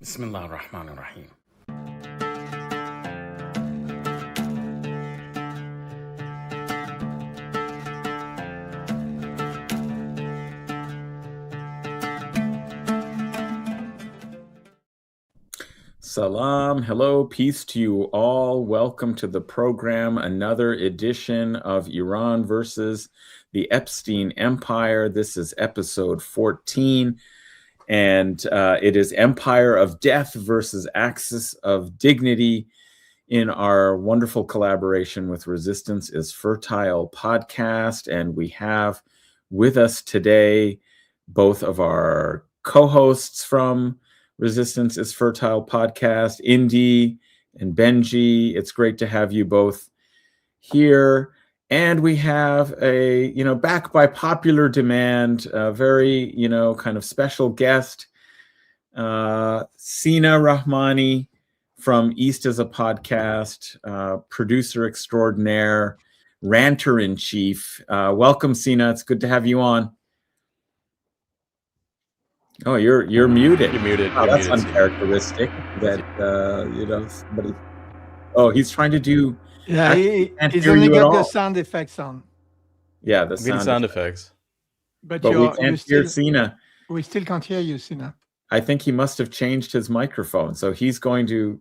Bismillah Rahman Rahim. Salam, hello, peace to you all. Welcome to the program, another edition of Iran versus the Epstein Empire. This is episode 14, and it is Empire of Death versus Axis of Dignity in our wonderful collaboration with Resistance is Fertile podcast. And we have with us today both of our co-hosts from Resistance is Fertile podcast, Indi and Benji. It's great to have you both here. And we have a, back by popular demand, a very, kind of special guest, Sina Rahmani from East as a podcast, producer extraordinaire, ranter in chief. Welcome, Sina. It's good to have you on. Oh, you're muted. You're muted. Oh, that's uncharacteristic. That somebody. Oh, he's trying to do. Yeah, he's only got the sound effects on. Yeah, the sound effects. But we can't hear Sina. We still can't hear you, Sina. I think he must have changed his microphone, so he's going to,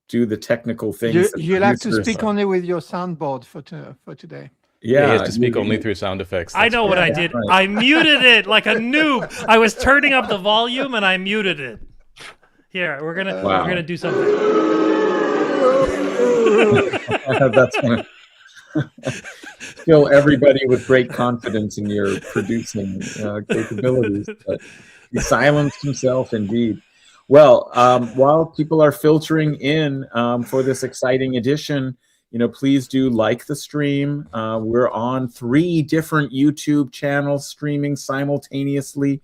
do the technical things. You'll have to speak only with your soundboard for today. Yeah, he has to speak only through sound effects. I know what I did. Right. I muted it like a noob. I was turning up the volume and I muted it. Here, we're gonna do something. That's gonna fill everybody with great confidence in your producing capabilities. But he silenced himself, indeed. Well, while people are filtering in for this exciting edition, please do like the stream. We're on 3 different YouTube channels streaming simultaneously.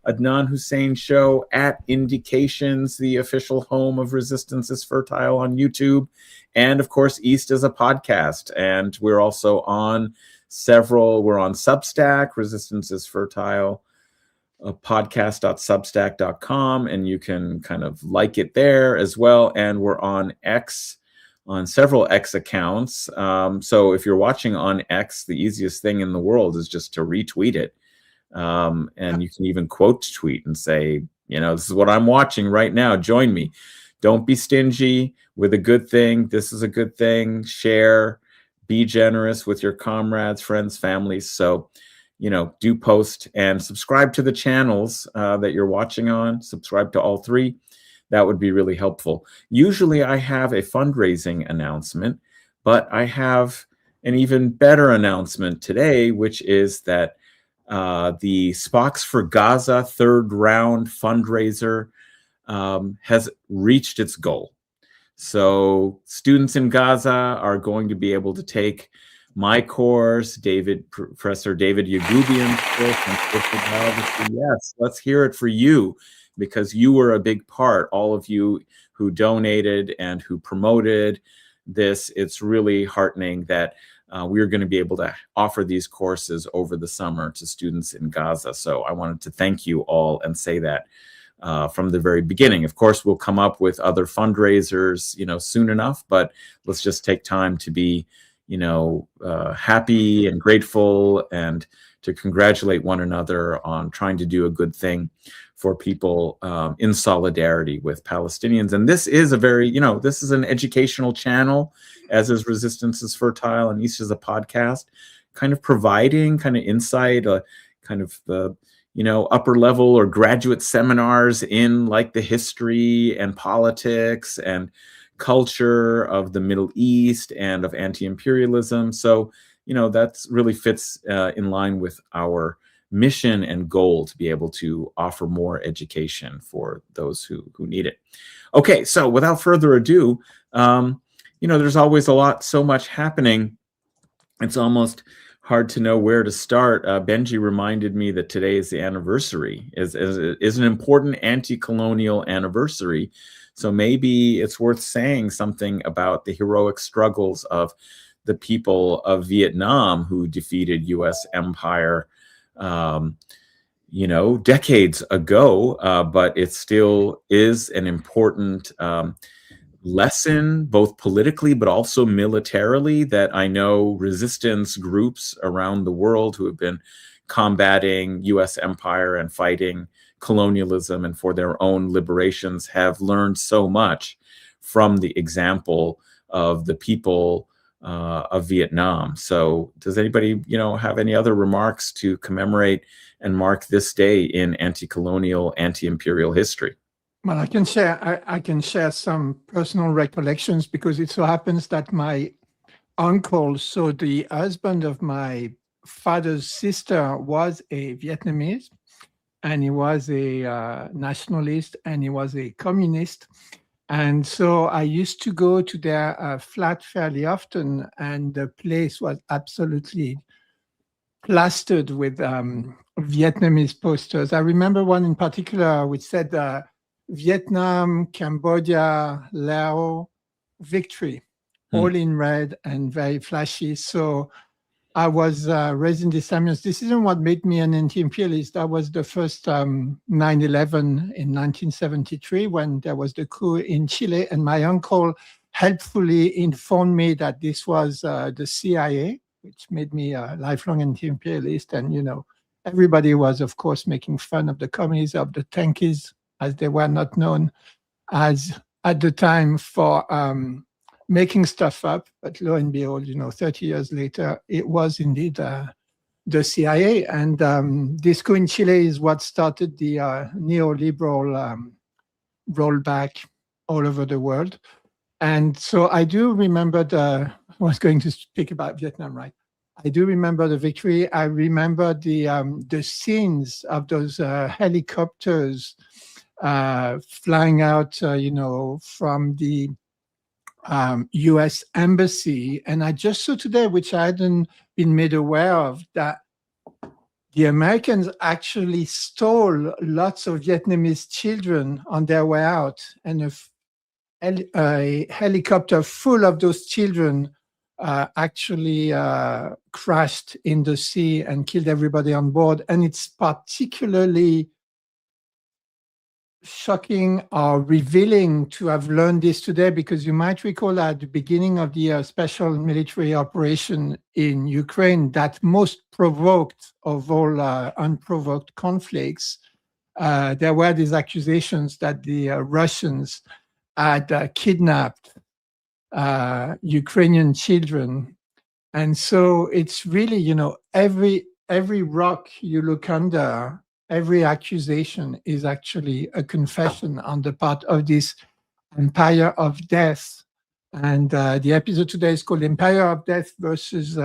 Adnan Hussein Show at Indications, the official home of Resistance is Fertile on YouTube. And of course, East is a podcast. And we're also on we're on Substack, Resistance is Fertile, podcast.substack.com. And you can kind of like it there as well. And we're on X, on several X accounts. So if you're watching on X, the easiest thing in the world is just to retweet it. And you can even quote tweet and say, this is what I'm watching right now. Join me. Don't be stingy with a good thing. This is a good thing. Share, be generous with your comrades, friends, families. So, do post and subscribe to the channels that you're watching on. Subscribe to all 3. That would be really helpful. Usually I have a fundraising announcement, but I have an even better announcement today, which is that the Spox for Gaza 3rd round fundraiser has reached its goal. So students in Gaza are going to be able to take my course, Professor David Yagubian's course on social biology. Yes, let's hear it for you, because you were a big part, all of you who donated and who promoted this. It's really heartening that we're going to be able to offer these courses over the summer to students in Gaza. So I wanted to thank you all and say that from the very beginning. Of course, we'll come up with other fundraisers, soon enough, but let's just take time to be, happy and grateful and to congratulate one another on trying to do a good thing for people in solidarity with Palestinians. And this is a very, this is an educational channel, as is Resistance is Fertile, and East is a podcast, kind of providing kind of insight, kind of the, upper level or graduate seminars in like the history and politics and culture of the Middle East and of anti-imperialism. So, that's really fits in line with our mission and goal to be able to offer more education for those who need it. Okay, so without further ado, there's always so much happening. It's almost hard to know where to start. Benji reminded me that today is the anniversary, is an important anti-colonial anniversary. So maybe it's worth saying something about the heroic struggles of the people of Vietnam who defeated U.S. empire decades ago, but it still is an important lesson, both politically but also militarily, that I know resistance groups around the world who have been combating U.S. empire and fighting colonialism and for their own liberations have learned so much from the example of the people of Vietnam. So does anybody, have any other remarks to commemorate and mark this day in anti-colonial, anti-imperial history? Well, I can share some personal recollections, because it so happens that my uncle, so the husband of my father's sister, was a Vietnamese, and he was a nationalist, and he was a communist. And so I used to go to their flat fairly often, and the place was absolutely plastered with Vietnamese posters. I remember one in particular which said Vietnam, Cambodia, Laos, victory, all in red and very flashy. So I was raised in this ambience. This isn't what made me an anti-imperialist. That was the first 9/11 in 1973, when there was the coup in Chile, and my uncle helpfully informed me that this was the CIA, which made me a lifelong anti-imperialist. And, everybody was, of course, making fun of the commies, of the tankies, as they were not known as at the time, for making stuff up. But lo and behold, 30 years later, it was indeed the CIA. And this coup in Chile is what started the neoliberal rollback all over the world. And so I do remember I was going to speak about Vietnam, right? I do remember the victory. I remember the scenes of those helicopters flying out, from the U.S. embassy. And I just saw today, which I hadn't been made aware of, that the Americans actually stole lots of Vietnamese children on their way out, and a helicopter full of those children actually crashed in the sea and killed everybody on board. And it's particularly shocking or revealing to have learned this today, because you might recall at the beginning of the special military operation in Ukraine that most provoked of all unprovoked conflicts, there were these accusations that the Russians had kidnapped Ukrainian children. And so it's really, every rock you look under, every accusation is actually a confession on the part of this empire of death. And the episode today is called Empire of Death versus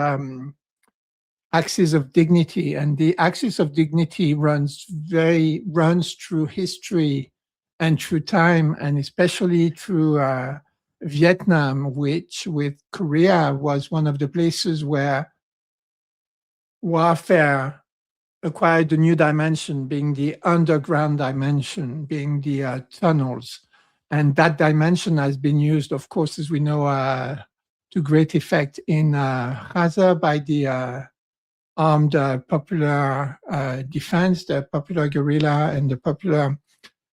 Axis of Dignity. And the axis of dignity runs through history and through time, and especially through Vietnam, which with Korea was one of the places where warfare acquired a new dimension, being the underground dimension, being the tunnels. And that dimension has been used, of course, as we know, to great effect in Gaza by the armed popular defense, the popular guerrilla and the popular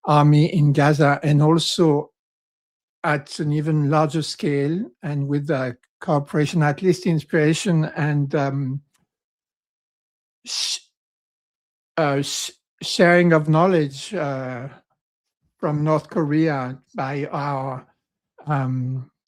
army in Gaza, and also at an even larger scale and with the cooperation, at least inspiration and sharing of knowledge from North Korea by our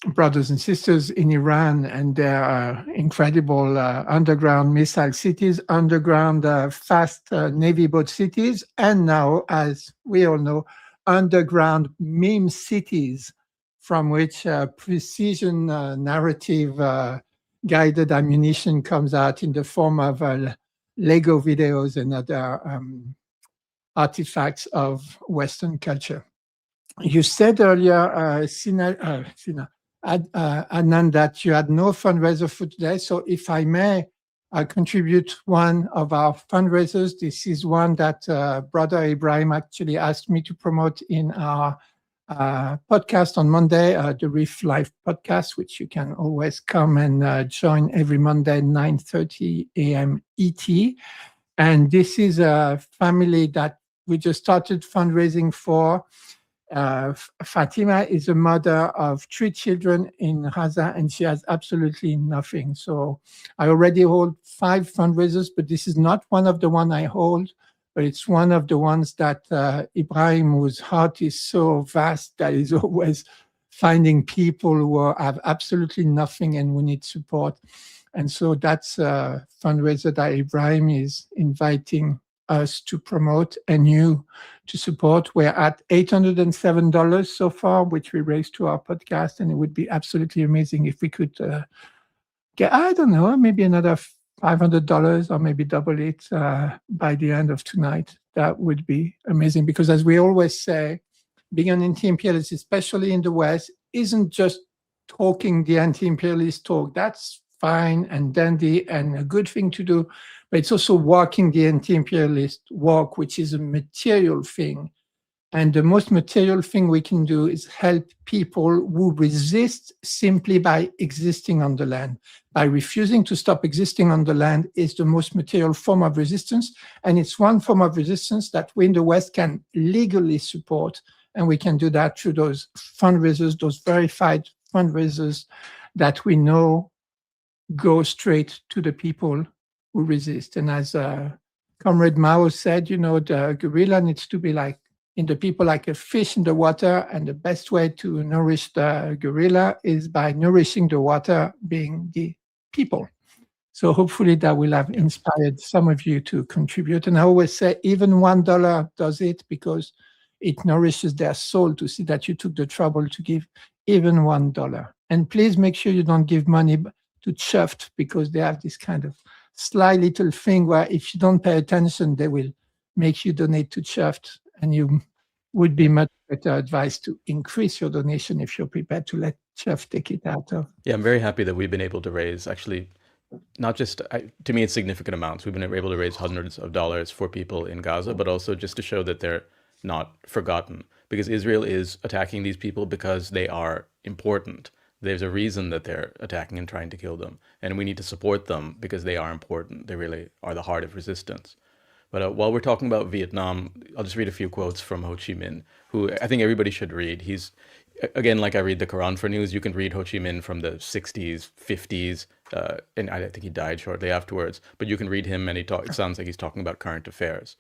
brothers and sisters in Iran and their incredible underground missile cities, underground fast Navy boat cities, and now, as we all know, underground meme cities from which precision narrative guided ammunition comes out in the form of Lego videos and other artifacts of Western culture. You said earlier, Sina, Adnan, that you had no fundraiser for today. So if I may contribute one of our fundraisers, this is one that Brother Ibrahim actually asked me to promote in our podcast on Monday, the RIF Live podcast, which you can always come and join every Monday, 9:30 a.m. ET. And this is a family that we just started fundraising for. Fatima is a mother of 3 children in Gaza, and she has absolutely nothing. So I already hold 5 fundraisers, but this is not one of the one I hold, but it's one of the ones that Ibrahim, whose heart is so vast that he's always finding people who have absolutely nothing and who need support. And so that's a fundraiser that Ibrahim is inviting us to promote and you to support. We're at $807 so far, which we raised to our podcast. And it would be absolutely amazing if we could get, I don't know, maybe another $500 or maybe double it by the end of tonight. That would be amazing because, as we always say, being an anti-imperialist, especially in the West, isn't just talking the anti-imperialist talk. That's fine and dandy and a good thing to do, but it's also walking the anti-imperialist walk, which is a material thing. And the most material thing we can do is help people who resist simply by existing on the land. By refusing to stop existing on the land is the most material form of resistance. And it's one form of resistance that we in the West can legally support. And we can do that through those fundraisers, those verified fundraisers that we know go straight to the people who resist. And as Comrade Mao said, the gorilla needs to be like in the people like a fish in the water, and the best way to nourish the gorilla is by nourishing the water, being the people. So hopefully that will have inspired some of you to contribute. And I always say even $1 does it, because it nourishes their soul to see that you took the trouble to give even $1. And please make sure you don't give money to Chuffed, because they have this kind of sly little thing where if you don't pay attention, they will make you donate to Chuffed, and you would be much better advised to increase your donation if you're prepared to let Chuffed take it out of. Yeah, I'm very happy that we've been able to raise, actually, not just, to me, it's significant amounts. We've been able to raise hundreds of dollars for people in Gaza, but also just to show that they're not forgotten, because Israel is attacking these people because they are important. There's a reason that they're attacking and trying to kill them, and we need to support them because they are important. They really are the heart of resistance. But while we're talking about Vietnam, I'll just read a few quotes from Ho Chi Minh, who I think everybody should read. He's, again, like I read the Quran for news, you can read Ho Chi Minh from the 60s, 50s, and I think he died shortly afterwards. But you can read him, and it sounds like he's talking about current affairs.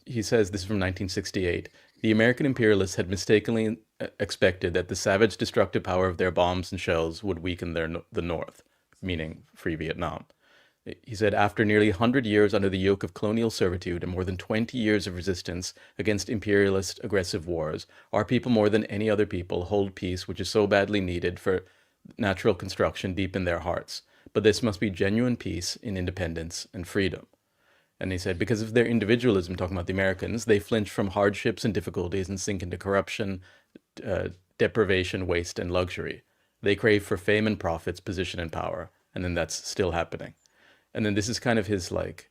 He says, this is from 1968, the American imperialists had mistakenly expected that the savage destructive power of their bombs and shells would weaken the North, meaning Free Vietnam. He said, after nearly 100 years under the yoke of colonial servitude and more than 20 years of resistance against imperialist aggressive wars, our people more than any other people hold peace, which is so badly needed for natural construction deep in their hearts. But this must be genuine peace in independence and freedom. And he said, because of their individualism, talking about the Americans, they flinch from hardships and difficulties and sink into corruption, deprivation, waste, and luxury. They crave for fame and profits, position and power. And then that's still happening. And then this is kind of his, like,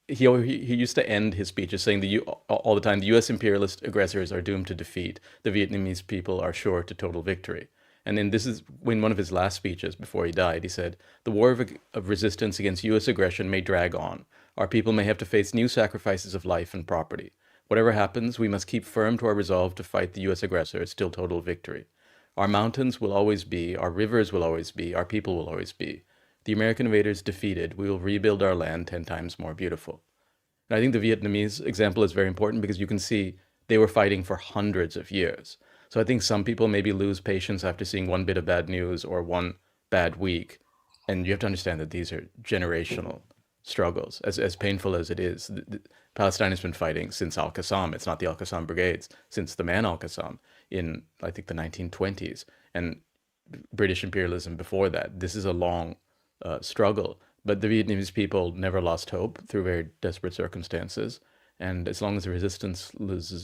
he used to end his speeches saying all the time, the U.S. imperialist aggressors are doomed to defeat. The Vietnamese people are sure to total victory. And then this is when one of his last speeches before he died, he said, the war of resistance against U.S. aggression may drag on. Our people may have to face new sacrifices of life and property. Whatever happens, we must keep firm to our resolve to fight the U.S. aggressors till total victory. Our mountains will always be, our rivers will always be, our people will always be. The American invaders defeated, we will rebuild our land 10 times more beautiful. And I think the Vietnamese example is very important because you can see they were fighting for hundreds of years. So I think some people maybe lose patience after seeing one bit of bad news or one bad week. And you have to understand that these are generational struggles. As painful as it is, Palestine has been fighting since Al-Qassam. It's not the Al-Qassam brigades, since the man Al-Qassam in, I think, the 1920s. And British imperialism before that. This is a long struggle, but the Vietnamese people never lost hope through very desperate circumstances. And as long as the resistance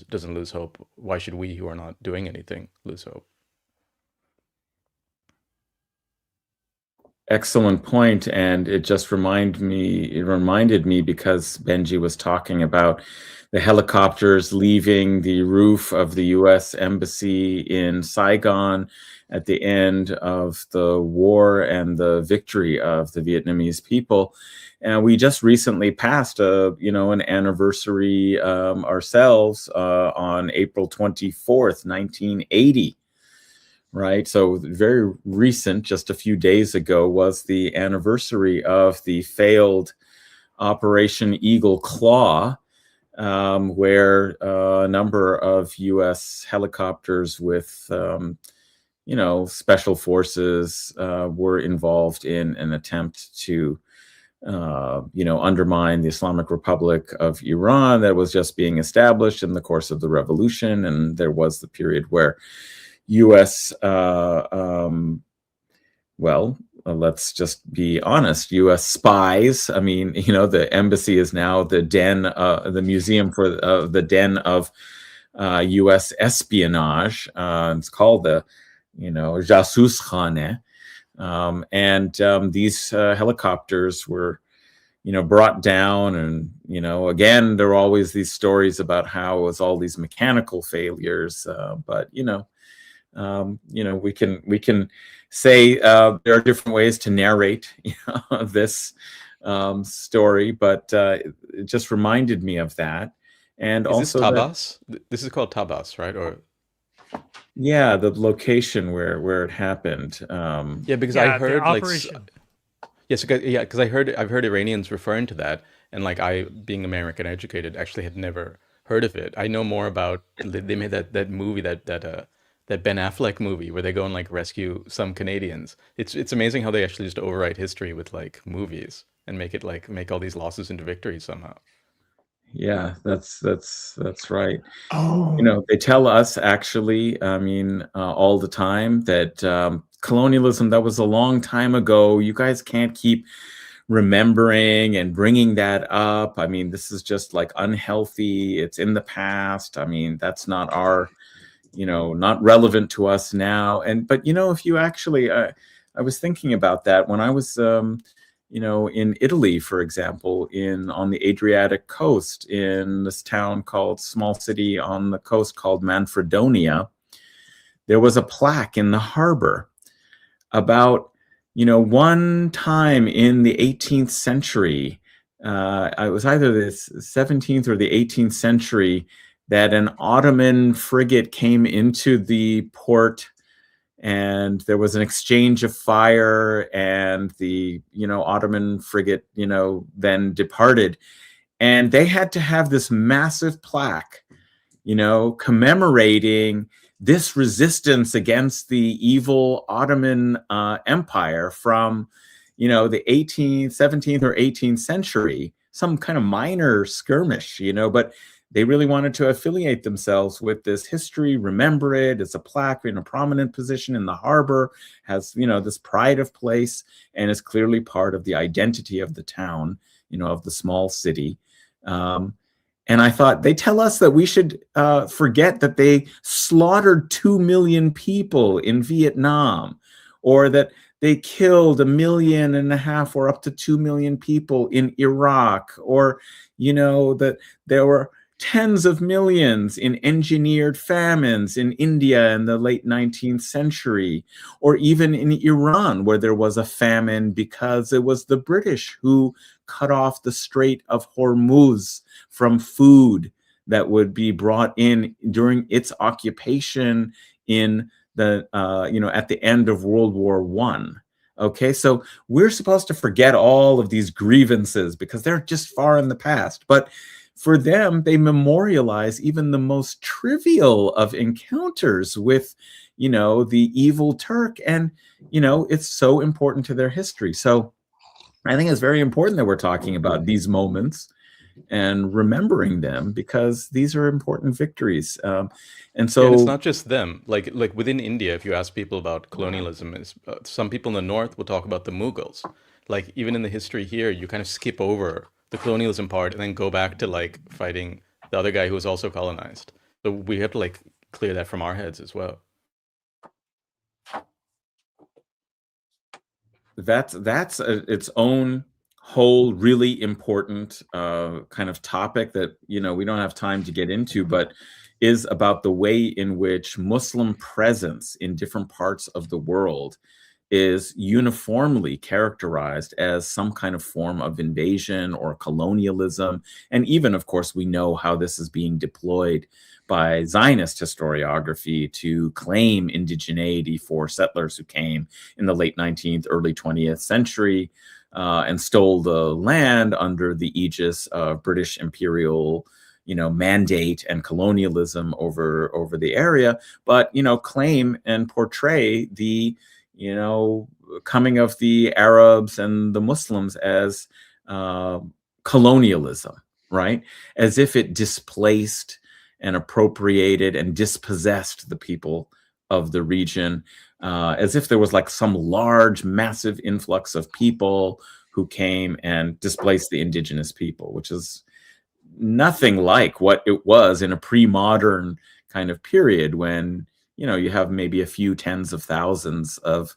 doesn't lose hope, why should we, who are not doing anything, lose hope? Excellent point, and it just reminded me because Benji was talking about the helicopters leaving the roof of the U.S. embassy in Saigon at the end of the war and the victory of the Vietnamese people. And we just recently passed an anniversary ourselves on April 24th, 1980. Right. So very recent, just a few days ago, was the anniversary of the failed Operation Eagle Claw, where a number of U.S. helicopters with, special forces were involved in an attempt to, undermine the Islamic Republic of Iran that was just being established in the course of the revolution. And there was the period where U.S. Let's just be honest. U.S. spies. I mean, the embassy is now the museum for the den of U.S. espionage. It's called the, Jasuskhane. And these helicopters were, brought down, and again, there are always these stories about how it was all these mechanical failures, but we can say there are different ways to narrate this story, but it just reminded me of that. And Is also this Tabas? This is called Tabas, right? Or yeah, the location where it happened. yeah, because I heard yes, because I've heard Iranians referring to that, and like I, being American educated, actually had never heard of it. I know more about they made that movie that Ben Affleck movie where they go and like rescue some Canadians. It's amazing how they actually just overwrite history with like movies and make all these losses into victories somehow. Yeah, that's right. Oh, They tell us actually, I mean, all the time that colonialism, that was a long time ago. You guys can't keep remembering and bringing that up. I mean, this is just like unhealthy. It's in the past. I mean, that's not not relevant to us now. But if you actually, I was thinking about that when I was, in Italy, for example, on the Adriatic coast, in this small city on the coast called Manfredonia. There was a plaque in the harbor about, one time in the 18th century, it was either the 17th or the 18th century, that an Ottoman frigate came into the port, and there was an exchange of fire, and the Ottoman frigate then departed, and they had to have this massive plaque commemorating this resistance against the evil Ottoman Empire from the 18th, 17th or 18th century, some kind of minor skirmish, but they really wanted to affiliate themselves with this history, remember it. It's a plaque in a prominent position in the harbor, has, this pride of place, and is clearly part of the identity of the town, of the small city. And I thought, they tell us that we should forget that they slaughtered 2 million people in Vietnam, or that they killed 1.5 million or up to 2 million people in Iraq, or, that there were tens of millions in engineered famines in India in the late 19th century, or even in Iran, where there was a famine because it was the British who cut off the Strait of Hormuz from food that would be brought in during its occupation in the, at the end of World War I. Okay, so we're supposed to forget all of these grievances because they're just far in the past. But for them, they memorialize even the most trivial of encounters with, the evil Turk. And, it's so important to their history. So I think it's very important that we're talking about these moments and remembering them, because these are important victories. And so, Yeah, and it's not just them. Like within India, if you ask people about colonialism, some people in the north will talk about the Mughals. Like even in the history here, you kind of skip over the colonialism part and then go back to like fighting the other guy who was also colonized. So we have to like clear that from our heads as well. its own whole really important kind of topic that we don't have time to get into, but is about the way in which Muslim presence in different parts of the world is uniformly characterized as some kind of form of invasion or colonialism. And even, of course, we know how this is being deployed by Zionist historiography to claim indigeneity for settlers who came in the late 19th, early 20th century and stole the land under the aegis of British Imperial mandate and colonialism over the area, but claim and portray the coming of the Arabs and the Muslims as colonialism, right? As if it displaced and appropriated and dispossessed the people of the region, as if there was like some large, massive influx of people who came and displaced the indigenous people, which is nothing like what it was in a pre-modern kind of period when you have maybe a few tens of thousands of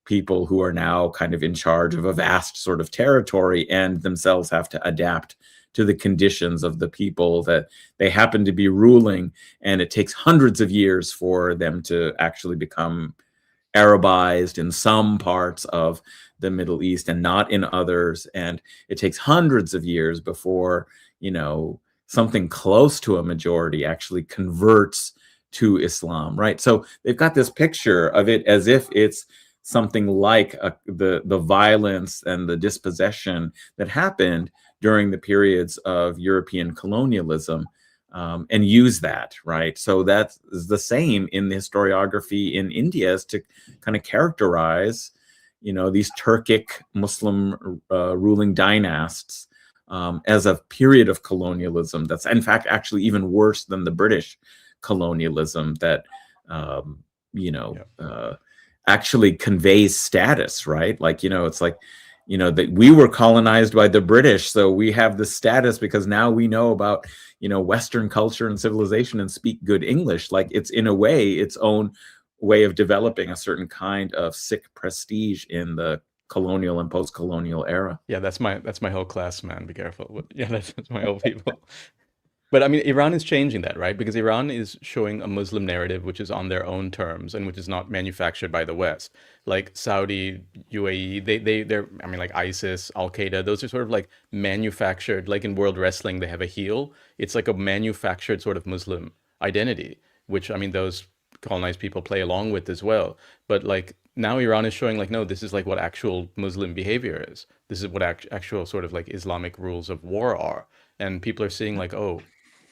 people who are now kind of in charge of a vast sort of territory and themselves have to adapt to the conditions of the people that they happen to be ruling. And it takes hundreds of years for them to actually become Arabized in some parts of the Middle East and not in others. And it takes hundreds of years before, something close to a majority actually converts to Islam, right? So they've got this picture of it as if it's something like the violence and the dispossession that happened during the periods of European colonialism, and use that, right? So that is the same in the historiography in India, is to kind of characterize, these Turkic Muslim ruling dynasts as a period of colonialism that's in fact actually even worse than the British colonialism that actually conveys status, right? Like it's like that we were colonized by the British, so we have the status because now we know about Western culture and civilization and speak good English. Like it's in a way its own way of developing a certain kind of sick prestige in the colonial and post-colonial era. Yeah, that's my whole class, man. Be careful. Yeah, that's my whole people. But I mean, Iran is changing that, right? Because Iran is showing a Muslim narrative which is on their own terms and which is not manufactured by the West. Like Saudi, UAE, they're I mean, like ISIS, Al Qaeda, those are sort of like manufactured. Like in world wrestling, they have a heel. It's like a manufactured sort of Muslim identity, which I mean, those colonized people play along with as well. But like now Iran is showing like, no, this is like what actual Muslim behavior is. This is what actual sort of like Islamic rules of war are. And people are seeing like, oh,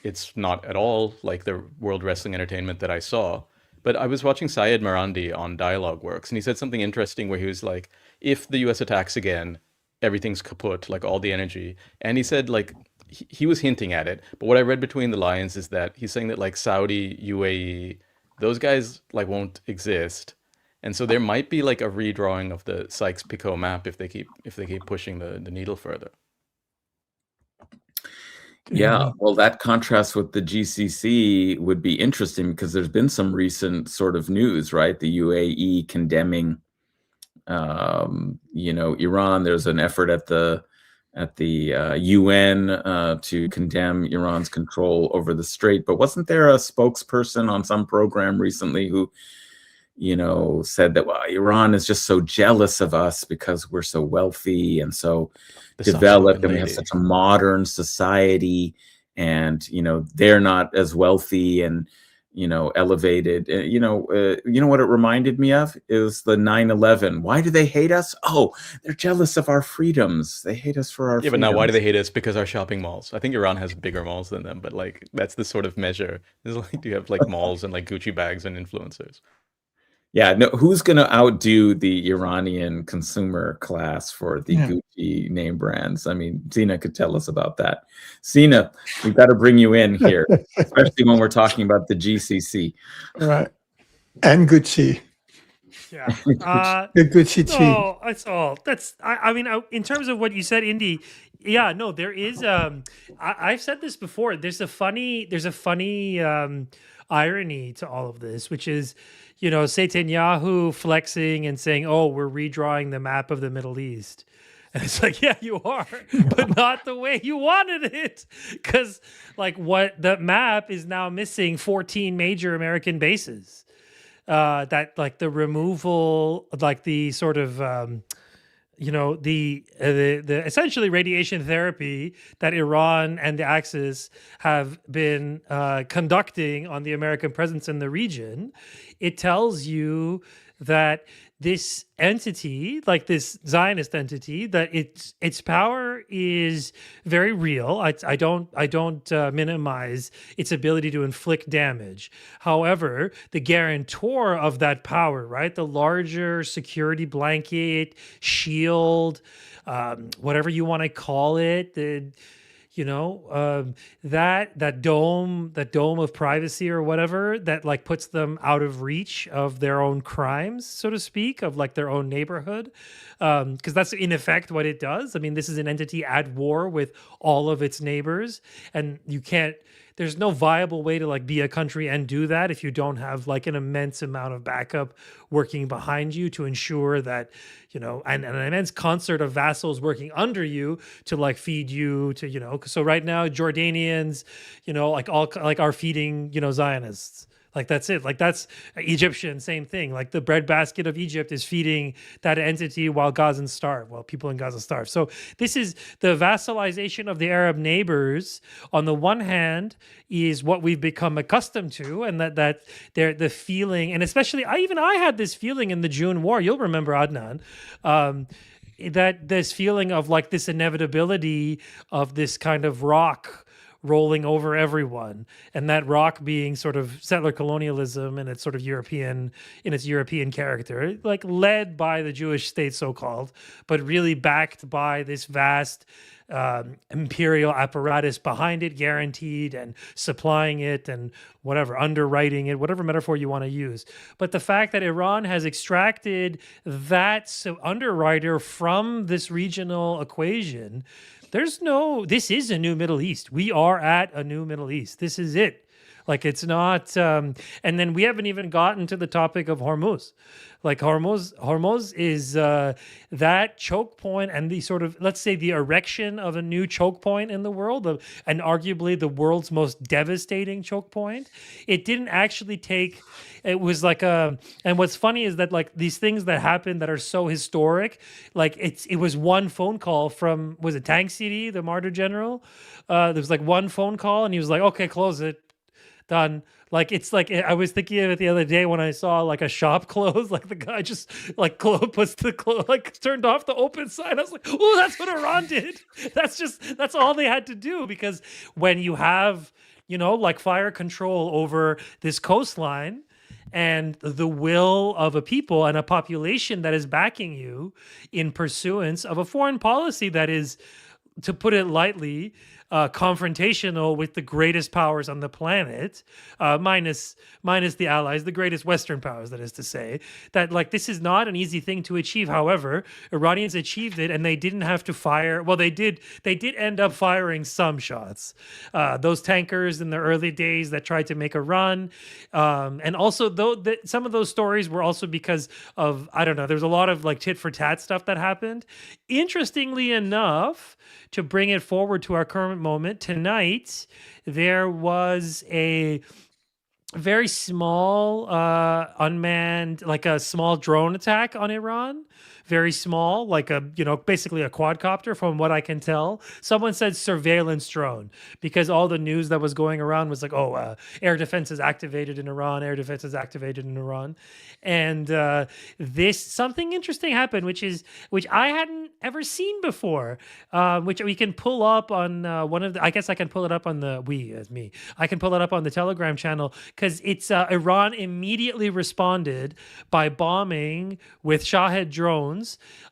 it's not at all like the world wrestling entertainment that I saw. But I was watching Syed Marandi on Dialogue Works, and he said something interesting where he was like, if the US attacks again, everything's kaput, like all the energy. And he said like, he was hinting at it, but what I read between the lines is that he's saying that like Saudi, UAE, those guys like won't exist. And so there might be like a redrawing of the Sykes-Picot map if they keep pushing the needle further. Yeah, well, that contrast with the GCC would be interesting because there's been some recent sort of news, right? The UAE condemning, Iran. There's an effort at the UN to condemn Iran's control over the Strait. But wasn't there a spokesperson on some program recently who, said that, well, Iran is just so jealous of us because we're so wealthy and so developed and we have such a modern society, and they're not as wealthy and elevated. What it reminded me of is the 9/11. Why do they hate us? Oh, they're jealous of our freedoms. They hate us for our freedoms. But now why do they hate us? Because our shopping malls. I think Iran has bigger malls than them, but like that's the sort of measure. It's like, do you have like malls and like Gucci bags and influencers? Yeah, no, who's going to outdo the Iranian consumer class for the Gucci name brands? I mean, Sina could tell us about that. Sina, we've got to bring you in here, especially when we're talking about the GCC. Right. And Gucci. Yeah. The Gucci tea. Oh, that's all. I mean, in terms of what you said, Indi, yeah, no, there is, I've said this before. There's a funny irony to all of this, which is, you know, Netanyahu flexing and saying, "Oh, we're redrawing the map of the Middle East." And it's like, yeah, you are, but not the way you wanted it. Because, like, what the map is now missing 14 major American bases. That, like, the removal, like, the sort of, you know, the essentially radiation therapy that Iran and the Axis have been conducting on the American presence in the region. It tells you that this entity, like this Zionist entity, that its power is very real. I don't minimize its ability to inflict damage. However, the guarantor of that power, right, the larger security blanket, shield, whatever you want to call it, that dome of privacy or whatever that, like, puts them out of reach of their own crimes, so to speak, of, like, their own neighborhood, because that's in effect what it does. I mean, this is an entity at war with all of its neighbors, and there's no viable way to, like, be a country and do that if you don't have, like, an immense amount of backup working behind you to ensure that, you know, and an immense concert of vassals working under you to, like, feed you to, you know. So right now Jordanians, you know, like, all, like, are feeding, you know, Zionists. Like, that's it. Like, that's Egyptian, same thing. Like, the breadbasket of Egypt is feeding that entity while Gazans starve, while people in Gaza starve. So this is the vassalization of the Arab neighbors. On the one hand, is what we've become accustomed to, and that they're the feeling, and especially I had this feeling in the June War. You'll remember, Adnan. That this feeling of, like, this inevitability of this kind of rock rolling over everyone, and that rock being sort of settler colonialism and its sort of European character, like, led by the Jewish state, so-called, but really backed by this vast imperial apparatus behind it, guaranteed and supplying it and whatever, underwriting it, whatever metaphor you want to use. But the fact that Iran has extracted that underwriter from this regional equation, this is a new Middle East. We are at a new Middle East. This is it. Like, it's not, and then we haven't even gotten to the topic of Hormuz. Like, Hormuz is that choke point, and the sort of, let's say, the erection of a new choke point in the world, and arguably the world's most devastating choke point. It didn't actually take, it was like and what's funny is that, like, these things that happen that are so historic, like, it was one phone call from, was it Tank City, the martyr general? There was, like, one phone call, and he was like, okay, close it. Done. Like, it's like, I was thinking of it the other day when I saw, like, a shop close, like, the guy just, like, turned off the open sign. I was like, oh, that's what Iran did. That's all they had to do, because when you have, you know, like, fire control over this coastline and the will of a people and a population that is backing you in pursuance of a foreign policy that is, to put it lightly, confrontational with the greatest powers on the planet, minus the allies, the greatest Western powers, that is to say, that, like, this is not an easy thing to achieve. However, Iranians achieved it, and they didn't have to fire. Well, they did end up firing some shots. Those tankers in the early days that tried to make a run, and also some of those stories were also because of, I don't know, there's a lot of, like, tit for tat stuff that happened. Interestingly enough, to bring it forward to our current moment, tonight there was a very small unmanned, like, a small drone attack on Iran. Very small, like, basically a quadcopter, from what I can tell. Someone said surveillance drone, because all the news that was going around was like, air defense is activated in Iran, and something interesting happened, which I hadn't ever seen before, which we can pull up on I guess I can pull it up on I can pull it up on the Telegram channel, because it's Iran immediately responded by bombing with Shahed drones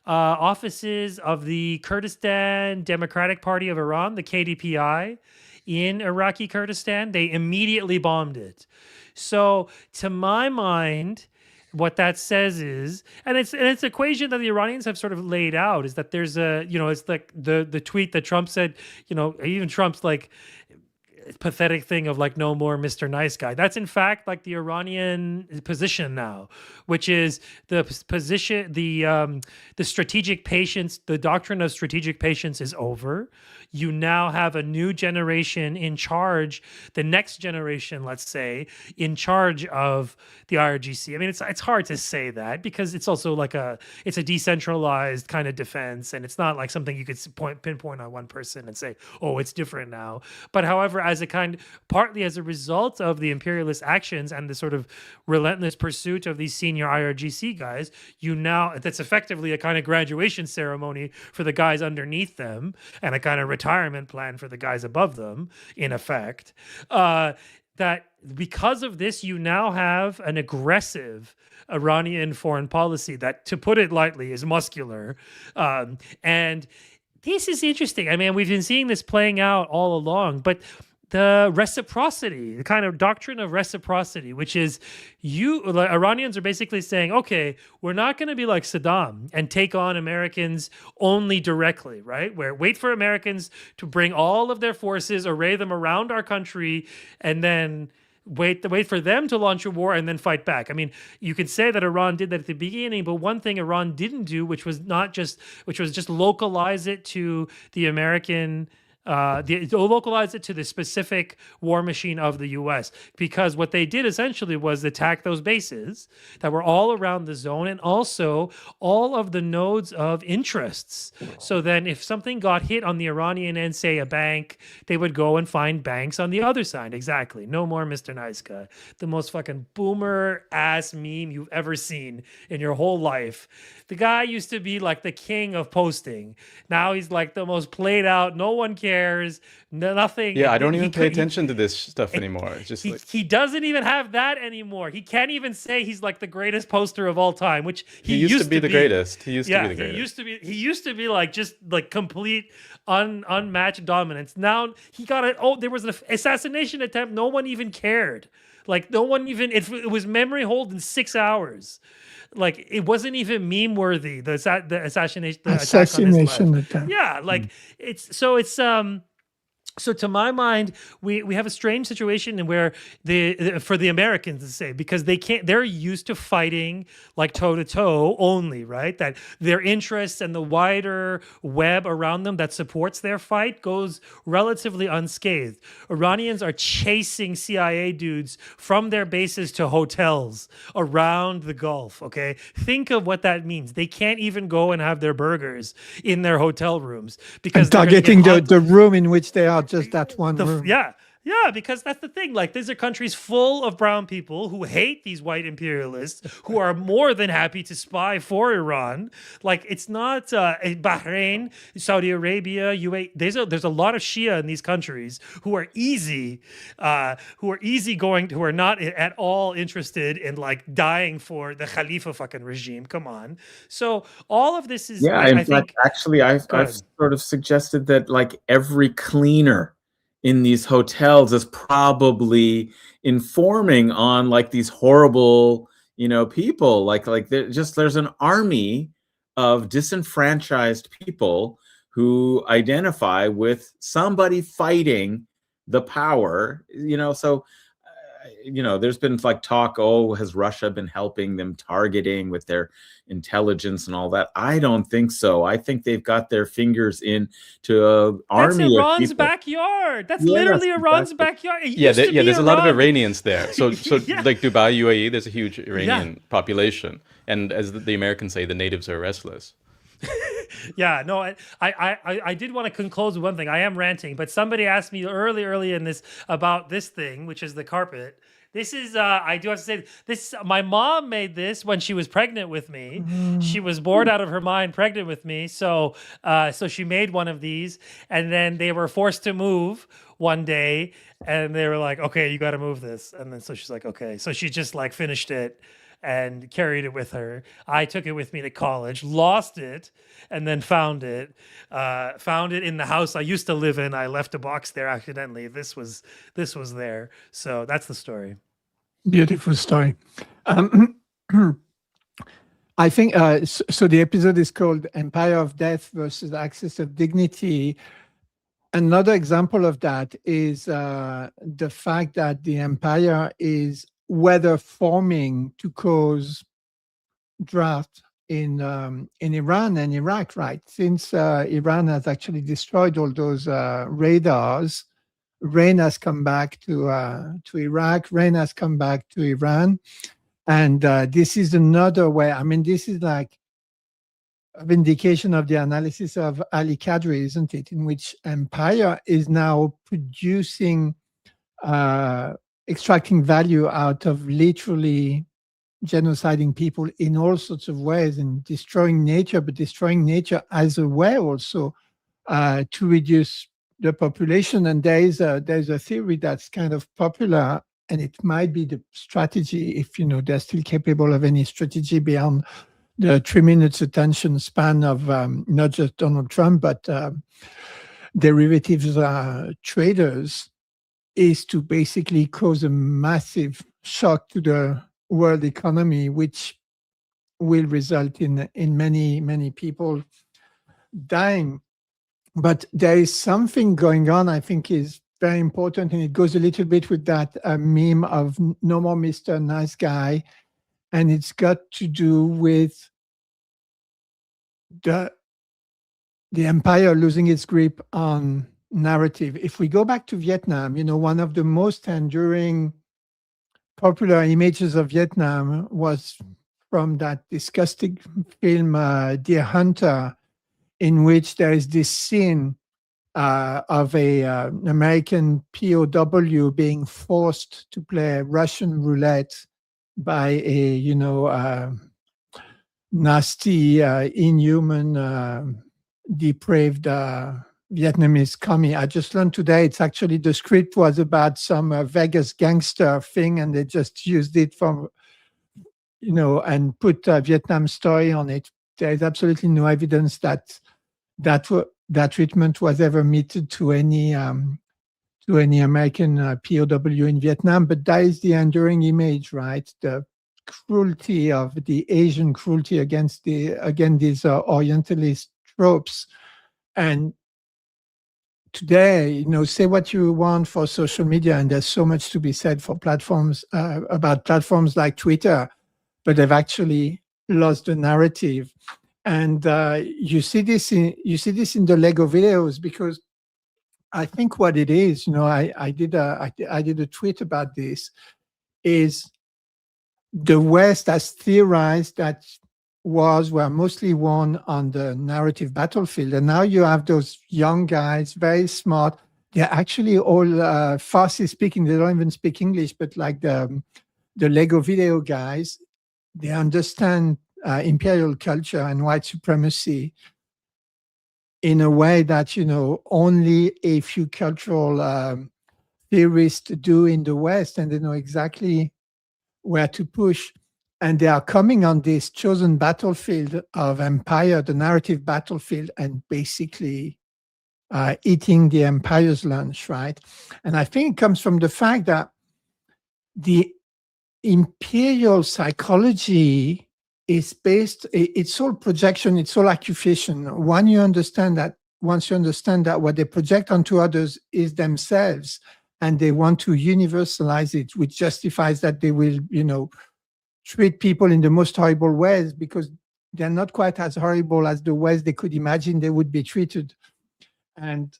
offices of the Kurdistan Democratic Party of Iran, the KDPI, in Iraqi Kurdistan. They immediately bombed it. So, to my mind, what that says is, and it's an equation that the Iranians have sort of laid out, is that there's it's like the tweet that Trump said, even Trump's like, pathetic thing of like no more Mr. Nice Guy. That's in fact like the Iranian position now, which is the position, the strategic patience, the doctrine of strategic patience is over. You now have a new generation in charge, the next generation, let's say, in charge of the IRGC. I mean, it's hard to say that because it's also like it's a decentralized kind of defense, and it's not like something you could pinpoint on one person and say, oh, it's different now. But however, partly as a result of the imperialist actions and the sort of relentless pursuit of these senior IRGC guys, that's effectively a kind of graduation ceremony for the guys underneath them and a kind of retirement plan for the guys above them, in effect. That because of this, you now have an aggressive Iranian foreign policy that, to put it lightly, is muscular. And this is interesting. I mean, we've been seeing this playing out all along, but the reciprocity, the kind of doctrine of reciprocity, which is Iranians are basically saying, okay, we're not going to be like Saddam and take on Americans only directly, right? Wait for Americans to bring all of their forces, array them around our country, and then wait for them to launch a war and then fight back. I mean, you could say that Iran did that at the beginning, but one thing Iran didn't do, which was just localize it to the American localize it to the specific war machine of the U.S. Because what they did essentially was attack those bases that were all around the zone and also all of the nodes of interests. So then if something got hit on the Iranian end, say a bank, they would go and find banks on the other side. Exactly. No more Mr. Nice Guy. The most fucking boomer ass meme you've ever seen in your whole life. The guy used to be like the king of posting. Now he's like the most played out. No one cares. Nothing. Yeah, I don't even pay attention to this stuff anymore. It's just he doesn't even have that anymore. He can't even say he's like the greatest poster of all time, which he used to be the greatest. He used to be the greatest. He used to be like just like complete unmatched dominance. Now he got it. Oh, there was an assassination attempt. No one even cared. Like no one even. It was memory hold in 6 hours. Like it wasn't even meme worthy. The assassination attempt. Yeah, like it's. So to my mind, we have a strange situation in where for the Americans to say, because they're used to fighting like toe to toe only, right? That their interests and the wider web around them that supports their fight goes relatively unscathed. Iranians are chasing CIA dudes from their bases to hotels around the Gulf. Okay, think of what that means. They can't even go and have their burgers in their hotel rooms because they're targeting the room in which they are. Just that one room. Yeah, because that's the thing. Like, these are countries full of brown people who hate these white imperialists, who are more than happy to spy for Iran. Like, it's not Bahrain, Saudi Arabia, UAE. There's a lot of Shia in these countries who are easygoing, who are not at all interested in like dying for the Khalifa fucking regime. Come on. So all of this is. Yeah, in fact, actually, I've sort of suggested that like every cleaner in these hotels is probably informing on like these horrible, people. Like there's an army of disenfranchised people who identify with somebody fighting the power. So there's been like talk, has Russia been helping them targeting with their intelligence and all that? I don't think so. I think they've got their fingers into an army. That's Iran's backyard. That's literally Iran's backyard. There's a lot of Iranians there. So like Dubai, UAE, there's a huge Iranian population. And as the Americans say, the natives are restless. Yeah, no, I did want to conclude with one thing. I am ranting, but somebody asked me early in this about this thing, which is the carpet. This is, I do have to say, this. My mom made this when she was pregnant with me. She was bored out of her mind pregnant with me. So she made one of these, and then they were forced to move one day, and they were like, okay, you got to move this. And then so she's like, okay. So she just like finished it and carried it with her. I took it with me to college, lost it, and then found it in the house I used to live in. I left a box there accidentally. This was there. So that's the story. Beautiful story. I think, so the episode is called Empire of Death versus Axis of Dignity. Another example of that is the fact that the empire is weather forming to cause drought in Iran and Iraq, right? Since Iran has actually destroyed all those radars, rain has come back to Iraq, rain has come back to Iran. And this is another way. I mean, this is like a vindication of the analysis of Ali Kadri, isn't it? In which empire is now producing, extracting value out of literally genociding people in all sorts of ways and destroying nature, but destroying nature as a way also to reduce the population. And there's a theory that's kind of popular, and it might be the strategy if they're still capable of any strategy beyond the 3 minutes attention span of not just Donald Trump, but derivatives traders, is to basically cause a massive shock to the world economy, which will result in many people dying. But there is something going on, I think, is very important, and it goes a little bit with that meme of no more Mr. Nice Guy, and it's got to do with the empire losing its grip on narrative. If we go back to Vietnam, one of the most enduring popular images of Vietnam was from that disgusting film Deer Hunter, in which there is this scene of an American POW being forced to play Russian roulette by a nasty, inhuman, depraved Vietnamese commie. I just learned today it's actually the script was about some Vegas gangster thing, and they just used it from and put a Vietnam story on it. There is absolutely no evidence that treatment was ever meted to any American POW in Vietnam. But that is the enduring image, right? The cruelty of the Asian cruelty against these Orientalist tropes. And today, say what you want for social media, and there's so much to be said for platforms about platforms like Twitter, but they've actually lost the narrative. And you see this in the Lego videos, because I think what it is, I did a tweet about this, is the West has theorized that wars were mostly won on the narrative battlefield, and now you have those young guys, very smart. They're actually all Farsi speaking. They don't even speak English, but like the Lego video guys, they understand imperial culture and white supremacy in a way that only a few cultural theorists do in the West, and they know exactly where to push. And they are coming on this chosen battlefield of empire, the narrative battlefield, and basically eating the empire's lunch, right? And I think it comes from the fact that the imperial psychology is based, it's all projection, it's all accusation. Once you understand that what they project onto others is themselves, and they want to universalize it, which justifies that they will, treat people in the most horrible ways, because they're not quite as horrible as the ways they could imagine they would be treated. And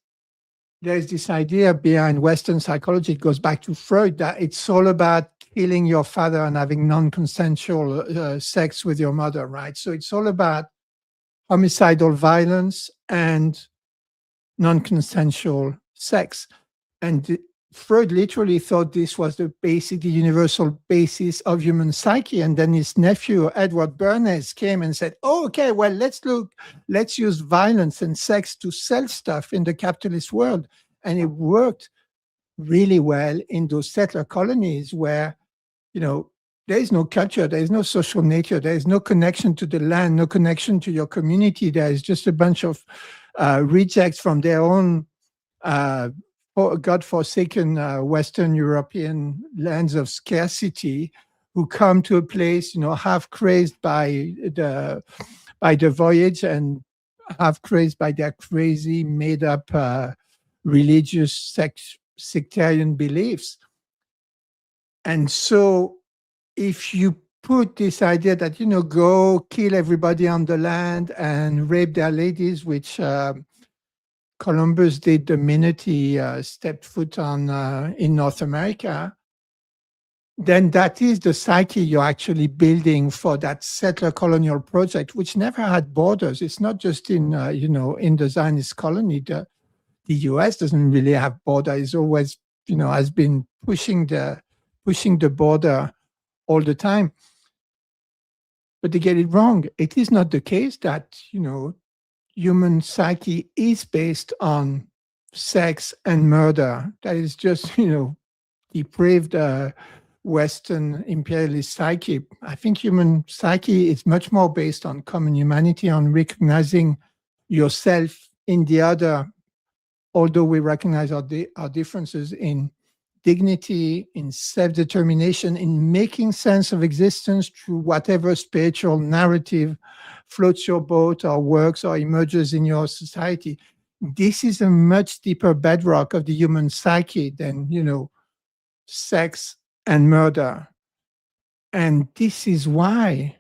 there's this idea behind Western psychology, it goes back to Freud, that it's all about killing your father and having non-consensual sex with your mother, right? So it's all about homicidal violence and non-consensual sex. And Freud literally thought this was the universal basis of human psyche. And then his nephew, Edward Bernays, came and said, oh, okay, well, let's use violence and sex to sell stuff in the capitalist world. And it worked really well in those settler colonies where, there is no culture, there is no social nature, there is no connection to the land, no connection to your community. There is just a bunch of rejects from their own godforsaken Western European lands of scarcity, who come to a place, half crazed by the voyage and half crazed by their crazy made up religious sectarian beliefs. And so if you put this idea that, go kill everybody on the land and rape their ladies, which Columbus did the minute he stepped foot on in North America, then that is the psyche you're actually building for that settler colonial project, which never had borders. It's not just in, in the Zionist colony. The US doesn't really have border. It's always, has been pushing the border all the time. But they get it wrong. It is not the case that, human psyche is based on sex and murder. That is just, depraved Western imperialist psyche. I think human psyche is much more based on common humanity, on recognizing yourself in the other, although we recognize our differences in dignity, in self-determination, in making sense of existence through whatever spiritual narrative floats your boat or works or emerges in your society. This is a much deeper bedrock of the human psyche than, sex and murder. And this is why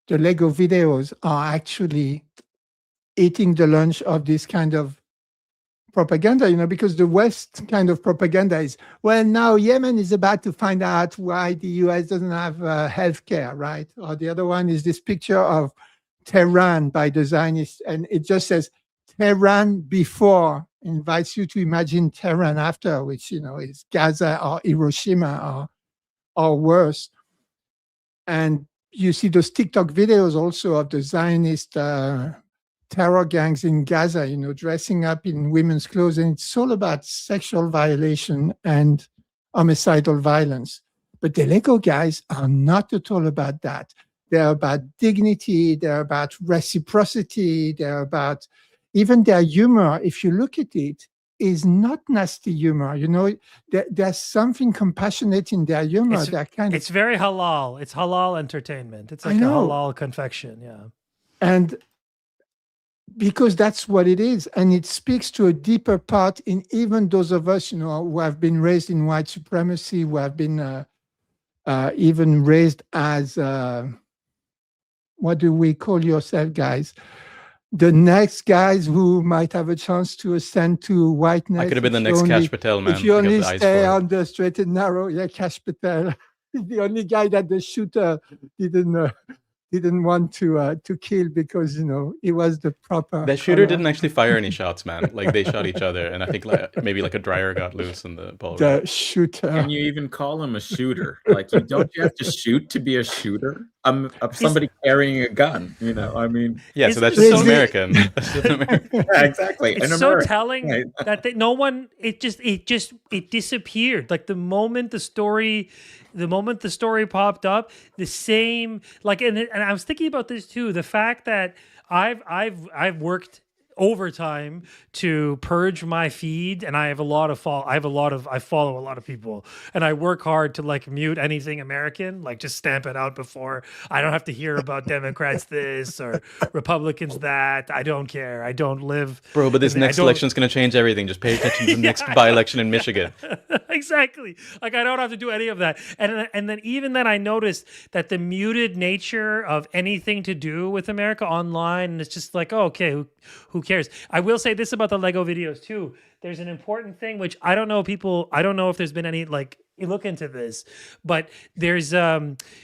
the Lego videos are actually eating the lunch of this kind of propaganda, because the West kind of propaganda is, well, now Yemen is about to find out why the US doesn't have healthcare, right? Or the other one is this picture of Tehran by the Zionists, and it just says Tehran before, invites you to imagine Tehran after, which, is Gaza or Hiroshima or worse. And you see those TikTok videos also of the Zionist terror gangs in Gaza, dressing up in women's clothes. And it's all about sexual violation and homicidal violence. But the Lego guys are not at all about that. They're about dignity. They're about reciprocity. They're about even their humor. If you look at it, is not nasty humor. There's something compassionate in their humor. It's very halal. It's halal entertainment. It's like a halal confection. Yeah. And because that's what it is. And it speaks to a deeper part in even those of us, who have been raised in white supremacy, who have been even raised as, what do we call yourself, guys? The next guys who might have a chance to ascend to whiteness. I could have been the next Kash Patel, man. If you only stay on the straight and narrow, Kash Patel is the only guy that the shooter didn't want to kill because he was the proper. The shooter didn't actually fire any shots, man. Like they shot each other, and I think maybe a dryer got loose in the ball. The shooter. Can you even call him a shooter? Like, don't you have to shoot to be a shooter? Somebody carrying a gun. I mean. Yeah, so that's just American. Yeah, exactly. It's so telling that no one. It disappeared. Like the moment the story popped up, the same and I was thinking about this too. The fact that I've worked overtime to purge my feed, and I follow a lot of people, and I work hard to mute anything American, just stamp it out before I don't have to hear about Democrats this or Republicans that. I don't care. I don't live. Bro, but this next election is going to change everything. Just pay attention to the next by-election in Michigan. Exactly. I don't have to do any of that. And then even then I noticed that the muted nature of anything to do with America online, and it's just okay, who cares? I will say this about the Lego videos too. There's an important thing which I don't know if there's been any look into this, but there's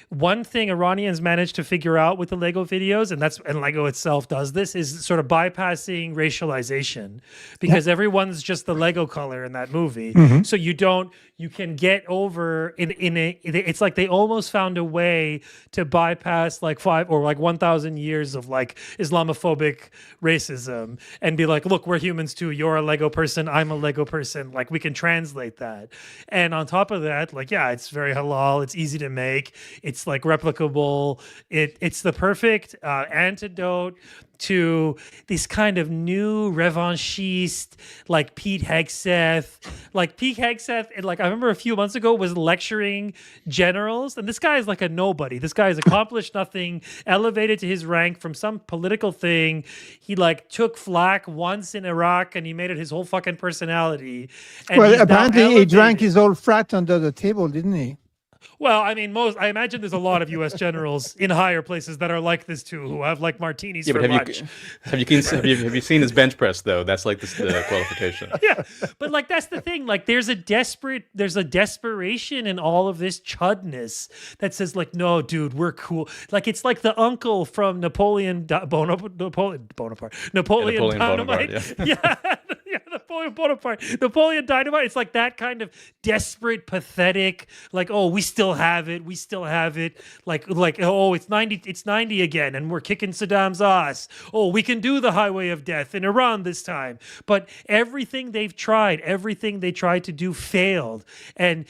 one thing Iranians managed to figure out with the Lego videos, and Lego itself does this, is sort of bypassing racialization, because everyone's just the Lego color in that movie. Mm-hmm. So you can get over it's like they almost found a way to bypass 5 or 1,000 years of Islamophobic racism and be look, we're humans too. You're a Lego person. I'm a Lego person. We can translate that. And on top of that, it's very halal. It's easy to make. It's replicable. It's the perfect antidote to this kind of new revanchiste, like Pete Hegseth. Like Pete Hegseth, and like I remember a few months ago was lecturing generals, and this guy is like a nobody. This guy has accomplished nothing, elevated to his rank from some political thing. He like took flack once in Iraq, and he made it his whole fucking personality. And Well, he's now apparently he drank elevated. his old frat under the table, didn't he? Well, I mean, I imagine there's a lot of U.S. generals in higher places that are like this too, who have like martinis for lunch. Have you seen his bench press though? That's like the qualification. Yeah, but like that's the thing. Like there's a desperation in all of this chudness that says like, no, dude, we're cool. Like it's like the uncle from Napoleon Bonaparte. Napoleon Dynamite. Bonaparte, Yeah. Yeah, Napoleon Bonaparte, Napoleon Dynamite. It's like that kind of desperate, pathetic, like, oh, we still have it. Like, oh, it's 90 again, and we're kicking Saddam's ass. Oh, we can do the highway of death in Iran this time. But everything they tried to do failed. And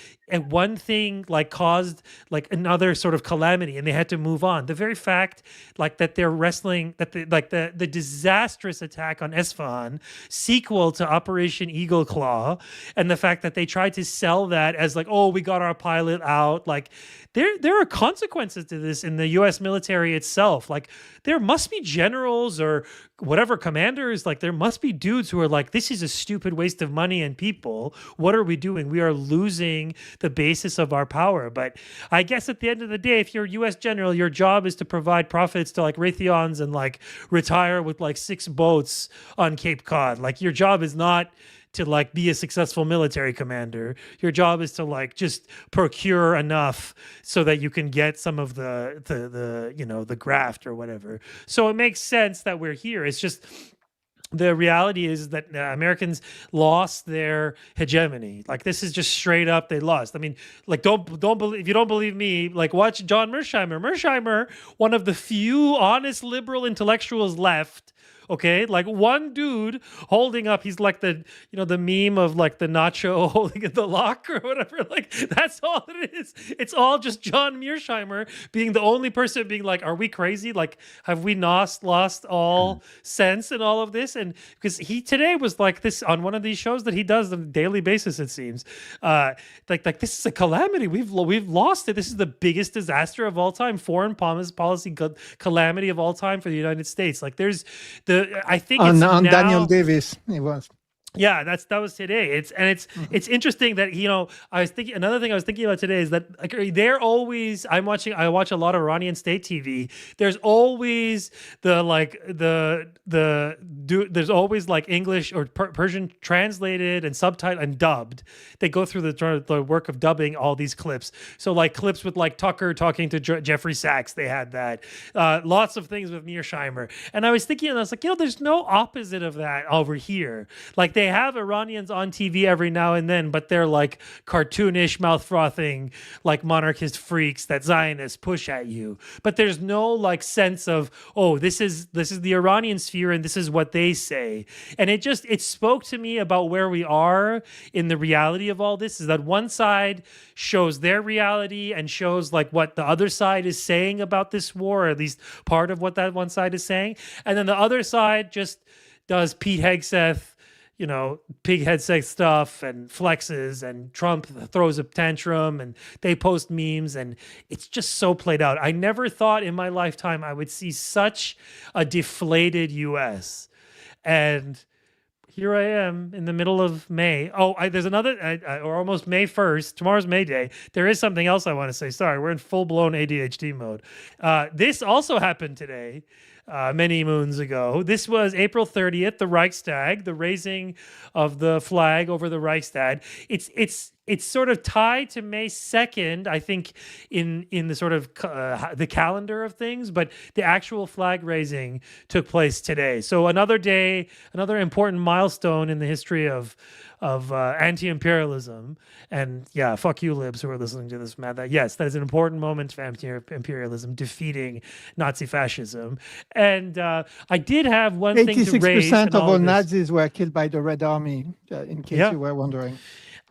one thing like caused like another sort of calamity, and they had to move on. The very fact like that they're wrestling, that the disastrous attack on Esfahan, sequel to Operation Eagle Claw, and the fact that they tried to sell that as like, oh, we got our pilot out. Like there are consequences to this in the U.S. military itself. Like there must be generals or whatever commanders, like there must be dudes who are like, this is a stupid waste of money and people. What are we doing? We are losing the basis of our power. But I guess at the end of the day, if you're a U.S. general, your job is to provide profits to like Raytheons and like retire with like 6 boats on Cape Cod. Like your job is not to like be a successful military commander. Your job is to like just procure enough so that you can get some of the graft or whatever. So it makes sense that we're here. It's just the reality is that Americans lost their hegemony. Like this is just straight up, they lost. I mean, like don't believe, if you don't believe me, like watch John Mearsheimer. Mearsheimer, one of the few honest liberal intellectuals left. Okay, like one dude holding up, he's like the meme of like the nacho holding in the lock or whatever. Like that's all it is. It's all just John Mearsheimer being the only person being like, are we crazy? Like, have we lost all sense in all of this? And because he today was like this on one of these shows that he does on a daily basis, it seems. Like this is a calamity. We've lost it. This is the biggest disaster of all time, foreign policy calamity of all time for the United States. Like I think on now, Daniel Davis, it was. Yeah, that was today. It's interesting that another thing I was thinking about today is that like they're always I watch a lot of Iranian state TV. There's always there's always like English or Persian translated and subtitled and dubbed. They go through the work of dubbing all these clips. So like clips with like Tucker talking to Jeffrey Sachs, they had that. Lots of things with Mearsheimer. And I was thinking, and I was like, there's no opposite of that over here. Like they have Iranians on TV every now and then, but they're like cartoonish, mouth frothing, like monarchist freaks that Zionists push at you. But there's no like sense of, oh, this is the Iranian sphere and this is what they say. And it spoke to me about where we are in the reality of all this, is that one side shows their reality and shows like what the other side is saying about this war, or at least part of what that one side is saying. And then the other side just does Pete Hegseth, pig headset stuff and flexes, and Trump throws a tantrum and they post memes, and it's just so played out. I never thought in my lifetime I would see such a deflated US. And here I am in the middle of May. There's another, or almost May 1st. Tomorrow's May Day. There is something else I want to say. Sorry, we're in full-blown ADHD mode. This also happened today. Many moons ago. This was April 30th, the Reichstag, the raising of the flag over the Reichstag. It's sort of tied to May 2nd, I think, in the sort of the calendar of things, but the actual flag raising took place today. So another day, another important milestone in the history of anti-imperialism. And yeah, fuck you libs who are listening to this, Matt. That is an important moment for anti-imperialism, defeating Nazi fascism. And I did have one thing to raise. 86% of all Nazis were killed by the Red Army, in case you were wondering.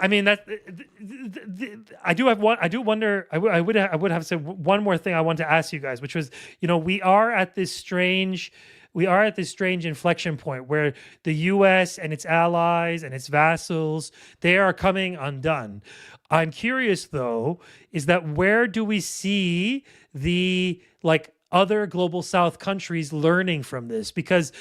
I mean, I do have one. I do wonder. I would have said one more thing I want to ask you guys, which was, we are at this strange we are at this strange inflection point where the US and its allies and its vassals, they are coming undone. I'm curious though, is that where do we see the other global South countries learning from this? Because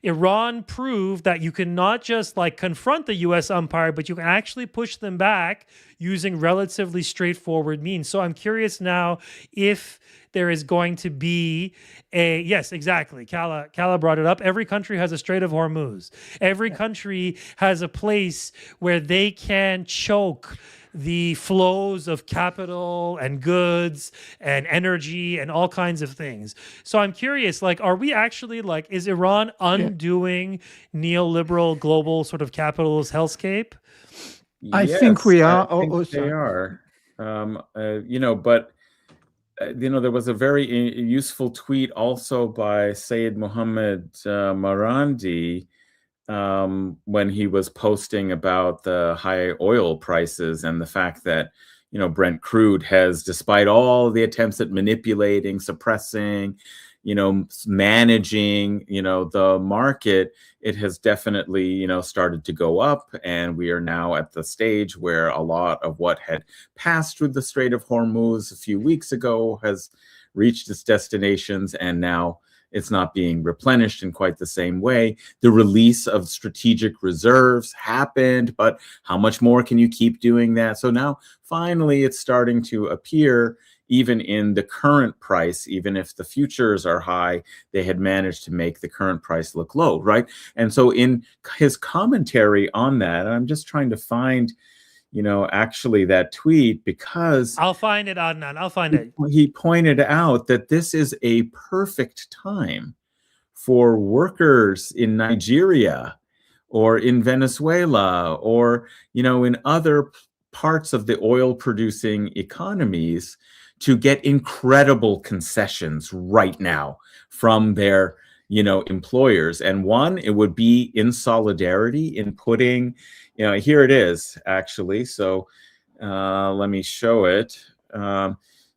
Iran proved that you can not just confront the US empire, but you can actually push them back using relatively straightforward means. So I'm curious now if there is going to be yes, exactly. Kala brought it up. Every country has a Strait of Hormuz. Every country has a place where they can choke the flows of capital and goods and energy and all kinds of things. So I'm curious, are we actually is Iran undoing neoliberal global sort of capitalist hellscape? I think we are. I think they are. But there was a very useful tweet also by Sayyid Mohammed Marandi when he was posting about the high oil prices and the fact that, Brent crude has, despite all the attempts at manipulating, suppressing, managing, the market, it has definitely, started to go up. And we are now at the stage where a lot of what had passed through the Strait of Hormuz a few weeks ago has reached its destinations, and now it's not being replenished in quite the same way. The release of strategic reserves happened, but how much more can you keep doing that? So now finally it's starting to appear even in the current price. Even if the futures are high, they had managed to make the current price look low, right? And so in his commentary on that, and I'm just trying to find actually that tweet, because I'll find it, Adnan. I'll find it. He pointed out that this is a perfect time for workers in Nigeria or in Venezuela or, in other parts of the oil producing economies to get incredible concessions right now from their employers. And one, it would be in solidarity in putting, here it is actually. So let me show it.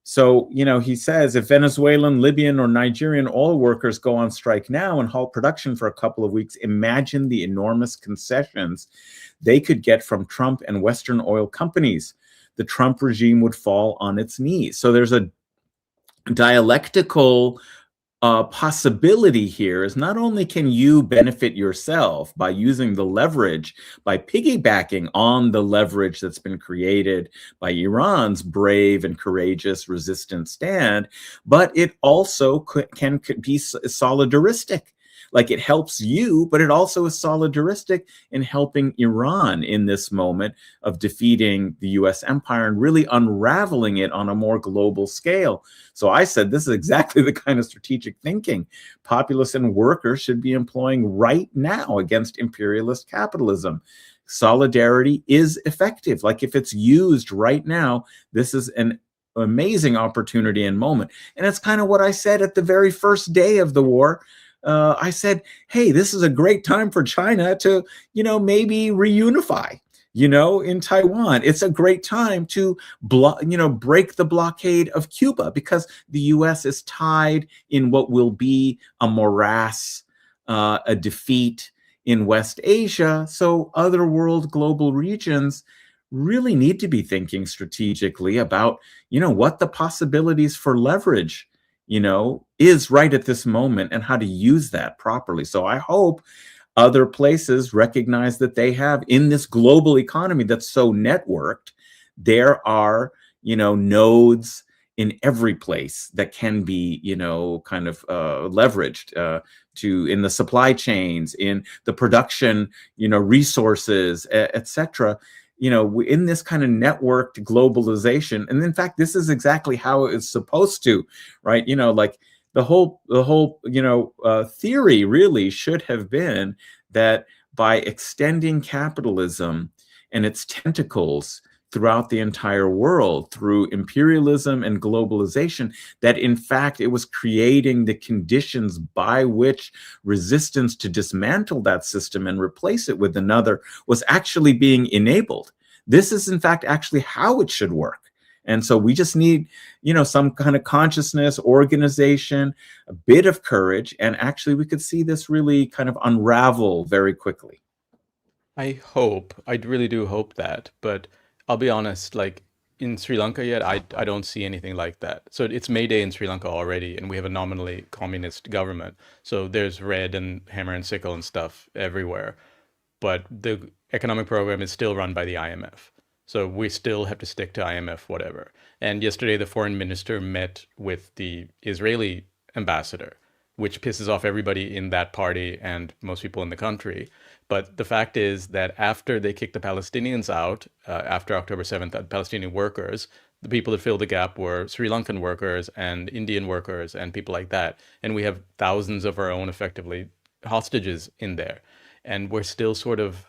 So, he says if Venezuelan, Libyan, or Nigerian oil workers go on strike now and halt production for a couple of weeks, imagine the enormous concessions they could get from Trump and Western oil companies. The Trump regime would fall on its knees. So there's a dialectical possibility here is not only can you benefit yourself by using the leverage, by piggybacking on the leverage that's been created by Iran's brave and courageous resistant stand, but it also can be solidaristic. It helps you, but it also is solidaristic in helping Iran in this moment of defeating the US empire and really unraveling it on a more global scale. So I said, this is exactly the kind of strategic thinking populace and workers should be employing right now against imperialist capitalism. Solidarity is effective. If it's used right now, this is an amazing opportunity and moment. And it's kind of what I said at the very first day of the war. I said, hey, this is a great time for China to, maybe reunify, in Taiwan. It's a great time to, break the blockade of Cuba, because the U.S. is tied in what will be a morass, a defeat in West Asia. So other world global regions really need to be thinking strategically about, what the possibilities for leverage is right at this moment and how to use that properly. So I hope other places recognize that they have, in this global economy that's so networked, there are, nodes in every place that can be, leveraged in the supply chains, in the production, resources, etc. In this kind of networked globalization. And in fact, this is exactly how it's supposed to, right? The whole theory really should have been that by extending capitalism and its tentacles throughout the entire world through imperialism and globalization, that in fact it was creating the conditions by which resistance to dismantle that system and replace it with another was actually being enabled. This is in fact actually how it should work. And so we just need, some kind of consciousness, organization, a bit of courage, and actually we could see this really kind of unravel very quickly. I really do hope that, but I'll be honest, like in Sri Lanka yet, I don't see anything like that. So it's May Day in Sri Lanka already, and we have a nominally communist government. So there's red and hammer and sickle and stuff everywhere. But the economic program is still run by the IMF. So we still have to stick to IMF, whatever. And yesterday, the foreign minister met with the Israeli ambassador, which pisses off everybody in that party and most people in the country. But the fact is that after they kicked the Palestinians out, after October 7th, the Palestinian workers, the people that filled the gap were Sri Lankan workers and Indian workers and people like that. And we have thousands of our own, effectively, hostages in there. And we're still sort of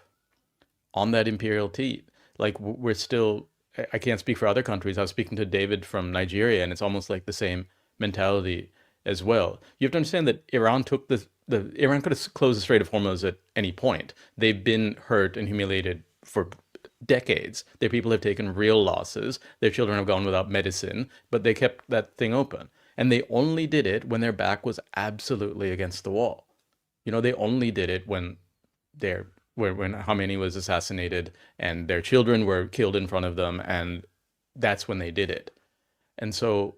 on that imperial teat. Like, we're still, I can't speak for other countries. I was speaking to David from Nigeria, and it's almost like the same mentality as well. You have to understand that Iran took Iran could have closed the Strait of Hormuz at any point. They've been hurt and humiliated for decades. Their people have taken real losses. Their children have gone without medicine, but they kept that thing open. And they only did it when their back was absolutely against the wall. They only did it when when Khomeini was assassinated and their children were killed in front of them, and that's when they did it. And so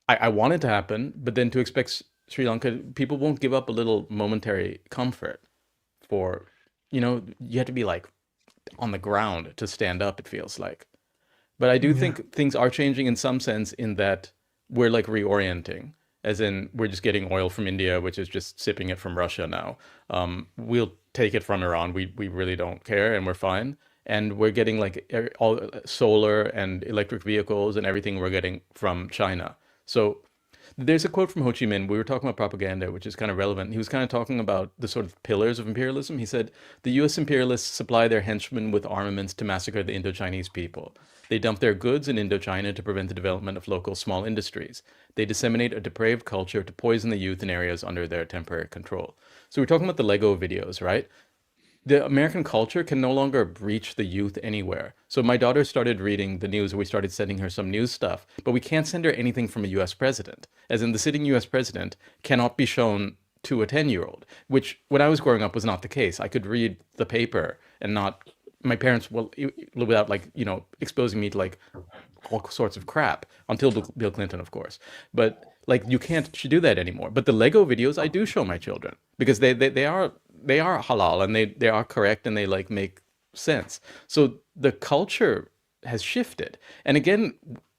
I want it to happen, but then to expect Sri Lanka, people won't give up a little momentary comfort for, you have to be like on the ground to stand up, it feels like. But I do think things are changing in some sense, in that we're like reorienting, as in we're just getting oil from India, which is just sipping it from Russia now. We'll take it from Iran. We really don't care, and we're fine. And we're getting like all solar and electric vehicles and everything we're getting from China. So there's a quote from Ho Chi Minh. We were talking about propaganda, which is kind of relevant. He was kind of talking about the sort of pillars of imperialism. He said, the US imperialists supply their henchmen with armaments to massacre the Indo-Chinese people. They dump their goods in Indochina to prevent the development of local small industries. They disseminate a depraved culture to poison the youth in areas under their temporary control. So we're talking about the Lego videos, right? The American culture can no longer reach the youth anywhere. So my daughter started reading the news, we started sending her some news stuff, but we can't send her anything from a US president. As in, the sitting US president cannot be shown to a 10-year-old, which when I was growing up was not the case. I could read the paper and not, my parents, without exposing me to like all sorts of crap, until Bill Clinton, of course. But like, you can't do that anymore. But the Lego videos I do show my children, because they are halal, and they are correct, and they like make sense. So the culture has shifted. And again,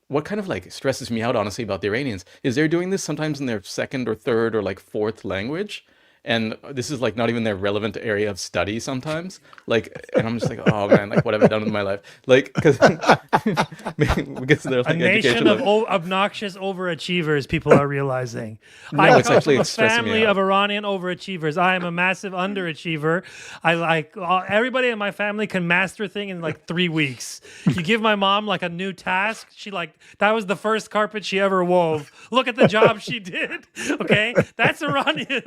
what kind of like stresses me out, honestly, about the Iranians is they're doing this sometimes in their second or third or like fourth language. And this is like not even their relevant area of study sometimes. Like, and I'm just like, oh man, like what have I done with my life? Like, because they're like a nation of obnoxious overachievers, people are realizing. I come from a family of Iranian overachievers. I am a massive underachiever. I like everybody in my family can master a thing in like 3 weeks. You give my mom like a new task, she like, that was the first carpet she ever wove. Look at the job she did. Okay, that's Iranian.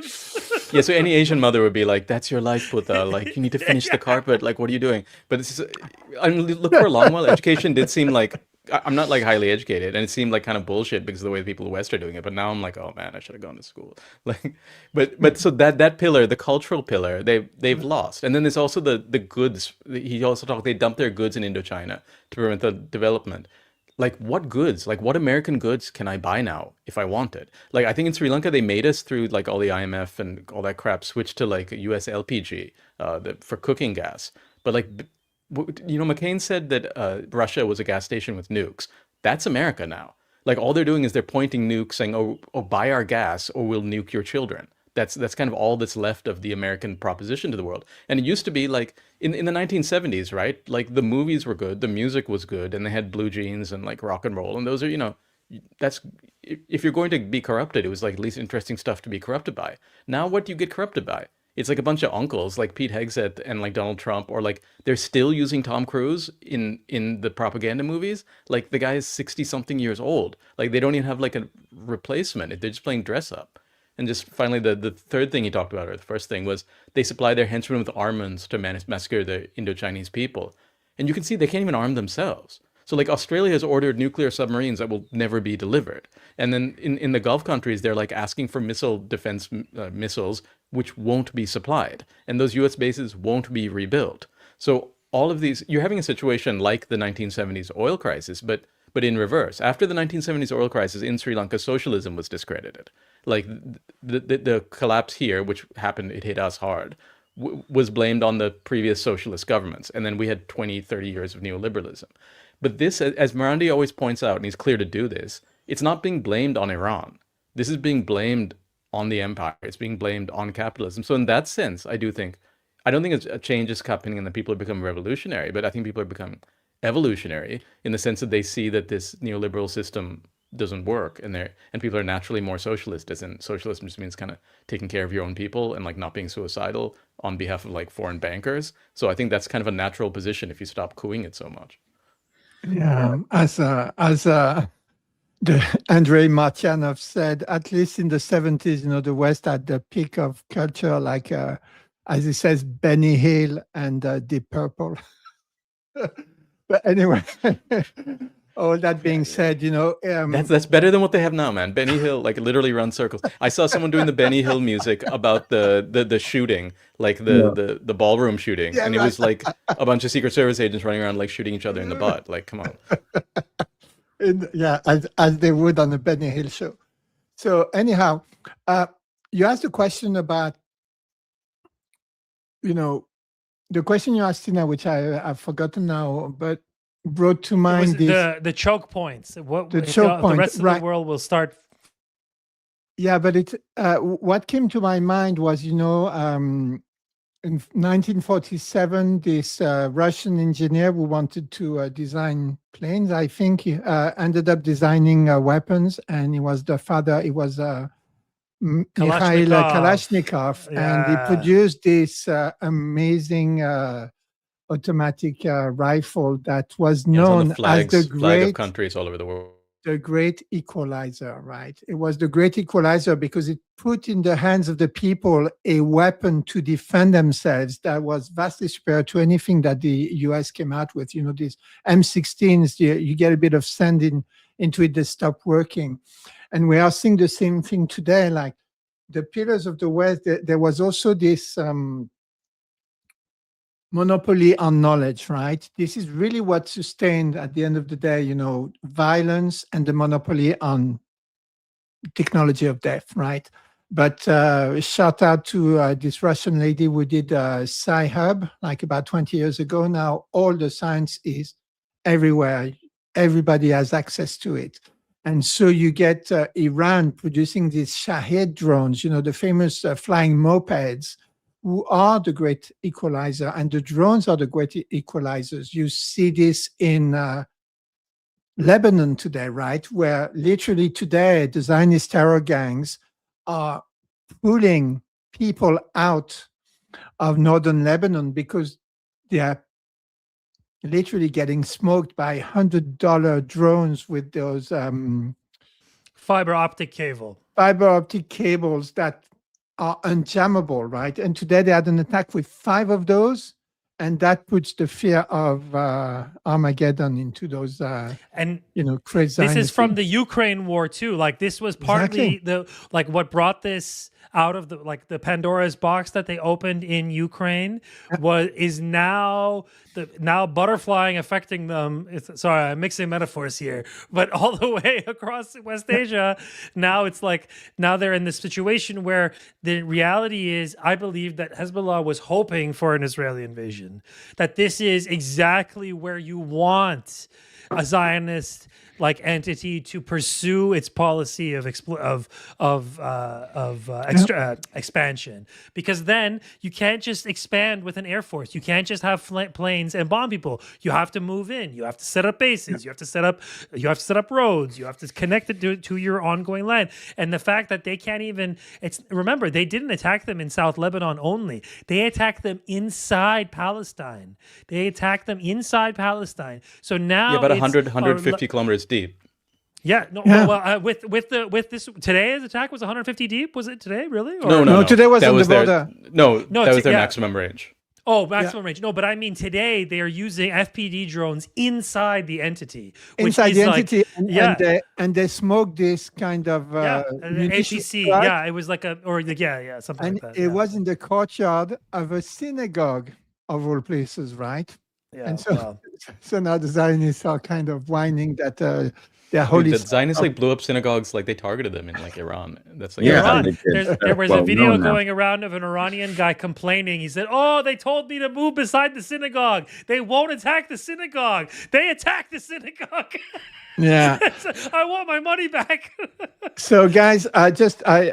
Yeah, so any Asian mother would be like, that's your life, Puta. Like, you need to finish the carpet. Like, what are you doing? But this is, I mean, look, for a long while, education did seem like, I'm not like highly educated, and it seemed like kind of bullshit because of the way the people in the West are doing it. But now I'm like, oh man, I should have gone to school. Like, but so that pillar, the cultural pillar, they've lost. And then there's also the goods. He also talked, they dumped their goods in Indochina to prevent the development. Like, what goods? Like, what American goods can I buy now if I want it? Like, I think in Sri Lanka, they made us, through like all the IMF and all that crap, switch to like US LPG for cooking gas. But like, McCain said that Russia was a gas station with nukes. That's America now. Like, all they're doing is they're pointing nukes, saying, oh, buy our gas or we'll nuke your children. That's kind of all that's left of the American proposition to the world. And it used to be like in the 1970s, right? Like, the movies were good, the music was good, and they had blue jeans and like rock and roll. And those are, that's, if you're going to be corrupted, it was like least interesting stuff to be corrupted by. Now, what do you get corrupted by? It's like a bunch of uncles like Pete Hegseth and like Donald Trump, or like they're still using Tom Cruise in the propaganda movies. Like, the guy is 60 something years old. Like, they don't even have like a replacement. They're just playing dress up. And just finally, the third thing he talked about, or the first thing, was they supply their henchmen with armaments to massacre the Indo-Chinese people. And you can see they can't even arm themselves. So like Australia has ordered nuclear submarines that will never be delivered. And then in the Gulf countries, they're like asking for missile defense missiles, which won't be supplied. And those US bases won't be rebuilt. So all of these, you're having a situation like the 1970s oil crisis, but in reverse. After the 1970s oil crisis in Sri Lanka, socialism was discredited. Like the collapse here, which happened, it hit us hard, was blamed on the previous socialist governments. And then we had 20, 30 years of neoliberalism. But this, as Marandi always points out, and he's clear to do this, it's not being blamed on Iran. This is being blamed on the empire. It's being blamed on capitalism. So in that sense, I don't think a change is happening and that people are becoming revolutionary, but I think people are becoming evolutionary in the sense that they see that this neoliberal system doesn't work, and people are naturally more socialist, as in socialism just means kind of taking care of your own people and like not being suicidal on behalf of like foreign bankers. So I think that's kind of a natural position if you stop cooing it so much. Yeah, as the Andrei Martyanov said, at least in the 70s, the West had the peak of culture, like as he says, Benny Hill and Deep Purple. But anyway, all that being said, that's better than what they have now, man. Benny Hill like literally runs circles. I saw someone doing the Benny Hill music about the shooting, like the ballroom shooting, and it was like a bunch of Secret Service agents running around like shooting each other in the butt. Like, come on. As they would on the Benny Hill show. So anyhow, you asked a question about, the question you asked, Sina, which I've forgotten now, but brought to mind the choke points. What the choke points, the rest of the world will start. Yeah, but what came to my mind was, in 1947, this Russian engineer who wanted to design planes, I think, he ended up designing weapons, and he was Mikhail Kalashnikov, and he produced this amazing automatic rifle that was known as the flag of countries all over the world. The great equalizer, right? It was the great equalizer because it put in the hands of the people a weapon to defend themselves that was vastly superior to anything that the US came out with. These M16s, you get a bit of sand into it, they stop working. And we are seeing the same thing today, like the pillars of the West. There was also this monopoly on knowledge, right? This is really what sustained, at the end of the day, violence and the monopoly on technology of death, right? But shout out to this Russian lady who did Sci-Hub like about 20 years ago. Now all the science is everywhere. Everybody has access to it. And so you get Iran producing these Shahed drones, the famous flying mopeds, who are the great equalizer, and the drones are the great equalizers. You see this in Lebanon today, right? Where literally today the Zionist terror gangs are pulling people out of northern Lebanon because they are literally getting smoked by $100 drones with those fiber optic cables that are unjammable, right? And today they had an attack with 5 of those, and that puts the fear of Armageddon into those crazy. This is from the Ukraine war too. Like this was partly what brought this out of the Pandora's box that they opened in Ukraine is now butterflying affecting them. Sorry, I'm mixing metaphors here, but all the way across West Asia, now they're in this situation where the reality is, I believe that Hezbollah was hoping for an Israeli invasion. That this is exactly where you want a Zionist entity to pursue its policy of expansion, because then you can't just expand with an air force. You can't just have planes and bomb people. You have to move in. You have to set up bases. You have to set up roads. You have to connect it to your ongoing land. And the fact that they can't even, remember, they didn't attack them in South Lebanon only. They attacked them inside Palestine. So now about 150 kilometers deep. Yeah, no. Yeah. Well, with this today's attack was 150 deep. Was it today, really? No. Today was on the border. That was their maximum range. Oh, maximum range. No, but I mean today they are using FPD drones inside the entity, which inside is the like, entity, yeah, and they smoke this kind of yeah, munition APC. truck, Yeah, it was like yeah, something and like that. it Yeah, was in the courtyard of a synagogue of all places, right? yeah. And so, Wow. so now the Zionists are kind of whining that their Dude, holy the Zionists like blew up synagogues, like they targeted them in like Iran. That's like Yeah, Iran. they did. There was Well, a video known now. going around of an Iranian guy complaining. He said, "Oh, they told me to move beside the synagogue. They won't attack the synagogue. They attack the synagogue. Yeah. I want my money back." So guys, I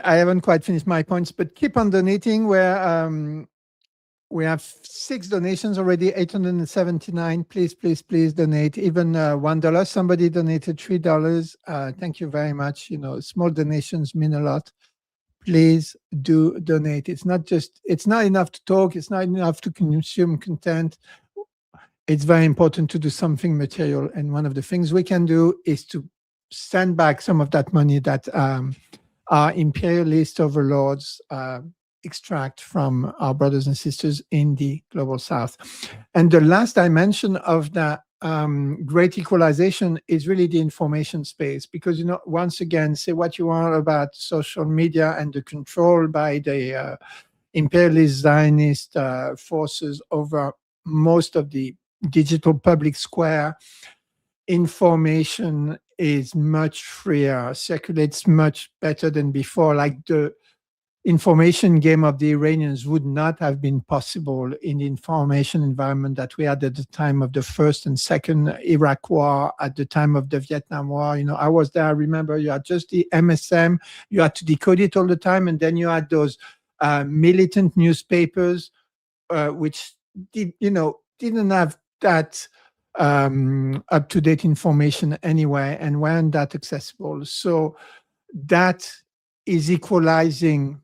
haven't quite finished my points, but keep on donating. We have 6 donations already, 879. Please donate. Even $1. Somebody donated $3. Thank you very much. You know, small donations mean a lot. Please do donate. It's not enough to talk. It's not enough to consume content. It's very important to do something material. And one of the things we can do is to send back some of that money that our imperialist overlords extract from our brothers and sisters in the global south. And the last dimension of that great equalization is really the information space, because, you know, once again, say what you want about social media and the control by the imperialist Zionist forces over most of the digital public square. Information is much freer, circulates much better than before. Like the information game of the Iranians would not have been possible in the information environment that we had at the time of the first and second Iraq War, at the time of the Vietnam War. You know, I was there. I remember you had just the MSM. You had to decode it all the time. And then you had those militant newspapers, which didn't have that up-to-date information anyway and weren't that accessible. So that is equalizing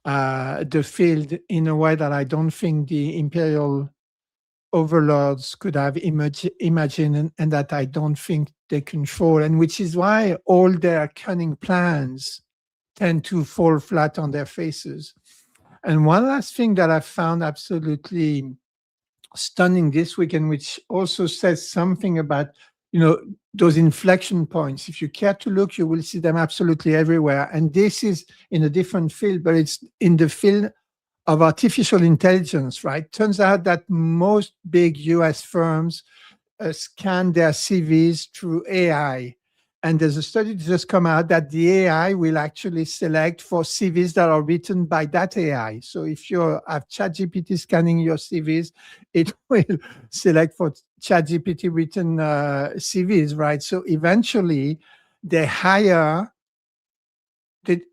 the field in a way that I don't think the imperial overlords could have imagined, and that I don't think they control, and which is why all their cunning plans tend to fall flat on their faces. And one last thing that I found absolutely stunning this weekend, which also says something about, you know, those inflection points. If you care to look, you will see them absolutely everywhere. And this is in a different field, but it's in the field of artificial intelligence, right? Turns out that most big US firms scan their CVs through AI. And there's a study that just come out that the AI will actually select for CVs that are written by that AI. So if you have ChatGPT scanning your CVs, it will select for ChatGPT written CVs, right? So eventually they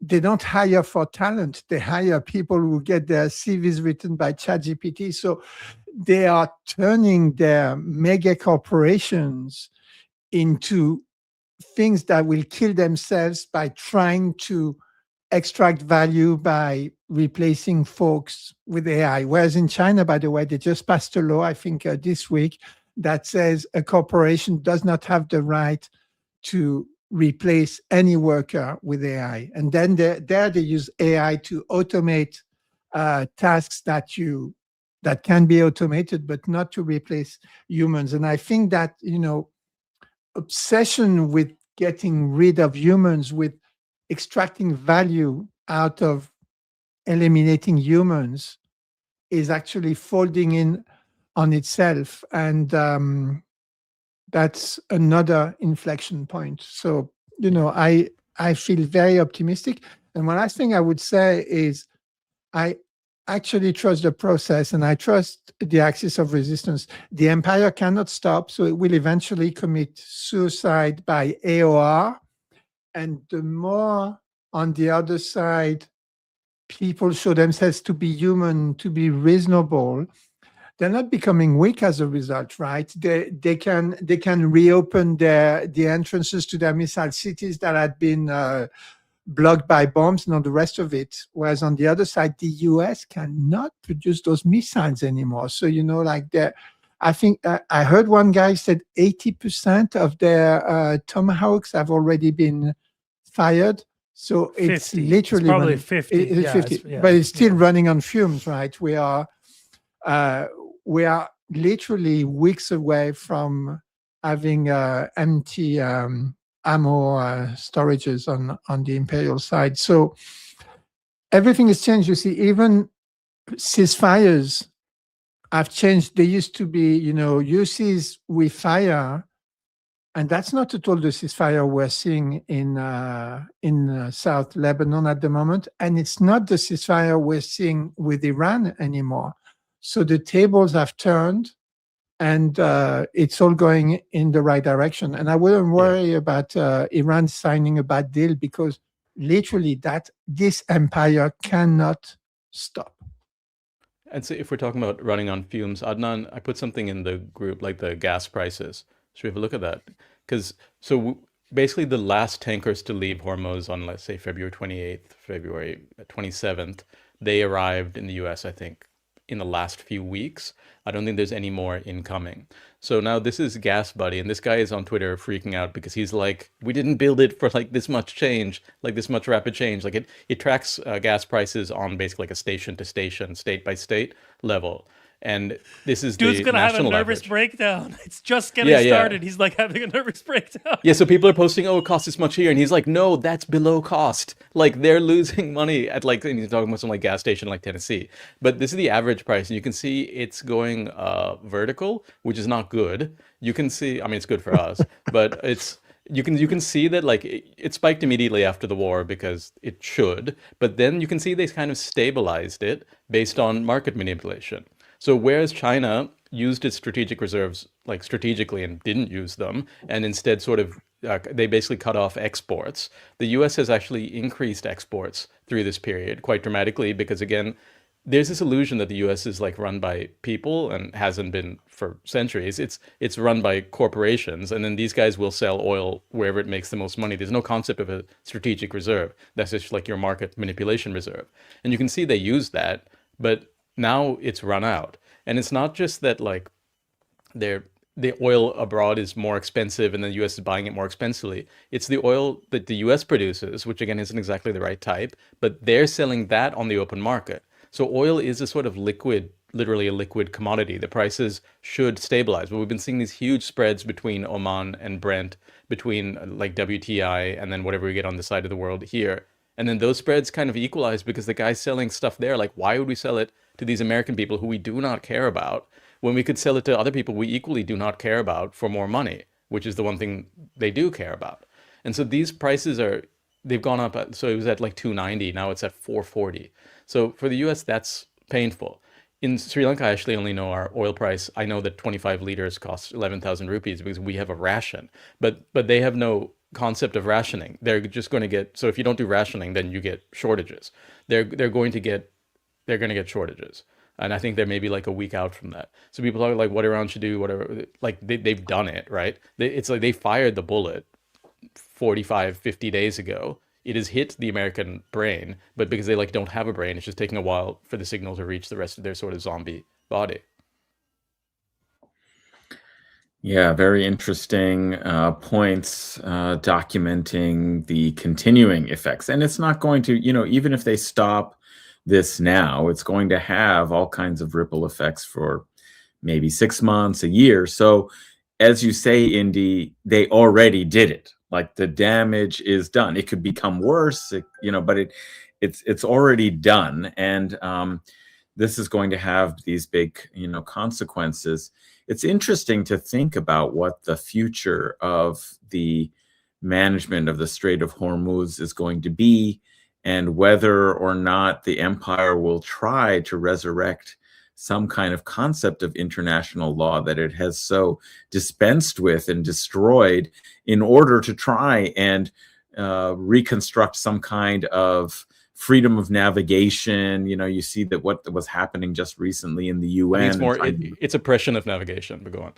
don't hire for talent. They hire people who get their CVs written by ChatGPT. So they are turning their mega corporations into things that will kill themselves by trying to extract value by replacing folks with AI. Whereas in China, by the way, they just passed a law, I think this week, that says a corporation does not have the right to replace any worker with AI. And then there they use AI to automate tasks that can be automated, but not to replace humans. And I think that, you know, obsession with getting rid of humans, with extracting value out of eliminating humans, is actually folding in on itself. And that's another inflection point. So, you know, I feel very optimistic. And one last thing I would say is I actually trust the process, and I trust the axis of resistance. The empire cannot stop, so it will eventually commit suicide by AOR. And the more on the other side people show themselves to be human, to be reasonable, they're not becoming weak as a result, right? They can reopen the entrances to their missile cities that had been blocked by bombs and all the rest of it. Whereas on the other side, the US cannot produce those missiles anymore. So, you know, like I think I heard one guy said 80% of their Tomahawks have already been fired. So it's 50. literally It's probably running, 50. It's Yeah, 50, but it's still running on fumes, right? We are we are literally weeks away from having empty ammo storages on the Imperial side. So everything has changed. You see, even ceasefires have changed. They used to be, you cease, we fire. And that's not at all the ceasefire we're seeing in South Lebanon at the moment. And it's not the ceasefire we're seeing with Iran anymore. So the tables have turned, and it's all going in the right direction. And I wouldn't worry about Iran signing a bad deal, because literally this empire cannot stop. And so if we're talking about running on fumes, Adnan, I put something in the group, like the gas prices. Should we have a look at that? Because basically the last tankers to leave Hormuz on, let's say, February 28th, February 27th, they arrived in the US, I think, in the last few weeks. I don't think there's any more incoming. So now this is Gas Buddy, and this guy is on Twitter freaking out because he's like, we didn't build it for like this much change, like this much rapid change. Like it tracks gas prices on basically like a station to station, state by state level. And this is Dude's the gonna have a national nervous average. breakdown. It's just getting started. He's like having a nervous breakdown. Yeah, so people are posting, oh, it costs this much here. And he's like, no, that's below cost. Like, they're losing money at, like, and he's talking about some, like, gas station like Tennessee. But this is the average price. And you can see it's going vertical, which is not good. You can see, I mean, it's good for us, but you can see that, like, it spiked immediately after the war because it should. But then you can see they kind of stabilized it based on market manipulation. So whereas China used its strategic reserves like strategically and didn't use them, and instead sort of they basically cut off exports, the US has actually increased exports through this period quite dramatically, because again, there's this illusion that the US is like run by people and hasn't been for centuries. It's run by corporations, and then these guys will sell oil wherever it makes the most money. There's no concept of a strategic reserve. That's just like your market manipulation reserve. And you can see they use that, but now it's run out. And it's not just that like the oil abroad is more expensive and the US is buying it more expensively. It's the oil that the US produces, which again isn't exactly the right type, but they're selling that on the open market. So oil is a sort of liquid, literally a liquid commodity. The prices should stabilize. But we've been seeing these huge spreads between Oman and Brent, between like WTI and then whatever we get on the side of the world here. And then those spreads kind of equalize because the guy's selling stuff there. Like, why would we sell it to these American people who we do not care about when we could sell it to other people we equally do not care about for more money, which is the one thing they do care about. And so these prices they've gone up. So it was at like 290. Now it's at 440. So for the US, that's painful. In Sri Lanka, I actually only know our oil price. I know that 25 liters costs 11,000 rupees because we have a ration, but they have no concept of rationing. They're just going to get, so if you don't do rationing, then you get shortages. They're going to get shortages. And I think they're maybe like a week out from that. So people are like, what Iran should do, whatever, like they've done it, right? It's like they fired the bullet 45, 50 days ago. It has hit the American brain, but because they like don't have a brain, it's just taking a while for the signal to reach the rest of their sort of zombie body. Yeah, very interesting points documenting the continuing effects. And it's not going to, even if they stop this now, it's going to have all kinds of ripple effects for maybe 6 months, a year. So as you say, Indi, they already did it. Like the damage is done. It could become worse, but it's already done. And this is going to have these big, consequences. It's interesting to think about what the future of the management of the Strait of Hormuz is going to be, and whether or not the empire will try to resurrect some kind of concept of international law that it has so dispensed with and destroyed in order to try and reconstruct some kind of freedom of navigation. You see that what was happening just recently in the UN. It's oppression of navigation, but go on.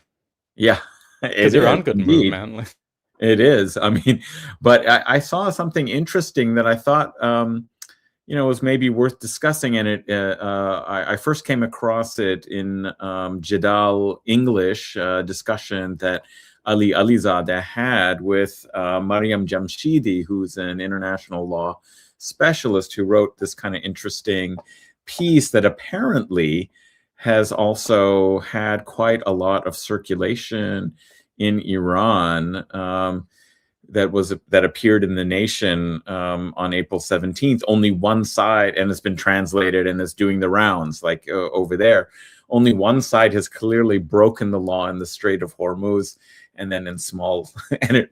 Yeah. Because Iran couldn't move, man. It is. I mean, but I saw something interesting that I thought, was maybe worth discussing. And I first came across it in Jadal English discussion that Ali Alizadeh had with Mariam Jamshidi, who's an international law specialist who wrote this kind of interesting piece that apparently has also had quite a lot of circulation in Iran. That appeared in The Nation on April 17th. Only one side, and it's been translated and is doing the rounds, like over there. Only one side has clearly broken the law in the Strait of Hormuz, and then in small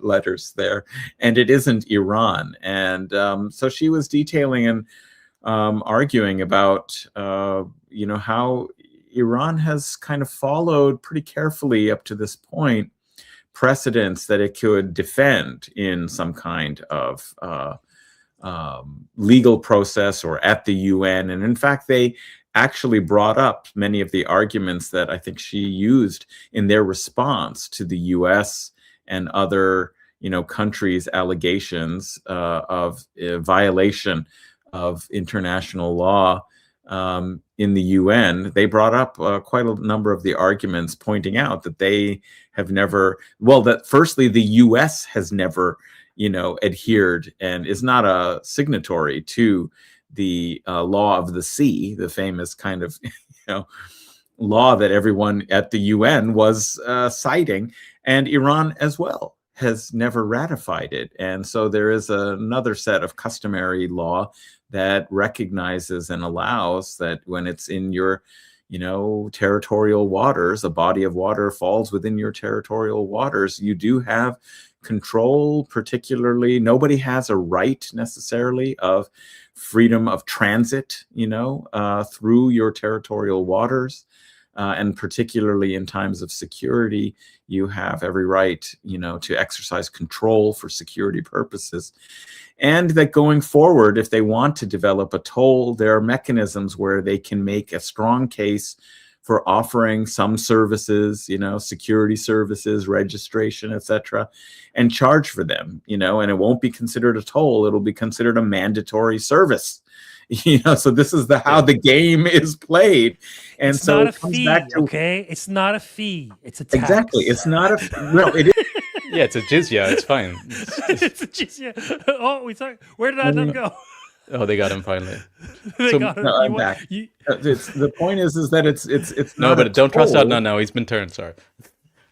letters there, and it isn't Iran. And so she was detailing and arguing about how Iran has kind of followed pretty carefully up to this point precedents that it could defend in some kind of legal process or at the UN. And in fact, they actually brought up many of the arguments that I think she used in their response to the US and other countries' allegations of violation of international law in the UN. They brought up quite a number of the arguments, pointing out that they have never, that firstly, the US has never, adhered and is not a signatory to the law of the sea, the famous kind of, law that everyone at the UN was citing, and Iran as well has never ratified it. And so there is another set of customary law that recognizes and allows that when it's in your, territorial waters, a body of water falls within your territorial waters, you do have control. Particularly, nobody has a right necessarily of freedom of transit, through your territorial waters. And particularly in times of security, you have every right, to exercise control for security purposes. And that going forward, if they want to develop a toll, there are mechanisms where they can make a strong case for offering some services, security services, registration, etc., and charge for them, and it won't be considered a toll. It'll be considered a mandatory service. So this is how the game is played. And it's so not it a comes fee, back to, okay? It's not a fee. It's a tax. exactly. It's not it is. Yeah, it's a jizya. It's fine. It's a jizya. Oh, where did Adnan go? Oh, they got him finally. They got him. No, I'm back. The point is that it's No, not but don't trust toll. Adnan now. He's been turned. Sorry.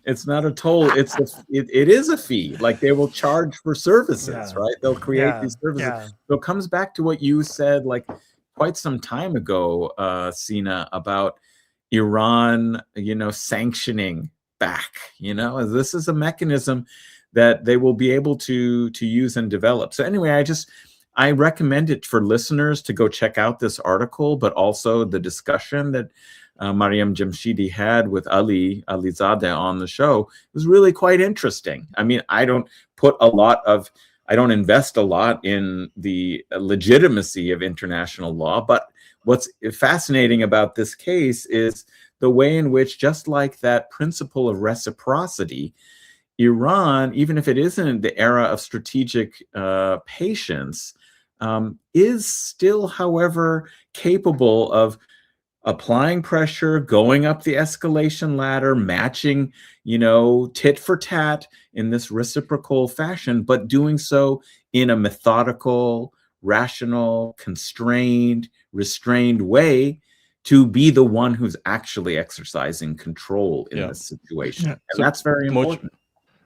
It's not a toll. It is a fee. Like they will charge for services, Yeah. right? They'll create Yeah. these services. Yeah. So it comes back to what you said, like quite some time ago, Sina, about Iran, sanctioning back. This is a mechanism that they will be able to use and develop. So anyway, I recommend it for listeners to go check out this article, but also the discussion that Mariam Jamshidi had with Alizadeh on the show. It was really quite interesting. I mean, I don't invest a lot in the legitimacy of international law, but what's fascinating about this case is the way in which, just like that principle of reciprocity, Iran, even if it isn't the era of strategic patience, is still, however, capable of applying pressure, going up the escalation ladder, matching, tit for tat in this reciprocal fashion, but doing so in a methodical, rational, constrained, restrained way to be the one who's actually exercising control in this situation. Yeah. And that's very important.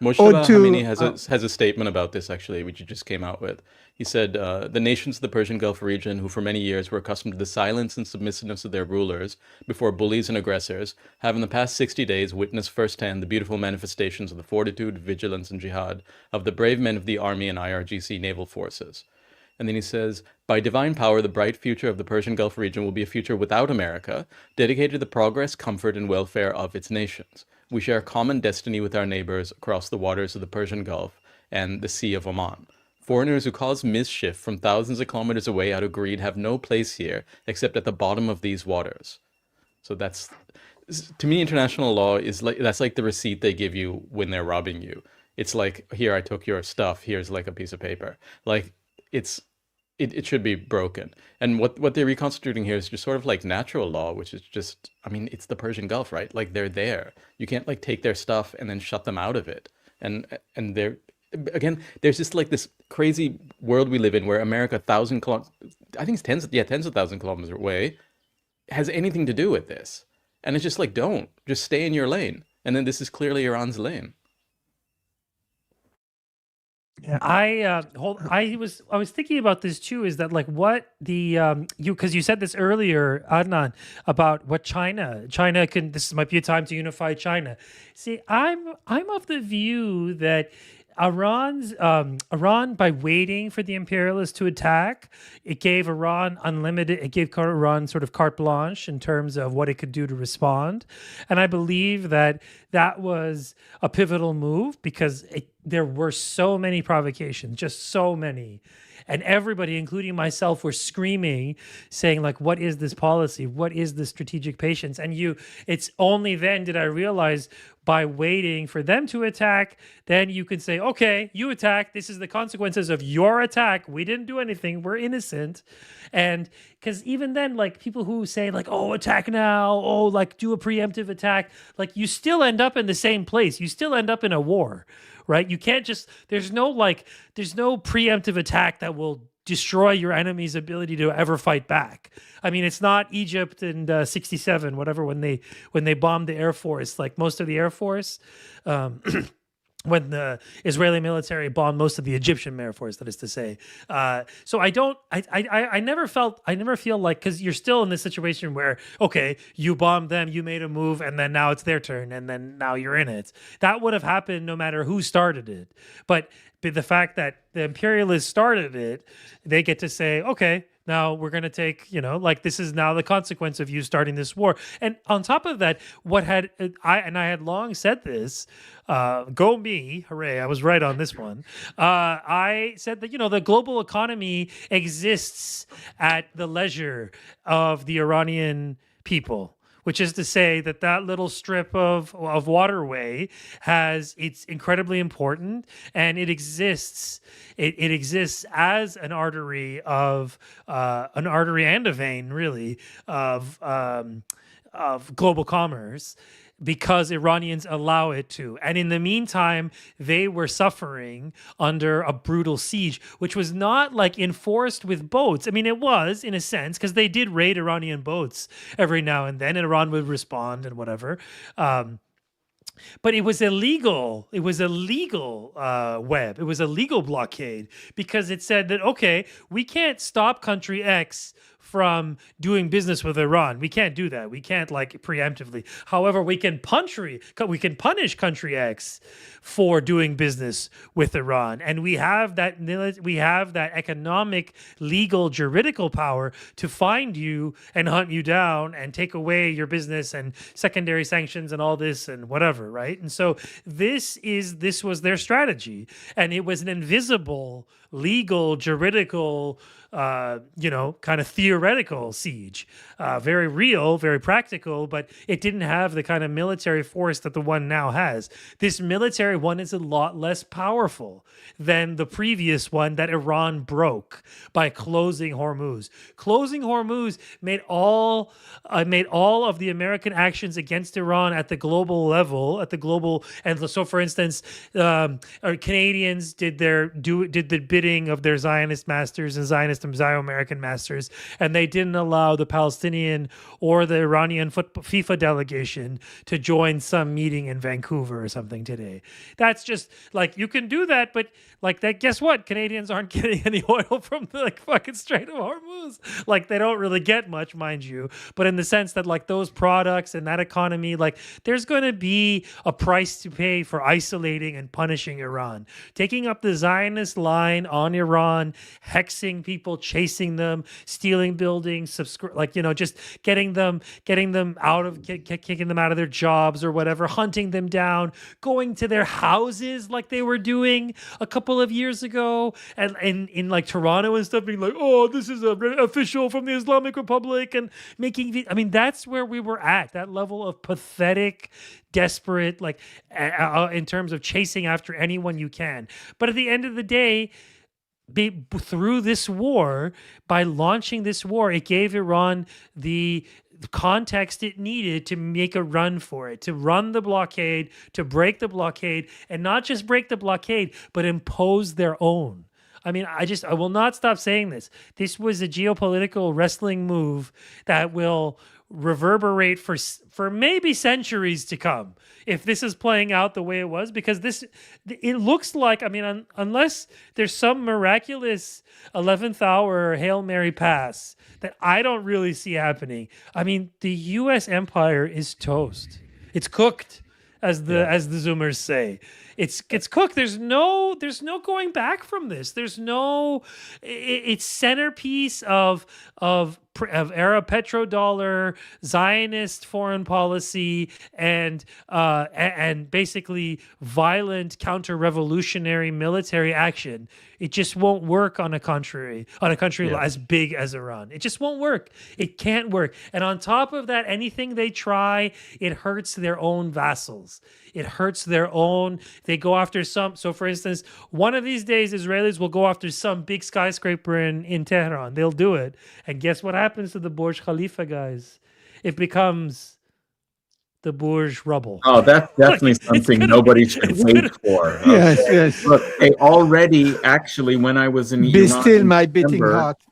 Moshe Khamenei has a statement about this, actually, which he just came out with. He said, the nations of the Persian Gulf region, who for many years were accustomed to the silence and submissiveness of their rulers before bullies and aggressors, have in the past 60 days witnessed firsthand the beautiful manifestations of the fortitude, vigilance, and jihad of the brave men of the Army and IRGC naval forces. And then he says, by divine power, the bright future of the Persian Gulf region will be a future without America, dedicated to the progress, comfort, and welfare of its nations. We share a common destiny with our neighbors across the waters of the Persian Gulf and the Sea of Oman. Foreigners who cause mischief from thousands of kilometers away out of greed have no place here except at the bottom of these waters. So that's, to me, international law is that's like the receipt they give you when they're robbing you. It's like, here, I took your stuff. Here's like a piece of paper. Like, it should be broken. And what they're reconstituting here is just sort of like natural law, which is just, I mean, it's the Persian Gulf, right? Like, they're there. You can't like take their stuff and then shut them out of it. And they're, again, there's just like this crazy world we live in where America, I think it's tens of thousands of kilometers away, has anything to do with this. And it's just like, don't, just stay in your lane. And then this is clearly Iran's lane. Yeah. I was thinking about this too, is that like what the because you said this earlier, Adnan, about what China can, this might be a time to unify China. See, I'm of the view that Iran, by waiting for the imperialists to attack, it gave Iran sort of carte blanche in terms of what it could do to respond. And I believe that was a pivotal move because there were so many provocations, just so many. And everybody, including myself, were screaming, saying, like, what is this policy? What is this strategic patience? And it's only then did I realize, by waiting for them to attack, then you can say, okay, you attack. This is the consequences of your attack. We didn't do anything. We're innocent. And because even then, like, people who say, like, oh, attack now, oh, like, do a preemptive attack, like, you still end up in the same place. You still end up in a war, right? You can't just, there's no preemptive attack that will destroy your enemy's ability to ever fight back. I mean, it's not Egypt in 67, whatever, when they bombed the Air Force, like most of the Air Force, when the Israeli military bombed most of the Egyptian Air Force, that is to say. So I never feel like, because you're still in this situation where, okay, you bombed them, you made a move, and then now it's their turn, and then now you're in it. That would have happened no matter who started it. But the fact that the imperialists started it, they get to say, okay, now we're going to take, like, this is now the consequence of you starting this war. And on top of that, I had long said this, go me, hooray, I was right on this one. I said that, the global economy exists at the leisure of the Iranian people, which is to say that little strip of waterway it's incredibly important, and it exists. It exists as an artery and a vein, really, of global commerce, because Iranians allow it to. And in the meantime, they were suffering under a brutal siege, which was not like enforced with boats. I mean, it was in a sense, because they did raid Iranian boats every now and then, and Iran would respond and whatever. But it was illegal. It was a legal web. It was a legal blockade, because it said that, okay, we can't stop country X from doing business with Iran. We can't do that. We can't, like, preemptively. However, we can punish country X for doing business with Iran, and we have that economic, legal, juridical power to find you and hunt you down and take away your business and secondary sanctions and all this and whatever, right? And so this was their strategy, and it was an invisible, legal, juridical, kind of theoretical siege, very real, very practical, but it didn't have the kind of military force that the one now has. This military one is a lot less powerful than the previous one that Iran broke by closing Hormuz. Closing Hormuz made all of the American actions against Iran at the global level, and so, for instance, Canadians did the bidding of their Zionist masters and Zionist Zio-American masters, and they didn't allow the Palestinian or the Iranian FIFA delegation to join some meeting in Vancouver or something today. That's just, like, you can do that, but, like, that, guess what? Canadians aren't getting any oil from the, like, fucking Strait of Hormuz. Like, they don't really get much, mind you, but in the sense that, like, those products and that economy, like, there's going to be a price to pay for isolating and punishing Iran. Taking up the Zionist line on Iran, hexing people, chasing them, stealing buildings, just getting them out of, kicking them out of their jobs or whatever, hunting them down, going to their houses like they were doing a couple of years ago, and in like Toronto and stuff, being like, oh, this is an official from the Islamic Republic, and making, I mean, that's where we were at, that level of pathetic, desperate, like, in terms of chasing after anyone you can. But at the end of the day, through this war, by launching this war, it gave Iran the context it needed to make a run for it, to run the blockade, to break the blockade, and not just break the blockade, but impose their own. I mean, I will not stop saying this. This was a geopolitical wrestling move that will reverberate for maybe centuries to come if this is playing out the way it was, because it looks like, I mean, unless there's some miraculous 11th hour Hail Mary pass that I don't really see happening. I mean, the US empire is toast. It's cooked, as the Zoomers say. It's cooked. There's no going back from this. There's no. It's centerpiece of era petrodollar, Zionist foreign policy, and basically violent counter-revolutionary military action. It just won't work on a country as big as Iran. It just won't work. It can't work. And on top of that, anything they try, it hurts their own vassals. It hurts their own. They go after some. So, for instance, one of these days, Israelis will go after some big skyscraper in Tehran. They'll do it. And guess what happens to the Burj Khalifa, guys? It becomes the Burj rubble. Oh, that's definitely something nobody should wait for. Okay. Yes. Look, already, actually, when I was in Be Iran still in my beating December, heart.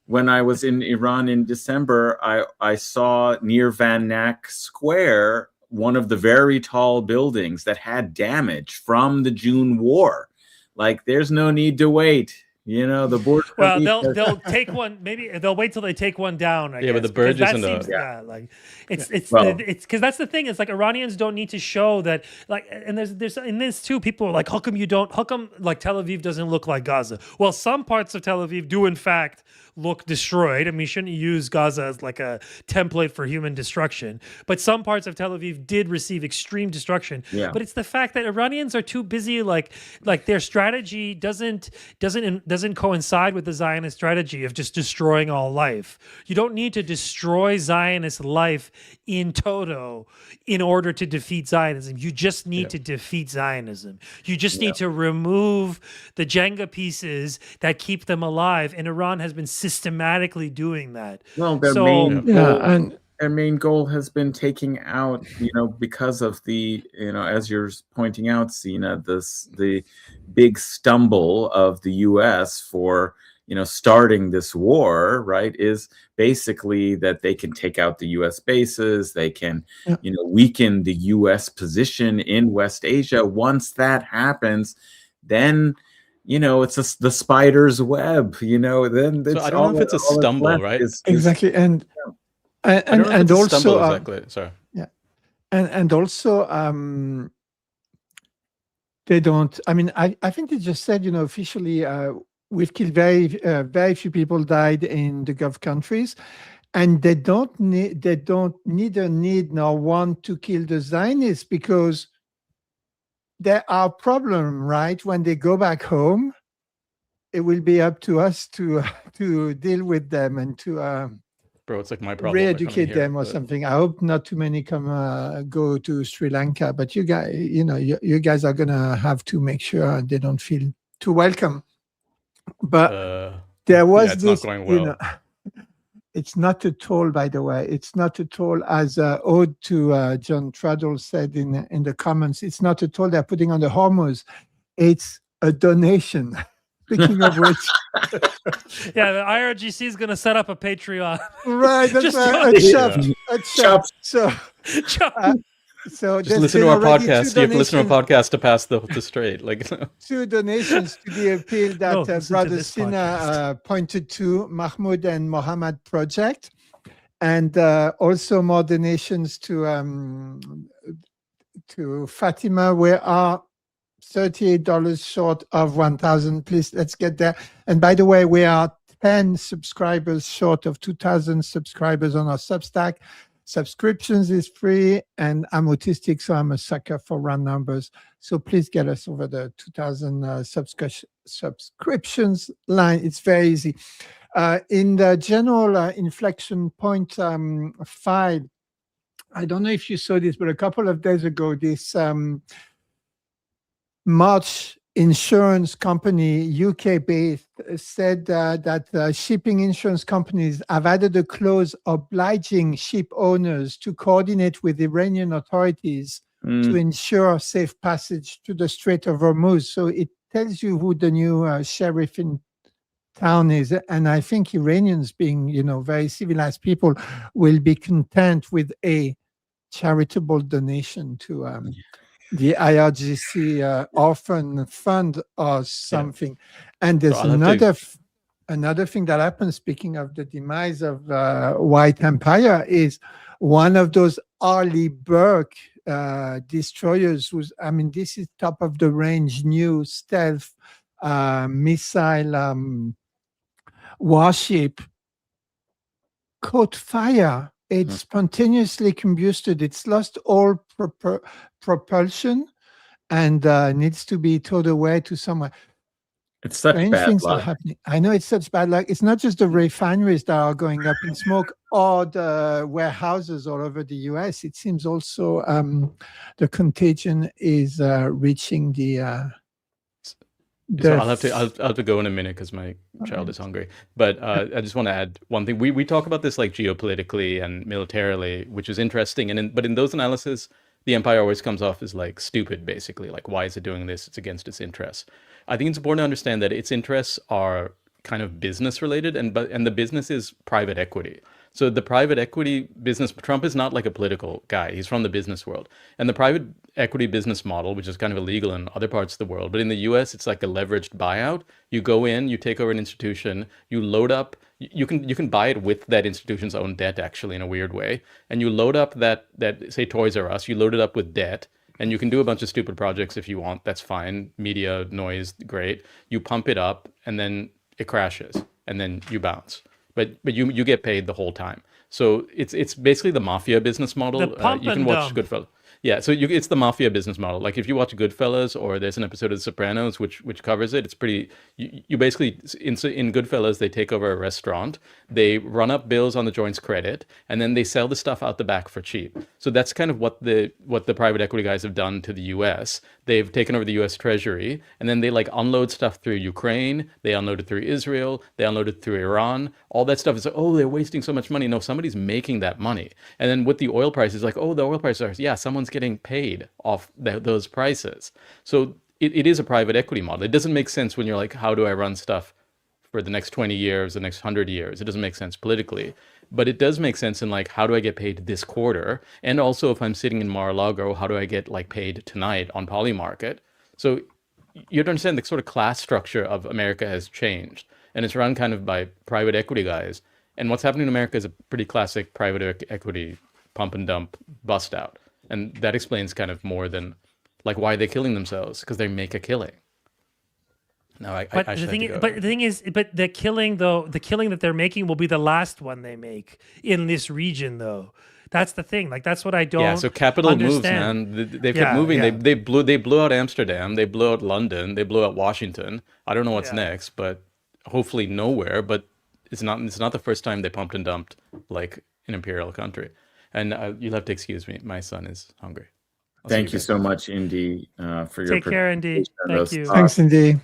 When I was in Iran in December, I saw near Van Nack Square one of the very tall buildings that had damage from the June War. Like, there's no need to wait. You know, the Burj Well, Khalifa. they'll take one. Maybe they'll wait till they take one down. I guess, but the Burj because isn't that a- seems it's Well- because that's the thing. It's like Iranians don't need to show that. Like, and there's in this too. People are like, how come like Tel Aviv doesn't look like Gaza? Well, some parts of Tel Aviv do in fact look destroyed. I mean, you shouldn't use Gaza as like a template for human destruction. But some parts of Tel Aviv did receive extreme destruction. Yeah. But it's the fact that Iranians are too busy. Like their strategy doesn't coincide with the Zionist strategy of just destroying all life. You don't need to destroy Zionist life in toto in order to defeat Zionism. You just need to defeat Zionism. You just need to remove the Jenga pieces that keep them alive. And Iran has been systematically doing that. Well, their So- main Yeah, goal, and their main goal has been taking out, because of the, as you're pointing out, Sina, the big stumble of the U.S. for, starting this war, right, is basically that they can take out the U.S. bases, they can, weaken the U.S. position in West Asia. Once that happens, then it's the spider's web. Then it's So I don't know if it's a all that's stumble, left right? exactly, and I don't know if it's a also stumble exactly. Sorry. and also they don't. I mean, I think they just said, officially, we've killed very few people died in the Gulf countries, and they don't neither need nor want to kill the Zionists, because there are problems, right? When they go back home, it will be up to us to deal with them and to Bro, it's like my problem. re-educate them or something. I hope not too many go to Sri Lanka, but you guys, you guys are gonna have to make sure they don't feel too welcome. But there was it's this, not going well. it's not at all, by the way, it's not at all, as ode to John Traddle said in the comments, it's not at all they're putting on the Hormuz. It's a donation. Speaking of which, Yeah, the IRGC is going to set up a Patreon. right, that's Just right, a shop. So Just there's listen been to our already podcast. two You have to listen to donations- our podcast to pass the Strait. Like, two donations to the appeal that No, listen to Brother this Sina pointed to, Mahmoud and Mohammed Project, and also more donations to Fatima. We are $38 short of 1,000. Please, let's get there. And by the way, we are 10 subscribers short of 2,000 subscribers on our Substack. Subscriptions is free, and I'm autistic, so I'm a sucker for round numbers. So please get us over the 2,000 subscriptions line. It's very easy. In the general inflection point file, I don't know if you saw this, but a couple of days ago, this March insurance company, UK-based, said that shipping insurance companies have added a clause obliging ship owners to coordinate with Iranian authorities to ensure safe passage to the Strait of Hormuz. So it tells you who the new sheriff in town is. And I think Iranians, being, very civilized people, will be content with a charitable donation to the IRGC orphan fund or something. And there's another thing that happens, speaking of the demise of white empire, is one of those Arleigh Burke destroyers this is top of the range new stealth missile warship caught fire. It spontaneously combusted. It's lost all propulsion and needs to be towed away to somewhere. It's such Strange bad things luck. are happening. I know it's such bad luck. It's not just the refineries that are going up in smoke or the warehouses all over the US. It seems also the contagion is reaching the. So I'll have to go in a minute because my child is hungry. But I just want to add one thing. We talk about this like geopolitically and militarily, which is interesting. But in those analyses, the empire always comes off as like stupid, basically. Like, why is it doing this? It's against its interests. I think it's important to understand that its interests are kind of business related, and the business is private equity. So the private equity business, Trump is not like a political guy. He's from the business world. And the private equity business model, which is kind of illegal in other parts of the world, but in the US, it's like a leveraged buyout. You go in, you take over an institution, you load up, you can buy it with that institution's own debt, actually, in a weird way. And you load up that say Toys R Us, you load it up with debt, and you can do a bunch of stupid projects if you want. That's fine. Media, noise, great. You pump it up, and then it crashes, and then you bounce. But you get paid the whole time. So it's basically the mafia business model. The pump you can and watch dump. Goodfellas. Yeah, so it's the mafia business model. Like if you watch Goodfellas, or there's an episode of The Sopranos which covers it. It's pretty. You basically in Goodfellas, they take over a restaurant, they run up bills on the joint's credit, and then they sell the stuff out the back for cheap. So that's kind of what the private equity guys have done to the U.S. They've taken over the U.S. Treasury, and then they like unload stuff through Ukraine. They unload it through Israel. They unload it through Iran. All that stuff is like, oh, they're wasting so much money. No, somebody's making that money. And then with the oil prices, like, oh, the oil prices are, someone's getting paid off those prices. So it is a private equity model. It doesn't make sense when you're like, how do I run stuff for the next 20 years, the next 100 years? It doesn't make sense politically. But it does make sense in like, how do I get paid this quarter? And also if I'm sitting in Mar-a-Lago, how do I get like paid tonight on Polymarket? So you have to understand the sort of class structure of America has changed. And it's run kind of by private equity guys. And what's happening in America is a pretty classic private equity pump and dump bust out. And that explains kind of more than like why they're killing themselves, because they make a killing. No, the thing is, the killing that they're making will be the last one they make in this region, though. That's the thing. Like that's what I don't. Yeah. So capital understand. moves, man. They've kept moving. Yeah. They blew out Amsterdam. They blew out London. They blew out Washington. I don't know what's next, but hopefully nowhere. But it's not the first time they pumped and dumped like an imperial country. And you'll have to excuse me. My son is hungry. Thank you so much, Indi, for your Take care, Indi. Thank you. Thanks, Indi.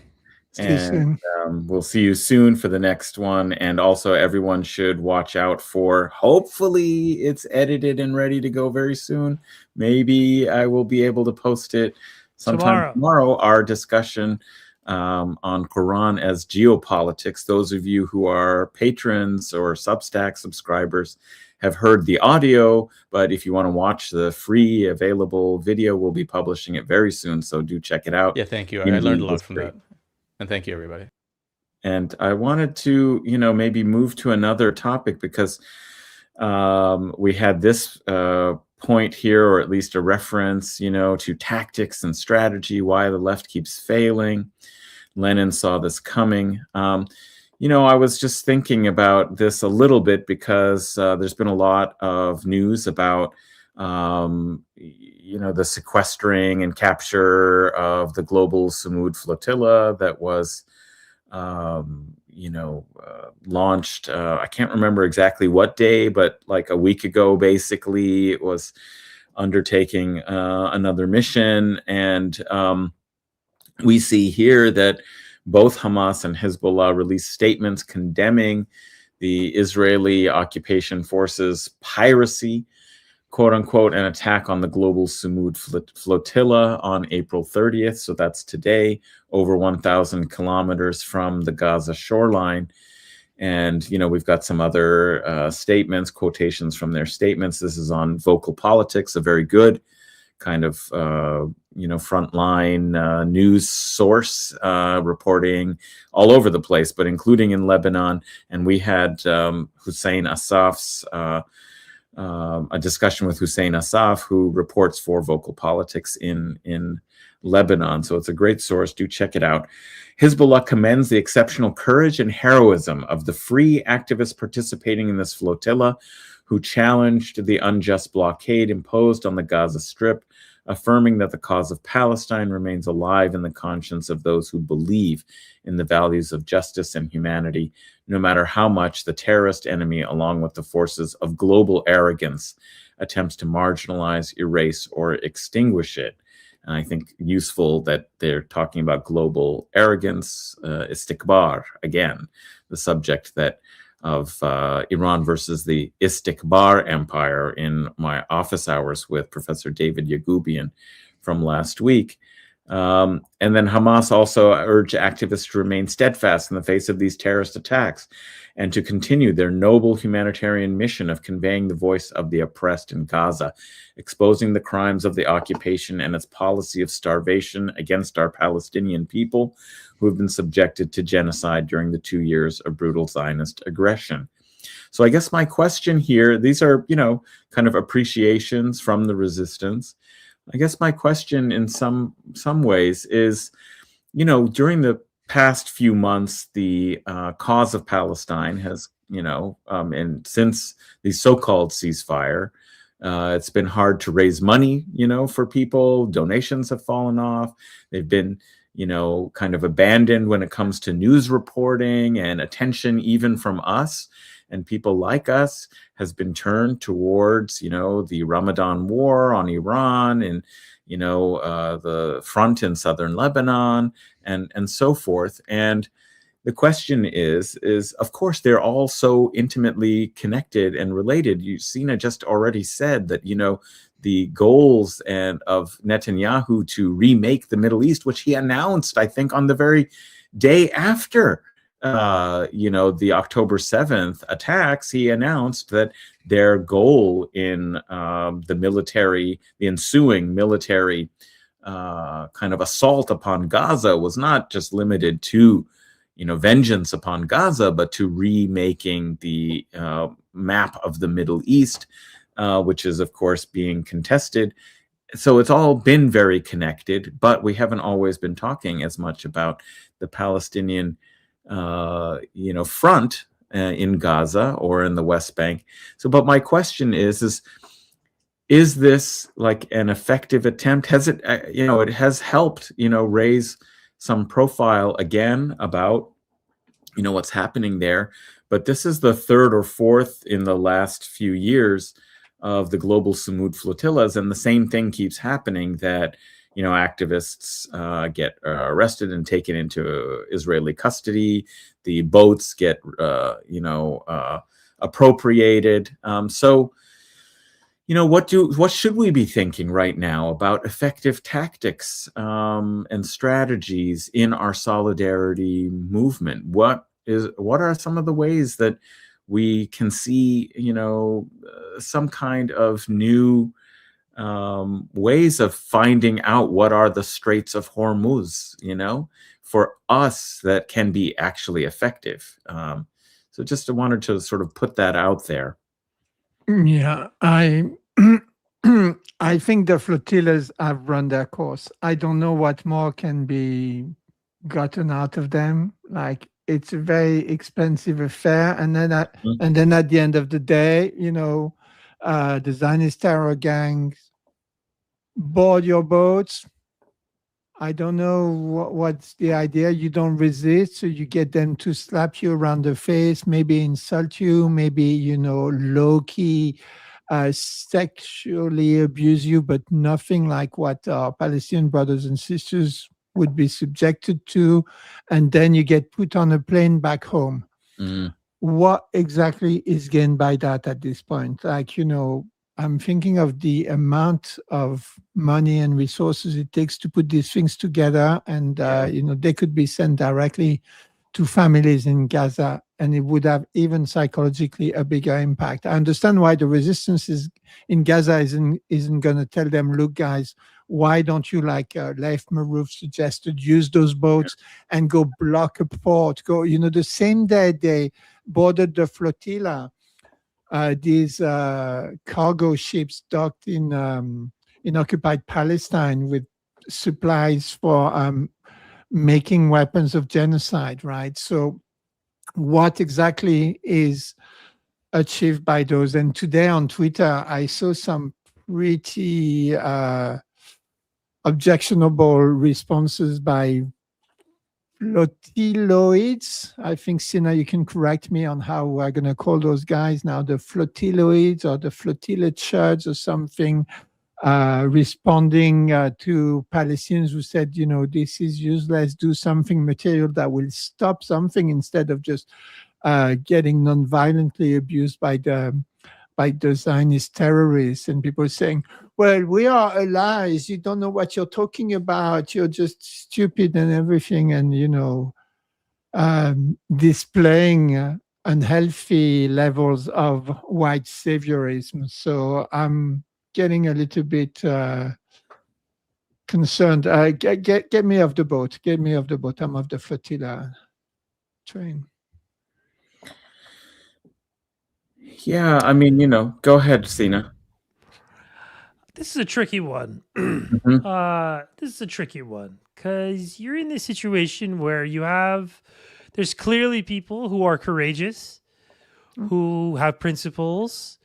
And we'll see you soon for the next one. And also, everyone should watch out for, hopefully, it's edited and ready to go very soon. Maybe I will be able to post it sometime tomorrow. Our discussion on Quran as geopolitics. Those of you who are patrons or Substack subscribers have heard the audio, but if you want to watch the free available video, we'll be publishing it very soon. So do check it out. Yeah, thank you. I learned a lot from that. And thank you, everybody. And I wanted to, maybe move to another topic because we had this point here, or at least a reference, to tactics and strategy, why the left keeps failing. Lenin saw this coming. I was just thinking about this a little bit because there's been a lot of news about, the sequestering and capture of the global Samud flotilla that was, launched. I can't remember exactly what day, but like a week ago, basically, it was undertaking another mission. And we see here that both Hamas and Hezbollah released statements condemning the Israeli occupation forces' piracy quote unquote, an attack on the global Sumud flotilla on April 30th. So that's today, over 1,000 kilometers from the Gaza shoreline. And, we've got some other statements, quotations from their statements. This is on Vocal Politics, a very good kind of, frontline news source reporting all over the place, but including in Lebanon. And we had Hussein Asaf's a discussion with Hussein Asaf, who reports for Vocal Politics in Lebanon. So it's a great source. Do check it out. Hezbollah commends the exceptional courage and heroism of the free activists participating in this flotilla, who challenged the unjust blockade imposed on the Gaza Strip, affirming that the cause of Palestine remains alive in the conscience of those who believe in the values of justice and humanity, no matter how much the terrorist enemy, along with the forces of global arrogance, attempts to marginalize, erase, or extinguish it. And I think useful that they're talking about global arrogance, istikbar, again, the subject of Iran versus the Istikbar Empire in my office hours with Professor David Yagoubian from last week. And then Hamas also urged activists to remain steadfast in the face of these terrorist attacks and to continue their noble humanitarian mission of conveying the voice of the oppressed in Gaza, exposing the crimes of the occupation and its policy of starvation against our Palestinian people, who have been subjected to genocide during the 2 years of brutal Zionist aggression. So I guess my question here, these are, kind of appreciations from the resistance. I guess my question in some ways is, during the past few months, the cause of Palestine has, and since the so-called ceasefire, it's been hard to raise money, for people. Donations have fallen off. They've been, kind of abandoned when it comes to news reporting, and attention even from us and people like us has been turned towards, the Ramadan War on Iran and, the front in southern Lebanon and so forth. And the question is of course, they're all so intimately connected and related. Sina just already said that, the goals of Netanyahu to remake the Middle East, which he announced, I think, on the very day after the October 7th attacks, he announced that their goal in the ensuing military kind of assault upon Gaza was not just limited to, vengeance upon Gaza, but to remaking the map of the Middle East, which is, of course, being contested. So it's all been very connected, but we haven't always been talking as much about the Palestinian front in Gaza or in the West Bank. So, but my question is this like an effective attempt? Has it, it has helped, raise some profile again about, what's happening there. But this is the third or fourth in the last few years of the global Sumud flotillas, and the same thing keeps happening, that activists get arrested and taken into Israeli custody. The boats get, appropriated. So, what should we be thinking right now about effective tactics and strategies in our solidarity movement? What are some of the ways that we can see, some kind of new ways of finding out what are the Straits of Hormuz, for us that can be actually effective. So just wanted to sort of put that out there. Yeah, I I think the flotillas have run their course. I don't know what more can be gotten out of them. Like, it's a very expensive affair, and then at the end of the day, the Zionist terror gangs board your boats. I don't know what's the idea. You don't resist, so you get them to slap you around the face, maybe insult you, maybe, low-key sexually abuse you, but nothing like what our Palestinian brothers and sisters would be subjected to. And then you get put on a plane back home. What exactly is gained by that at this point? Like, I'm thinking of the amount of money and resources it takes to put these things together, and they could be sent directly to families in Gaza, and it would have even psychologically a bigger impact. I understand why the resistance in Gaza isn't going to tell them, look, guys, why don't you, like Leif Maroof suggested, use those boats and go block a port? The same day they boarded the flotilla, these cargo ships docked in occupied Palestine with supplies for making weapons of genocide, right? So what exactly is achieved by those? And today on Twitter, I saw some pretty objectionable responses by flotilloids. I think, Sina, you can correct me on how we're going to call those guys now, the flotilloids or the flotilla church or something, responding to Palestinians who said, this is useless, do something material that will stop something instead of just getting non-violently abused by the Zionist terrorists. And people saying, well, we are allies, you don't know what you're talking about, you're just stupid and everything, and displaying unhealthy levels of white saviorism. So I'm getting a little bit concerned. Get me off the boat. Get me off the boat. I'm off the flotilla train. Yeah, I mean, go ahead, Sina. This is a tricky one. Mhm. This is a tricky one because you're in this situation where there's clearly people who are courageous, who have principles.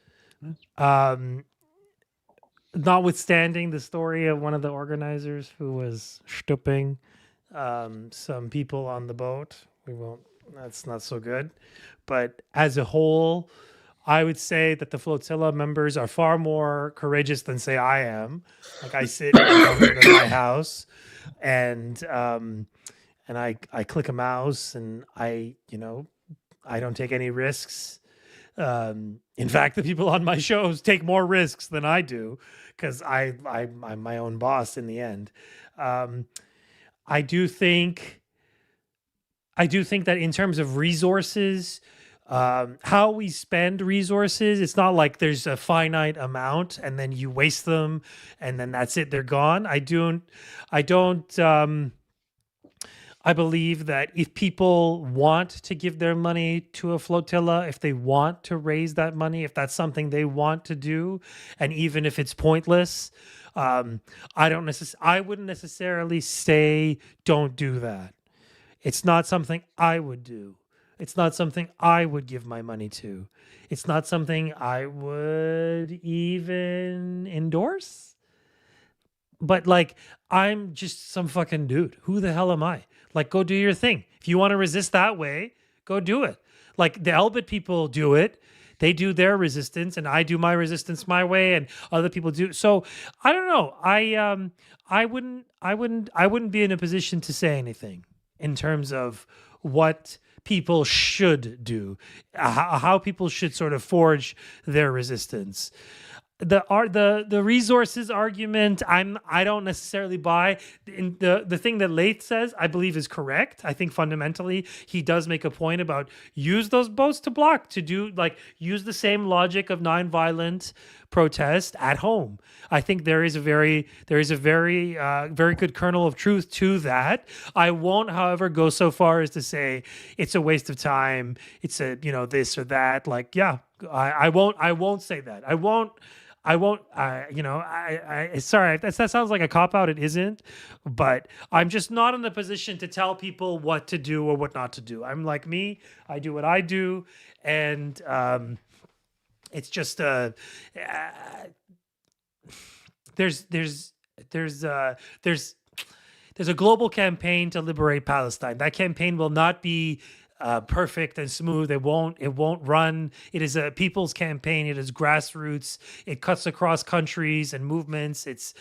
Notwithstanding the story of one of the organizers who was stooping some people on the boat, that's not so good. But as a whole, I would say that the flotilla members are far more courageous than, say, I am. Like, I sit in the comfort of my house, and I click a mouse, and I don't take any risks. In fact, the people on my shows take more risks than I do because I'm my own boss in the end. I do think that in terms of resources, how we spend resources, it's not like there's a finite amount and then you waste them and then that's it, they're gone. I believe that if people want to give their money to a flotilla, if they want to raise that money, if that's something they want to do, and even if it's pointless, I wouldn't necessarily say don't do that. It's not something I would do. It's not something I would give my money to. It's not something I would even endorse. But like, I'm just some fucking dude. Who the hell am I? Like, go do your thing. If you want to resist that way, go do it. Like, the Elbit people do it. They do their resistance, and I do my resistance my way, and other people do. So I don't know. I wouldn't be in a position to say anything in terms of what people should do, how people should sort of forge their resistance. The resources argument, I don't necessarily buy. In the thing that Leith says, I believe is correct. I think fundamentally he does make a point about use those boats to block, to do use the same logic of nonviolent protest at home. I think there is a very very good kernel of truth to that. I won't, however, go so far as to say it's a waste of time. It's a this or that. Like, yeah, I won't say that. I won't. Sorry, that sounds like a cop out. It isn't, but I'm just not in the position to tell people what to do or what not to do. I'm like me. I do what I do, and it's just there's a global campaign to liberate Palestine. That campaign will not be perfect and smooth. It won't run. It is a people's campaign. It is grassroots. It cuts across countries and movements. It's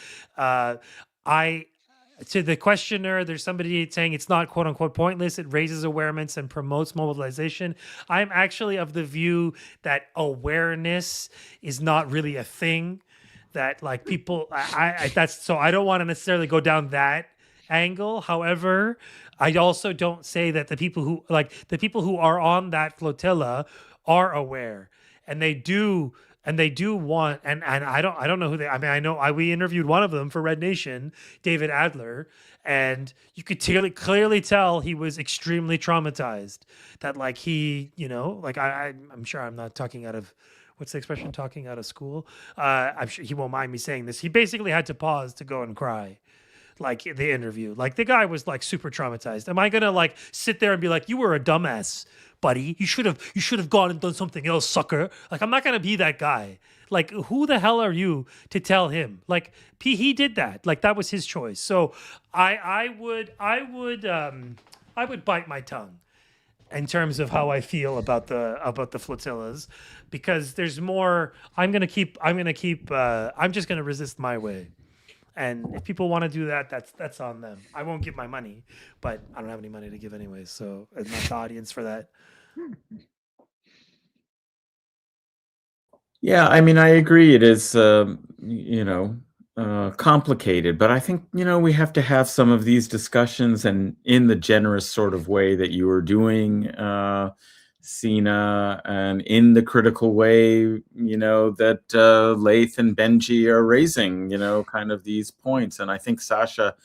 to the questioner, there's somebody saying it's not quote unquote pointless. It raises awareness and promotes mobilization. I'm actually of the view that awareness is not really a thing. That like people, that's so I don't want to necessarily go down that angle. However, I also don't say that the people who are on that flotilla are aware, and they do want, and I don't know who they, I mean, I know we interviewed one of them for Red Nation, David Adler, and you could clearly tell he was extremely traumatized, that like he, like I'm sure I'm not talking out of, what's the expression, talking out of school? I'm sure he won't mind me saying this. He basically had to pause to go and cry, like the interview. Like the guy was like super traumatized. Am I gonna like sit there and be like, you were a dumbass, buddy? You should have gone and done something else, sucker. Like I'm not gonna be that guy. Like who the hell are you to tell him? Like he did that. Like that was his choice. So I would bite my tongue in terms of how I feel about the flotillas, because there's more. I'm just gonna resist my way. And if people want to do that, that's on them. I won't give my money, but I don't have any money to give anyway, so I'm not the audience for that. Yeah, I mean, I agree. It is, complicated, but I think, we have to have some of these discussions, and in the generous sort of way that you were doing, Sina, and in the critical way, that Laith and Benji are raising, kind of these points. And I think Sasha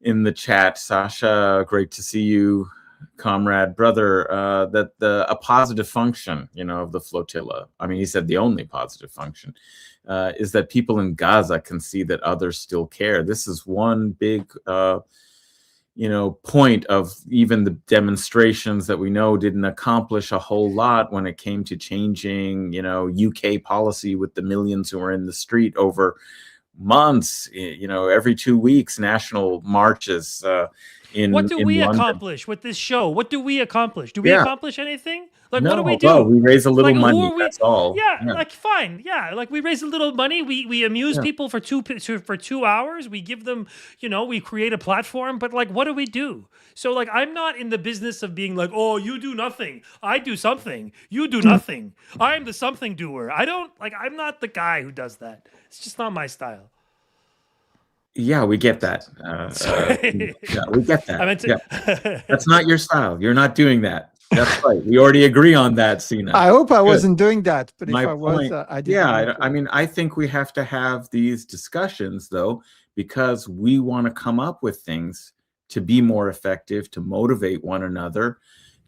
in the chat, Sasha, great to see you, comrade, brother, that a positive function, of the flotilla, I mean, he said the only positive function, is that people in Gaza can see that others still care. This is one big, point of even the demonstrations that we know didn't accomplish a whole lot when it came to changing, UK policy with the millions who were in the street over months, every 2 weeks, national marches, what do we London. accomplish with this show? What do we accomplish? Do we accomplish anything? Like, no, what do we do? Well, we raise a little like, money. That's all. Yeah, like fine. Yeah, like we raise a little money. We amuse people for 2 hours. We give them, we create a platform. But like, what do we do? So like, I'm not in the business of being like, oh, you do nothing, I do something. You do nothing, I'm the something doer. I'm not the guy who does that. It's just not my style. Yeah, we get that. Yeah, we get that. I meant to... That's not your style. You're not doing that. That's right. We already agree on that, Sina. I hope I wasn't doing that, but My if I was, point, I did. yeah, I mean, I think we have to have these discussions, though, because we want to come up with things to be more effective, to motivate one another,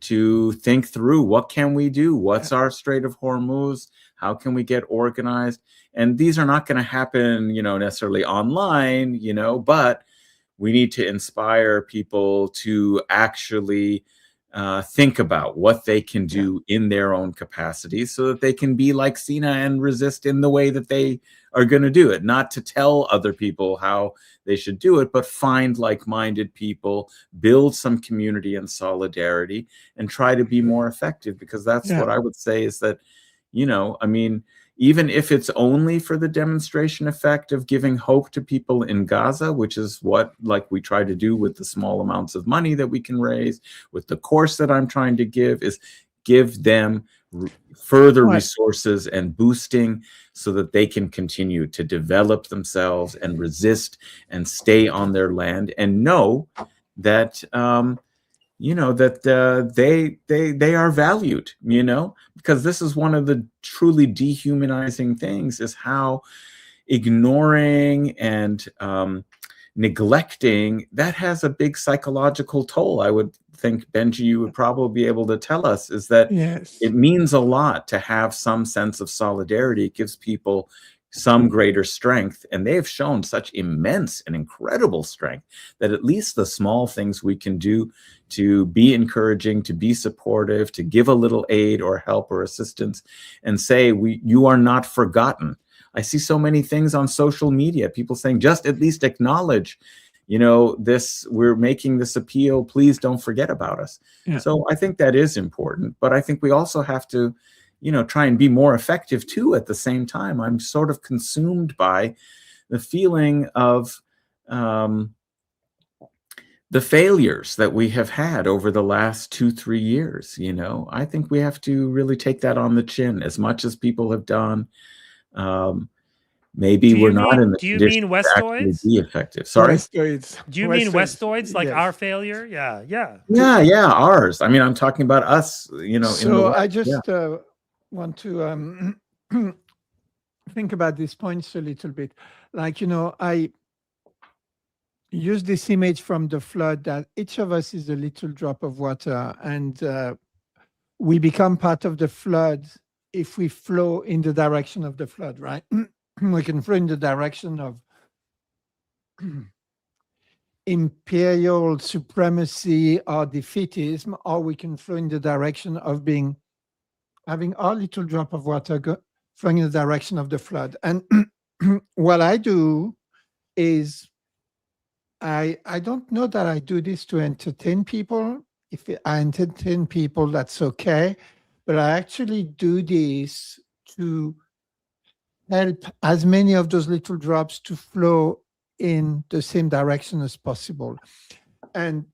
to think through what can we do? What's our Strait of Hormuz? How can we get organized? And these are not going to happen, necessarily online, but we need to inspire people to actually think about what they can do in their own capacity, so that they can be like Sina and resist in the way that they are going to do it. Not to tell other people how they should do it, but find like-minded people, build some community and solidarity, and try to be more effective. Because that's what I would say is that, I mean, even if it's only for the demonstration effect of giving hope to people in Gaza, which is what like we try to do with the small amounts of money that we can raise, with the course that I'm trying to give, is give them further resources and boosting so that they can continue to develop themselves and resist and stay on their land, and know that they are valued, because this is one of the truly dehumanizing things, is how ignoring and neglecting, that has a big psychological toll. I would think, Benji, you would probably be able to tell us, is that it means a lot to have some sense of solidarity. It gives people some greater strength, and they have shown such immense and incredible strength that at least the small things we can do to be encouraging, to be supportive, to give a little aid or help or assistance, and say, you are not forgotten. I see so many things on social media, people saying, just at least acknowledge, this, we're making this appeal, please don't forget about us. So I think that is important, but I think we also have to try and be more effective too at the same time. I'm sort of consumed by the feeling of the failures that we have had over the last 2-3 years. I think we have to really take that on the chin as much as people have done. Maybe we're not in the do you condition mean to actually Westoids? be effective. Sorry? Westoids. Do you mean Westoids, Westoids, like yes. our failure? Yeah. Yeah, ours. I mean, I'm talking about us, in the So West. I just want to think about these points a little bit. Like, I use this image from the flood that each of us is a little drop of water, and we become part of the flood if we flow in the direction of the flood, right? We can flow in the direction of imperial supremacy or defeatism, or we can flow in the direction of having our little drop of water flowing in the direction of the flood. And what I do is I don't know that I do this to entertain people. If I entertain people, that's okay. But I actually do this to help as many of those little drops to flow in the same direction as possible. And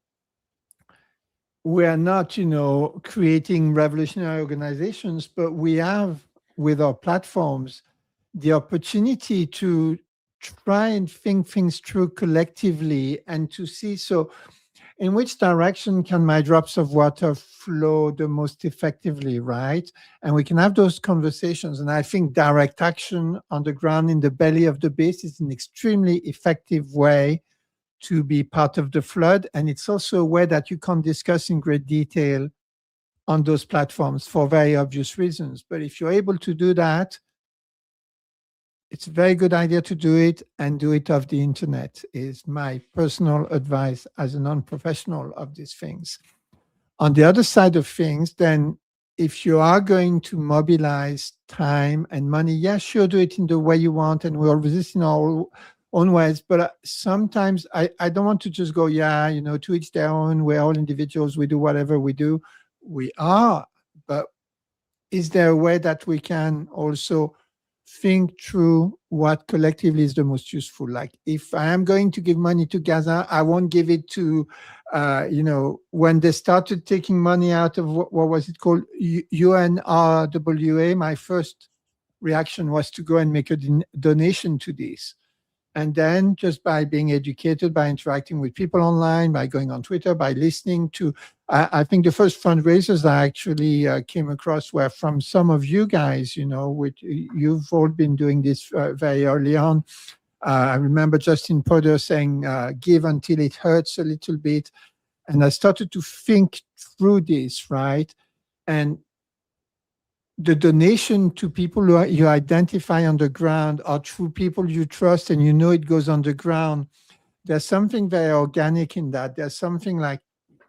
we are not, creating revolutionary organizations, but we have, with our platforms, the opportunity to try and think things through collectively and to see, so in which direction can my drops of water flow the most effectively, right? And we can have those conversations. And I think direct action on the ground in the belly of the beast is an extremely effective way to be part of the flood. And it's also a way that you can discuss in great detail on those platforms for very obvious reasons. But if you're able to do that, it's a very good idea to do it, and do it off the internet is my personal advice as a non-professional of these things. On the other side of things, then, if you are going to mobilize time and money, yeah, sure, do it in the way you want, and we'll resist in our own ways. But sometimes I don't want to just go, to each their own, we're all individuals, we do whatever we do. We are, but is there a way that we can also think through what collectively is the most useful? Like, if I am going to give money to Gaza, I won't give it to, when they started taking money out of what was it called, UNRWA, my first reaction was to go and make a donation to this. And then just by being educated, by interacting with people online, by going on Twitter, by listening to, I think the first fundraisers I actually came across were from some of you guys, which you've all been doing this very early on. I remember Justin Potter saying, give until it hurts a little bit. And I started to think through this, right? And the donation to people who you identify on the ground or through people you trust and it goes on the ground, there's something very organic in that. There's something like,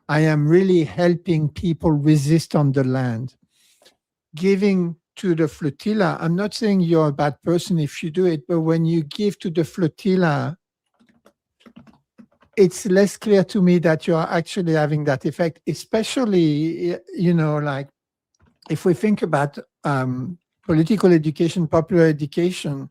I am really helping people resist on the land. Giving to the flotilla, I'm not saying you're a bad person if you do it, but when you give to the flotilla, it's less clear to me that you are actually having that effect, especially, like, if we think about political education, popular education,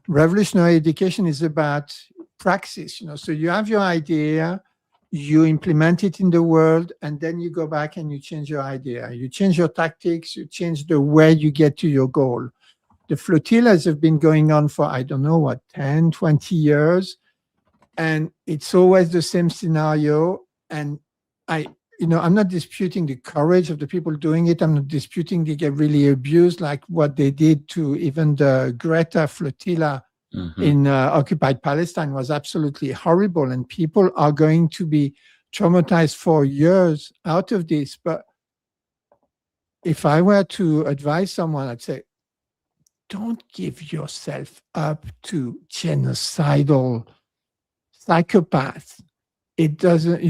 revolutionary education is about praxis. So you have your idea, you implement it in the world, and then you go back and you change your idea. You change your tactics, you change the way you get to your goal. The flotillas have been going on for, 10, 20 years, and it's always the same scenario. And I'm not disputing the courage of the people doing it. I'm not disputing they get really abused, like what they did to even the Greta flotilla in occupied Palestine was absolutely horrible. And people are going to be traumatized for years out of this. But if I were to advise someone, I'd say, don't give yourself up to genocidal psychopaths. It doesn't,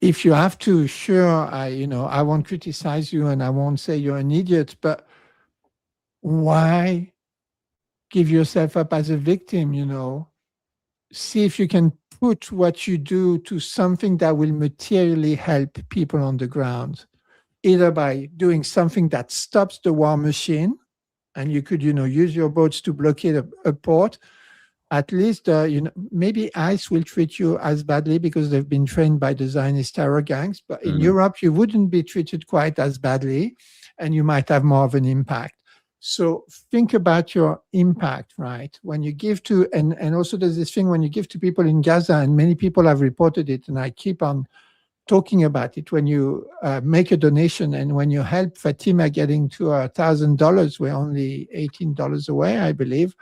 if you have to, sure, I won't criticize you and I won't say you're an idiot, but why give yourself up as a victim, See if you can put what you do to something that will materially help people on the ground, either by doing something that stops the war machine, and you could, use your boats to blockade a port, at least maybe ICE will treat you as badly because they've been trained by the Zionist terror gangs. But in Europe, you wouldn't be treated quite as badly, and you might have more of an impact. So think about your impact, right? When you give to, and also there's this thing when you give to people in Gaza, and many people have reported it, and I keep on talking about it. When you make a donation and when you help Fatima getting to $1,000, we're only $18 away, I believe.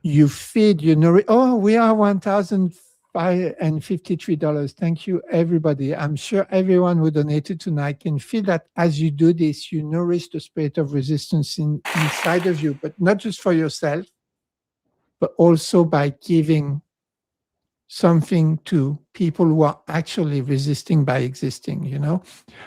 You feed, you nourish. Oh, we are $1,053. Thank you, everybody. I'm sure everyone who donated tonight can feel that as you do this, you nourish the spirit of resistance inside of you, but not just for yourself, but also by giving something to people who are actually resisting by existing,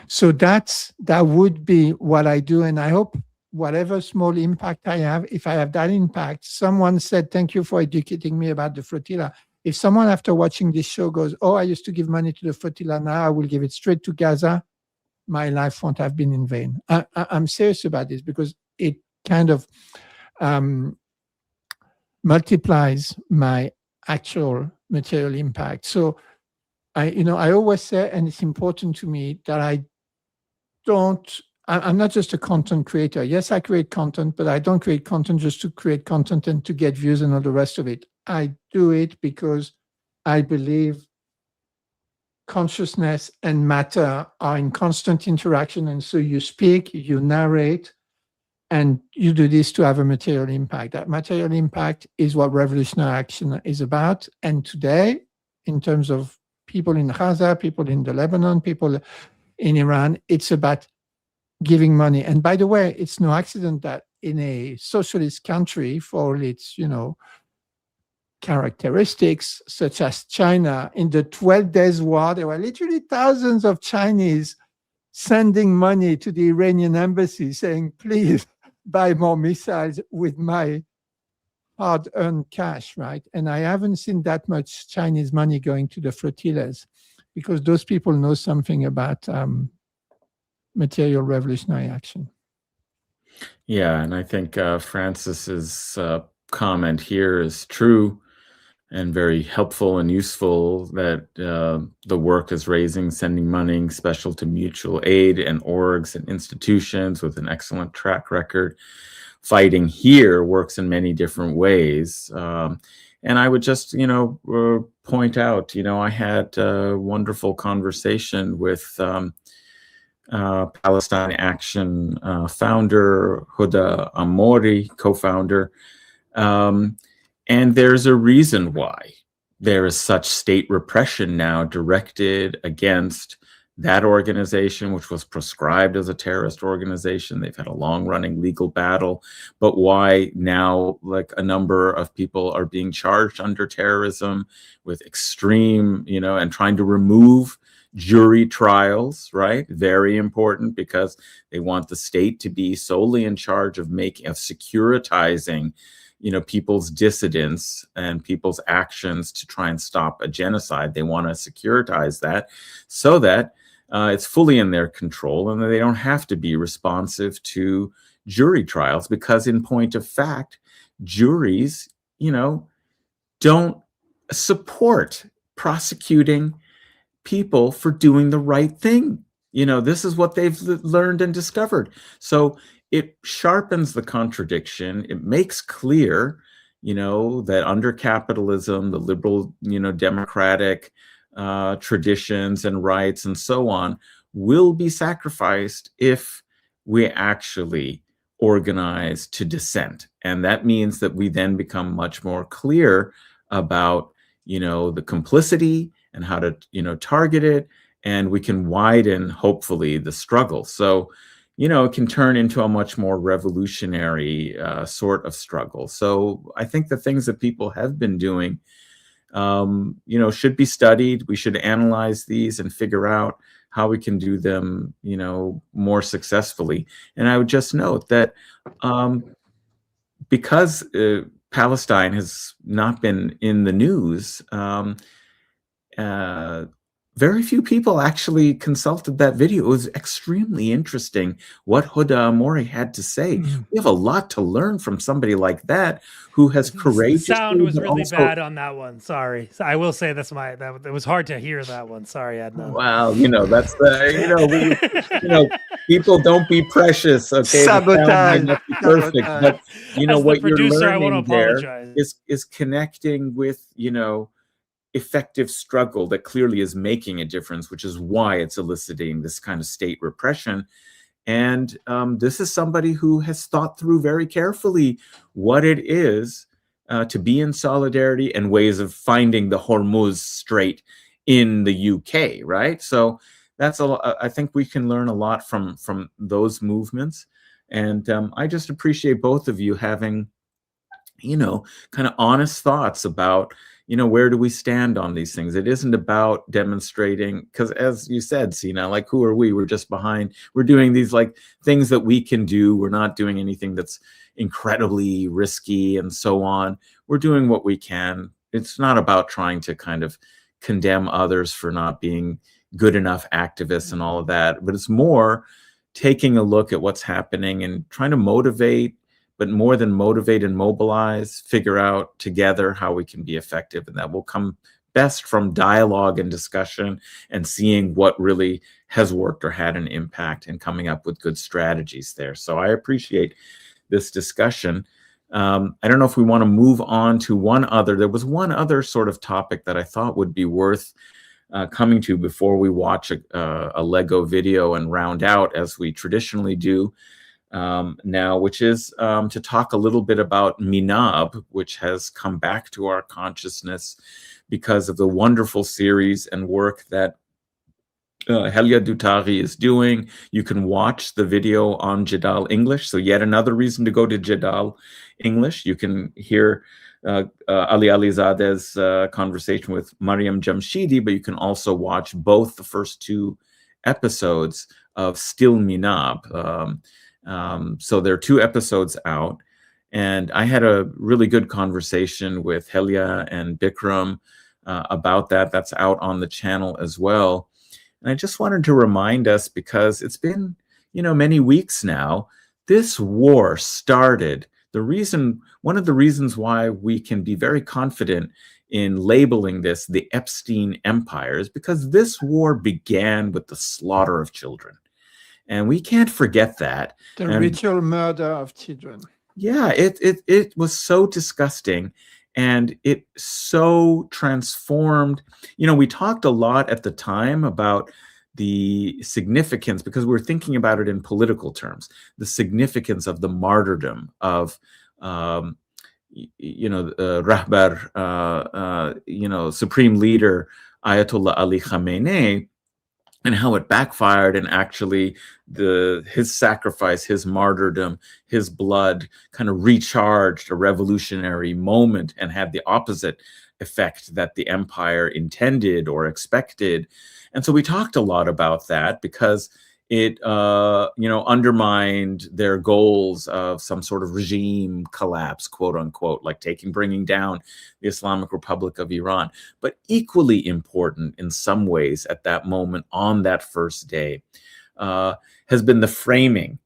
So that would be what I do. And I hope whatever small impact I have, if I have that impact, someone said, thank you for educating me about the flotilla. If someone after watching this show goes, oh, I used to give money to the flotilla, now I will give it straight to Gaza, my life won't have been in vain. I'm serious about this because it kind of multiplies my actual material impact. So I always say, and it's important to me, that I'm not just a content creator. Yes, I create content, but I don't create content just to create content and to get views and all the rest of it. I do it because I believe consciousness and matter are in constant interaction. And so you speak, you narrate, and you do this to have a material impact. That material impact is what revolutionary action is about. And today, in terms of people in Gaza, people in the Lebanon, people in Iran, it's about giving money. And by the way, it's no accident that in a socialist country, for all its, characteristics, such as China, in the 12 Days War, there were literally thousands of Chinese sending money to the Iranian embassy saying, please buy more missiles with my hard-earned cash, right? And I haven't seen that much Chinese money going to the flotillas because those people know something about material revolutionary action. Yeah, and I think Francis's comment here is true and very helpful and useful, that the work is raising, sending money, special to mutual aid and orgs and institutions with an excellent track record. Fighting here works in many different ways. And I would just, point out, I had a wonderful conversation with Palestine Action founder, Huda Amori, co-founder. And there's a reason why there is such state repression now directed against that organization, which was proscribed as a terrorist organization. They've had a long-running legal battle, but why now, like, a number of people are being charged under terrorism with extreme, and trying to remove jury trials, right? Very important, because they want the state to be solely in charge of securitizing people's dissidents and people's actions to try and stop a genocide. They want to securitize that so that it's fully in their control and that they don't have to be responsive to jury trials, because in point of fact, juries, don't support prosecuting people for doing the right thing. This is what they've learned and discovered. So it sharpens the contradiction. It makes clear, that under capitalism, the liberal, democratic traditions and rights and so on will be sacrificed if we actually organize to dissent. And that means that we then become much more clear about, the complicity and how to, target it, and we can widen, hopefully, the struggle. So, it can turn into a much more revolutionary sort of struggle. So I think the things that people have been doing, should be studied. We should analyze these and figure out how we can do them, more successfully. And I would just note that because Palestine has not been in the news, very few people actually consulted that video. It was extremely interesting what Huda Amori had to say. We have a lot to learn from somebody like that who has The courageously, sound was but really also, bad on that one. Sorry. So I will say that it was hard to hear that one. Sorry, Adnan. well, that's people don't be precious, okay? The sound might not be perfect, but As what the producer, you're I want to learning there apologize. is connecting with, effective struggle that clearly is making a difference, which is why it's eliciting this kind of state repression. And this is somebody who has thought through very carefully what it is to be in solidarity and ways of finding the Hormuz Strait in the UK, right? So that's I think we can learn a lot from those movements. And I just appreciate both of you having, kind of honest thoughts about, where do we stand on these things? It isn't about demonstrating, because as you said, Sina, like, who are we? We're just behind. We're doing these like things that we can do. We're not doing anything that's incredibly risky and so on. We're doing what we can. It's not about trying to kind of condemn others for not being good enough activists and all of that, but it's more taking a look at what's happening and trying to motivate, but more than motivate and mobilize, figure out together how we can be effective. And that will come best from dialogue and discussion and seeing what really has worked or had an impact and coming up with good strategies there. So I appreciate this discussion. I don't know if we want to move on to there was one other sort of topic that I thought would be worth coming to before we watch a Lego video and round out, as we traditionally do now, which is to talk a little bit about Minab, which has come back to our consciousness because of the wonderful series and work that Helia Dutari is doing. You can watch the video on Jadal English, so yet another reason to go to Jadal English. You can hear Ali Alizade's conversation with Mariam Jamshidi, but you can also watch both the first two episodes of Still Minab. So there are 2 episodes out, and I had a really good conversation with Helia and Bikram about that. That's out on the channel as well. And I just wanted to remind us, because it's been, many weeks now, this war started. One of the reasons why we can be very confident in labeling this the Epstein Empire is because this war began with the slaughter of children. And we can't forget that. The ritual murder of children. Yeah, it was so disgusting, and it so transformed. We talked a lot at the time about the significance, because we were thinking about it in political terms, the significance of the martyrdom of Rahbar, Supreme Leader Ayatollah Ali Khamenei, and how it backfired, and actually his sacrifice, his martyrdom, his blood kind of recharged a revolutionary moment and had the opposite effect that the empire intended or expected. And so we talked a lot about that, because it undermined their goals of some sort of regime collapse, quote unquote, like bringing down the Islamic Republic of Iran. But equally important in some ways at that moment, on that first day, has been the framing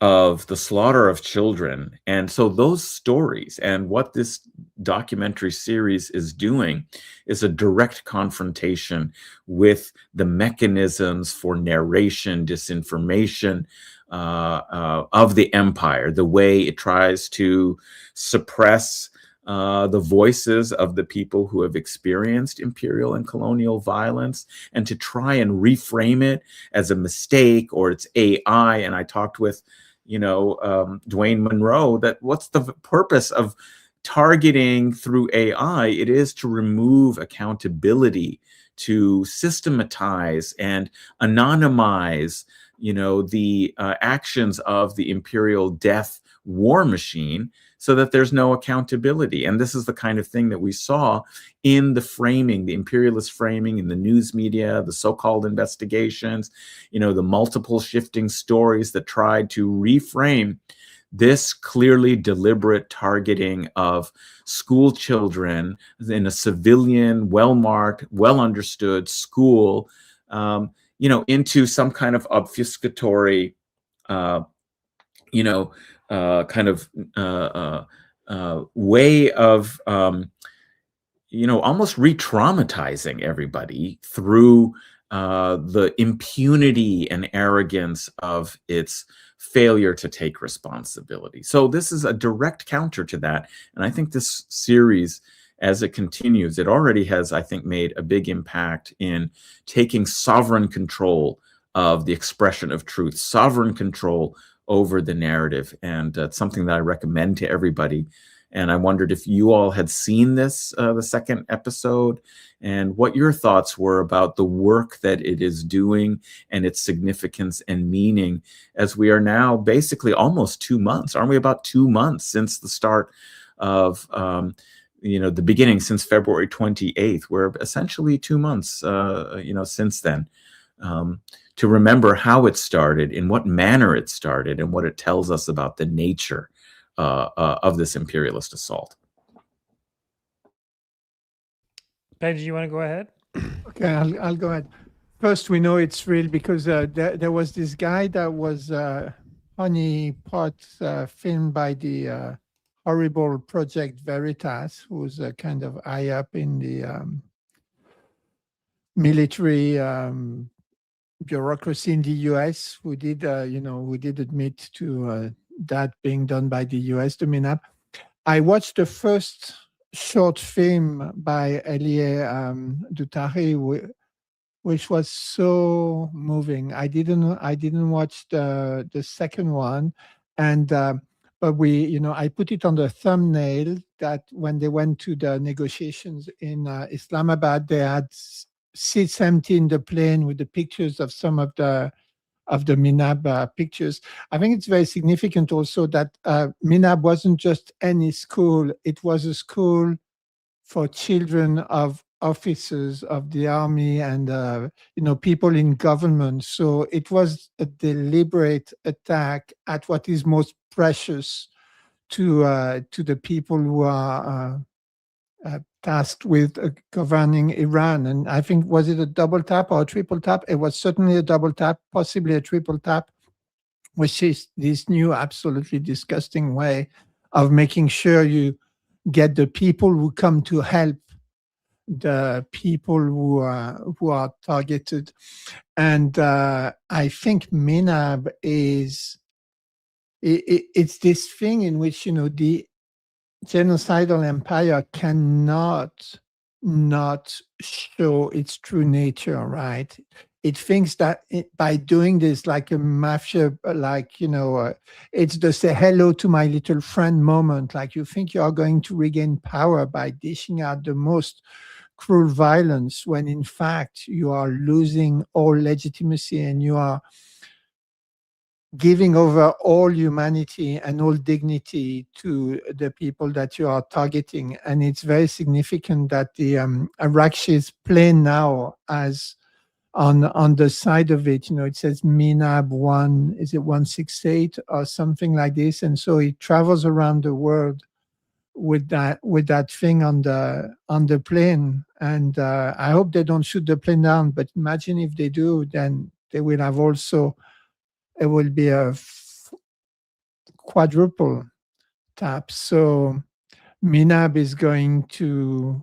of the slaughter of children. And so those stories, and what this documentary series is doing, is a direct confrontation with the mechanisms for narration, disinformation of the empire, the way it tries to suppress the voices of the people who have experienced imperial and colonial violence, and to try and reframe it as a mistake or it's AI. And I talked with Dwayne Monroe, that what's the purpose of targeting through AI? It is to remove accountability, to systematize and anonymize, the actions of the imperial death war machine, so that there's no accountability. And this is the kind of thing that we saw in the framing, the imperialist framing in the news media, the so-called investigations, the multiple shifting stories that tried to reframe this clearly deliberate targeting of school children in a civilian, well-marked, well-understood school, into some kind of obfuscatory, kind of way of, almost re-traumatizing everybody through the impunity and arrogance of its failure to take responsibility. So this is a direct counter to that. And I think this series, as it continues, it already has, I think, made a big impact in taking sovereign control of the expression of truth, sovereign control over the narrative. And it's something that I recommend to everybody. And I wondered if you all had seen this, the second episode, and what your thoughts were about the work that it is doing and its significance and meaning, as we are now basically almost 2 months. Aren't we about 2 months since the start of, the beginning, since February 28th? We're essentially 2 months, since then, to remember how it started, in what manner it started, and what it tells us about the nature of this imperialist assault. Benji, you want to go ahead? Okay, I'll go ahead. First, we know it's real because there was this guy that was honeypot filmed by the horrible Project Veritas, who's kind of high up in the military bureaucracy in the US, who did admit to that being done by the US, the MINAP. I watched the first short film by Elie Dutari, which was so moving. I didn't watch the second one, and but I put it on the thumbnail that when they went to the negotiations in Islamabad, they had seats empty in the plane with the pictures of some of the MINAB pictures. I think it's very significant also that MINAB wasn't just any school. It was a school for children of officers of the army and people in government. So it was a deliberate attack at what is most precious to the people who are tasked with governing Iran. And I think, was it a double tap or a triple tap? It was certainly a double tap, possibly a triple tap, which is this new, absolutely disgusting way of making sure you get the people who come to help the people who are targeted. And I think MINAB it's this thing in which the genocidal empire cannot not show its true nature, right? It thinks that by doing this, like a mafia, it's the say hello to my little friend moment. Like you think you are going to regain power by dishing out the most cruel violence, when in fact you are losing all legitimacy and you are giving over all humanity and all dignity to the people that you are targeting. And it's very significant that the Arakshis plane now as on the side of it, it says MINAB 1, is it 168 or something like this? And so it travels around the world with that thing on the plane. And I hope they don't shoot the plane down, but imagine if they do, then they will have also, it will be a quadruple tap. So MINAB is going to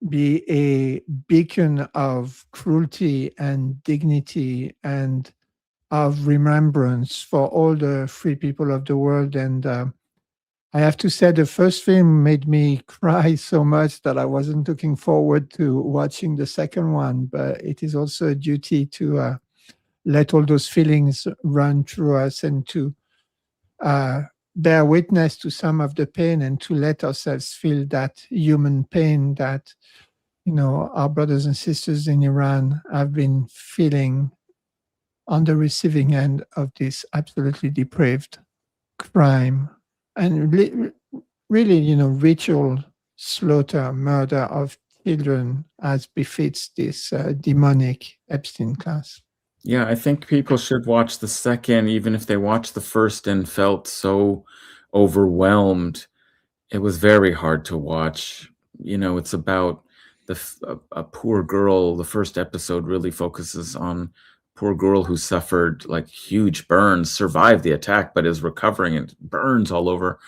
be a beacon of cruelty and dignity and of remembrance for all the free people of the world. And I have to say, the first film made me cry so much that I wasn't looking forward to watching the second one. But it is also a duty to let all those feelings run through us and to bear witness to some of the pain and to let ourselves feel that human pain that our brothers and sisters in Iran have been feeling on the receiving end of this absolutely depraved crime and really, ritual slaughter, murder of children as befits this demonic Epstein class. Yeah, I think people should watch the second, even if they watched the first and felt so overwhelmed. It was very hard to watch. It's about a poor girl. The first episode really focuses on a poor girl who suffered like huge burns, survived the attack, but is recovering and burns all over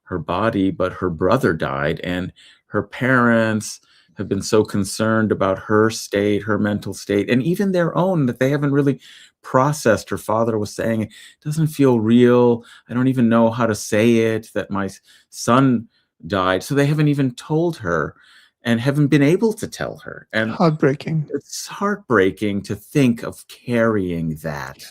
her body. But her brother died, and her parents have been so concerned about her state, her mental state, and even their own, that they haven't really processed. Her father was saying, it doesn't feel real. I don't even know how to say it, that my son died. So they haven't even told her and haven't been able to tell her. And Heartbreaking. it's heartbreaking to think of carrying that.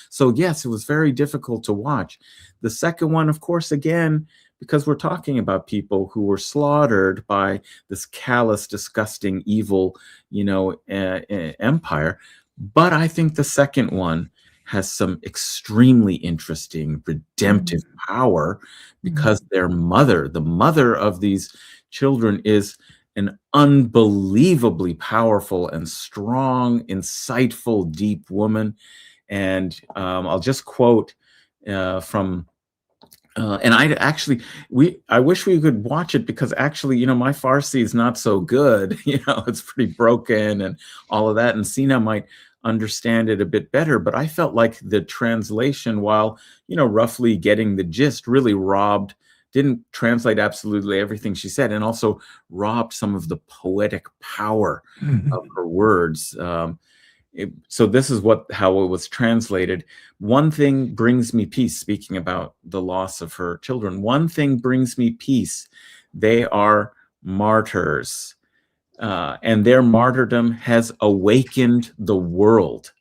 So yes, it was very difficult to watch. The second one, of course, again, because we're talking about people who were slaughtered by this callous, disgusting, evil, empire. But I think the second one has some extremely interesting redemptive power, because their mother, the mother of these children, is an unbelievably powerful and strong, insightful, deep woman. And I'll just quote from and I wish we could watch it, because actually, my Farsi is not so good. It's pretty broken and all of that. And Sina might understand it a bit better. But I felt like the translation, while, roughly getting the gist, really didn't translate absolutely everything she said, and also robbed some of the poetic power of her words. So this is how it was translated. One thing brings me peace, speaking about the loss of her children. One thing brings me peace. They are martyrs. And their martyrdom has awakened the world.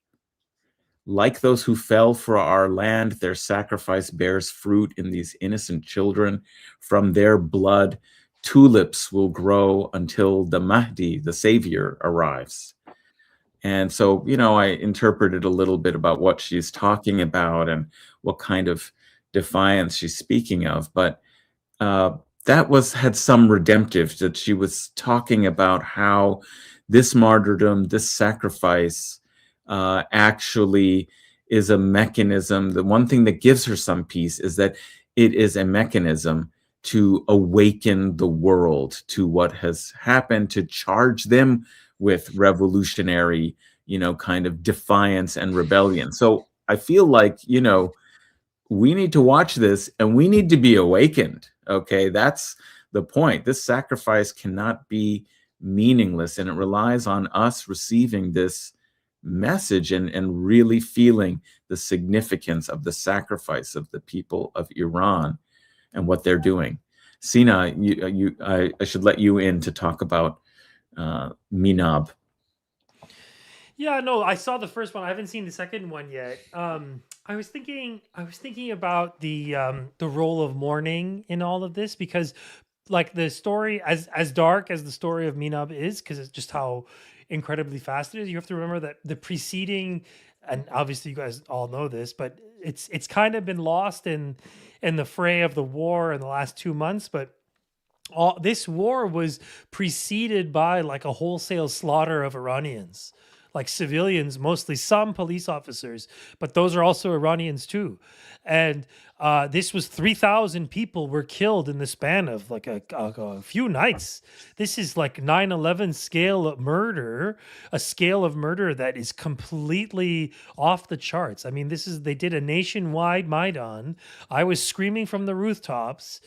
Like those who fell for our land, their sacrifice bears fruit in these innocent children. From their blood, tulips will grow until the Mahdi, the savior, arrives. And so, I interpreted a little bit about what she's talking about and what kind of defiance she's speaking of. But that had some redemptive, that she was talking about how this martyrdom, this sacrifice, actually is a mechanism. The one thing that gives her some peace is that it is a mechanism to awaken the world to what has happened, to charge them with revolutionary, kind of defiance and rebellion. So I feel like, we need to watch this and we need to be awakened. Okay, that's the point. This sacrifice cannot be meaningless, and it relies on us receiving this message and really feeling the significance of the sacrifice of the people of Iran and what they're doing. Sina, I should let you in to talk about Minab. Yeah, no, I saw the first one. I haven't seen the second one yet. I was thinking about the role of mourning in all of this, because like the story, as dark as the story of Minab is, because it's just how incredibly fast it is, you have to remember that the preceding, and obviously you guys all know this, but it's kind of been lost in the fray of the war in the last 2 months. But this war was preceded by like a wholesale slaughter of Iranians, like civilians, mostly, some police officers, but those are also Iranians too. And this was 3,000 people were killed in the span of like a few nights. This is like 9/11 scale of murder, a scale of murder that is completely off the charts. I mean, they did a nationwide Maidan. I was screaming from the rooftops.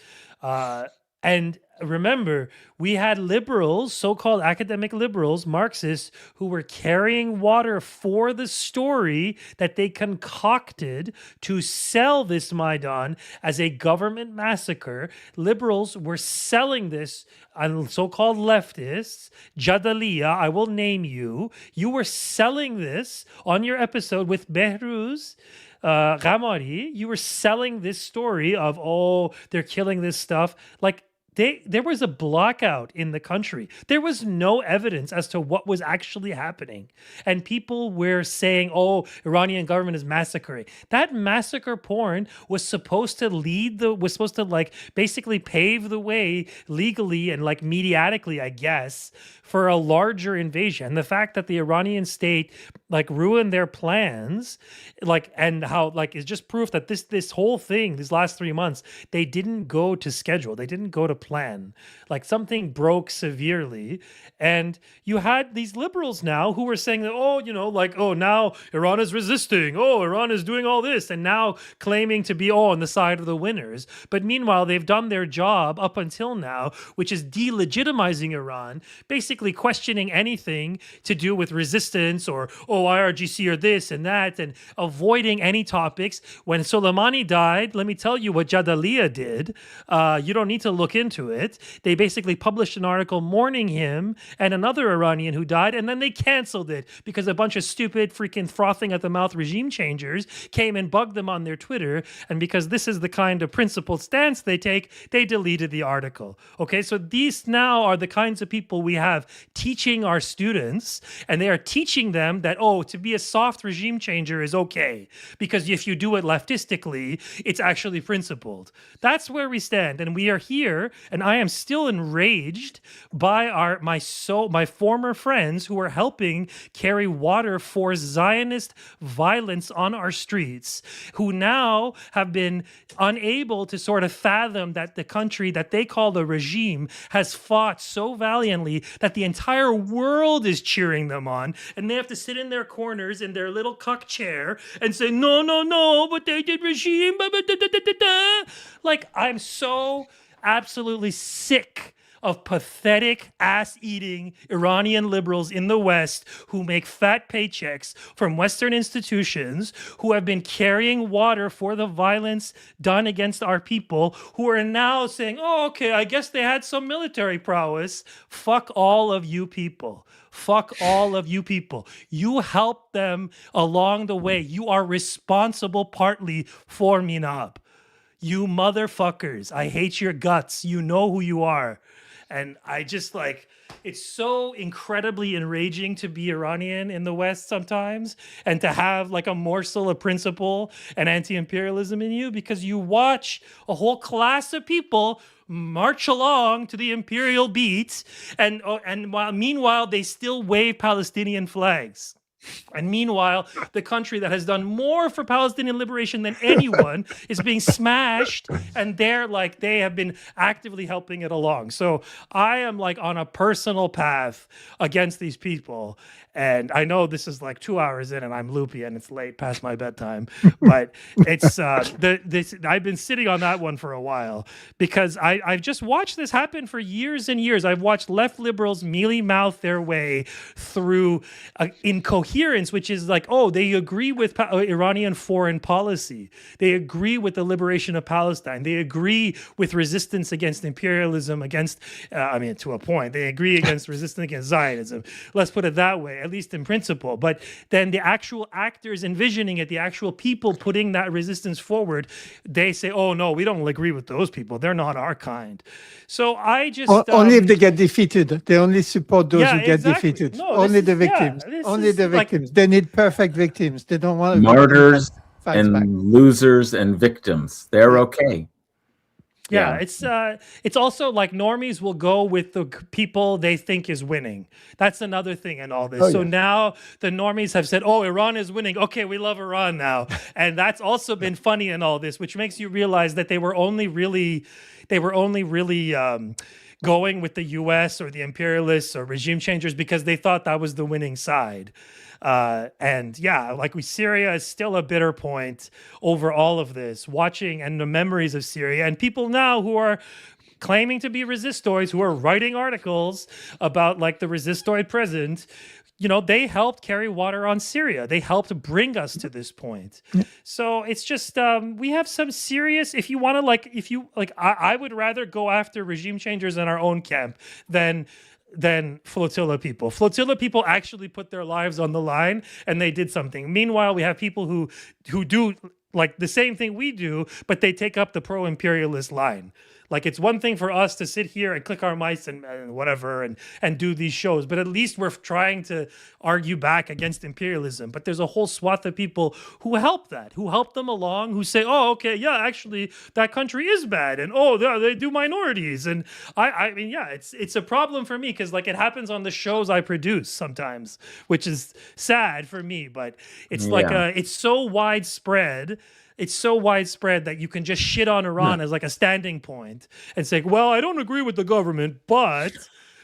And remember, we had liberals, so-called academic liberals, Marxists, who were carrying water for the story that they concocted to sell this Maidan as a government massacre. Liberals were selling this on so-called leftists. Jadalia, I will name you. You were selling this on your episode with Behruz. Ramari, you were selling this story of, oh, they're killing this stuff. Like, there was a blackout in the country. There was no evidence as to what was actually happening. And people were saying, oh, Iranian government is massacring. That massacre porn was supposed to like basically pave the way legally and like mediatically, I guess, for a larger invasion. And the fact that the Iranian state like ruined their plans, like, and how like is just proof that this whole thing, these last 3 months, they didn't go to schedule. They didn't go to plan. Like something broke severely. And you had these liberals now who were saying that, oh, you know, like, oh, now Iran is resisting. Oh, Iran is doing all this. And now claiming to be on the side of the winners. But meanwhile, they've done their job up until now, which is delegitimizing Iran, basically questioning anything to do with resistance or, oh, IRGC or this and that, and avoiding any topics. When Soleimani died, let me tell you what Jadaliyya did. You don't need to look into it. They basically published an article mourning him and another Iranian who died, and then they canceled it because a bunch of stupid freaking frothing at the mouth regime changers came and bugged them on their Twitter. And because this is the kind of principled stance they take, they deleted the article. Okay, so these now are the kinds of people we have teaching our students, and they are teaching them that, oh, to be a soft regime changer is okay, because if you do it leftistically, it's actually principled. That's where we stand, and we are here, and I am still enraged by my former friends who are helping carry water for Zionist violence on our streets, who now have been unable to sort of fathom that the country that they call the regime has fought so valiantly that the entire world is cheering them on, and they have to sit in their corners in their little cuck chair and say, no, no, no, but they did regime. Like, I'm so absolutely sick of pathetic ass-eating Iranian liberals in the West who make fat paychecks from Western institutions, who have been carrying water for the violence done against our people, who are now saying, oh, okay, I guess they had some military prowess. Fuck all of you people. Fuck all of you people. You helped them along the way. You are responsible partly for Minab. You motherfuckers. I hate your guts. You know who you are. And I just like, it's so incredibly enraging to be Iranian in the West sometimes, and to have like a morsel of principle and anti-imperialism in you, because you watch a whole class of people march along to the imperial beat, and meanwhile they still wave Palestinian flags. And meanwhile, the country that has done more for Palestinian liberation than anyone is being smashed, and they have been actively helping it along. So I am like on a personal path against these people. And I know this is like 2 hours in and I'm loopy and it's late past my bedtime, but it's I've been sitting on that one for a while, because I've just watched this happen for years and years. I've watched left liberals mealy mouth their way through incoherence, which is like, oh, they agree with Iranian foreign policy. They agree with the liberation of Palestine. They agree with resistance against imperialism, to a point. They agree against resistance against Zionism. Let's put it that way, at least in principle. But then the actual actors envisioning it, the actual people putting that resistance forward, they say, oh, no, we don't agree with those people. They're not our kind. So I just... only if they get defeated. They only support those who get defeated. No, only the victims. Only the victims. They need perfect victims. They don't want martyrs and losers and victims. They're okay. Yeah, it's also like normies will go with the people they think is winning. That's another thing in all this. Now the normies have said, oh, Iran is winning. Okay, we love Iran now. And that's also been funny in all this, which makes you realize that they were only really going with the US or the imperialists or regime changers because they thought that was the winning side. Syria is still a bitter point over all of this, watching and the memories of Syria, and people now who are claiming to be resistoids, who are writing articles about like the resistoid present. You know, they helped carry water on Syria. They helped bring us to this point. So it's just, we have some serious, I would rather go after regime changers in our own camp than flotilla people. Flotilla people actually put their lives on the line and they did something. Meanwhile, we have people who do like the same thing we do, but they take up the pro-imperialist line. Like, it's one thing for us to sit here and click our mice and whatever and do these shows, but at least we're trying to argue back against imperialism. But there's a whole swath of people who help them along, who say, oh, okay, yeah, actually that country is bad, and oh, they do minorities. And I mean, yeah, it's a problem for me, because like it happens on the shows I produce sometimes, which is sad for me, but it's like it's so widespread. It's so widespread that you can just shit on Iran as like a standing point and say, well, I don't agree with the government, but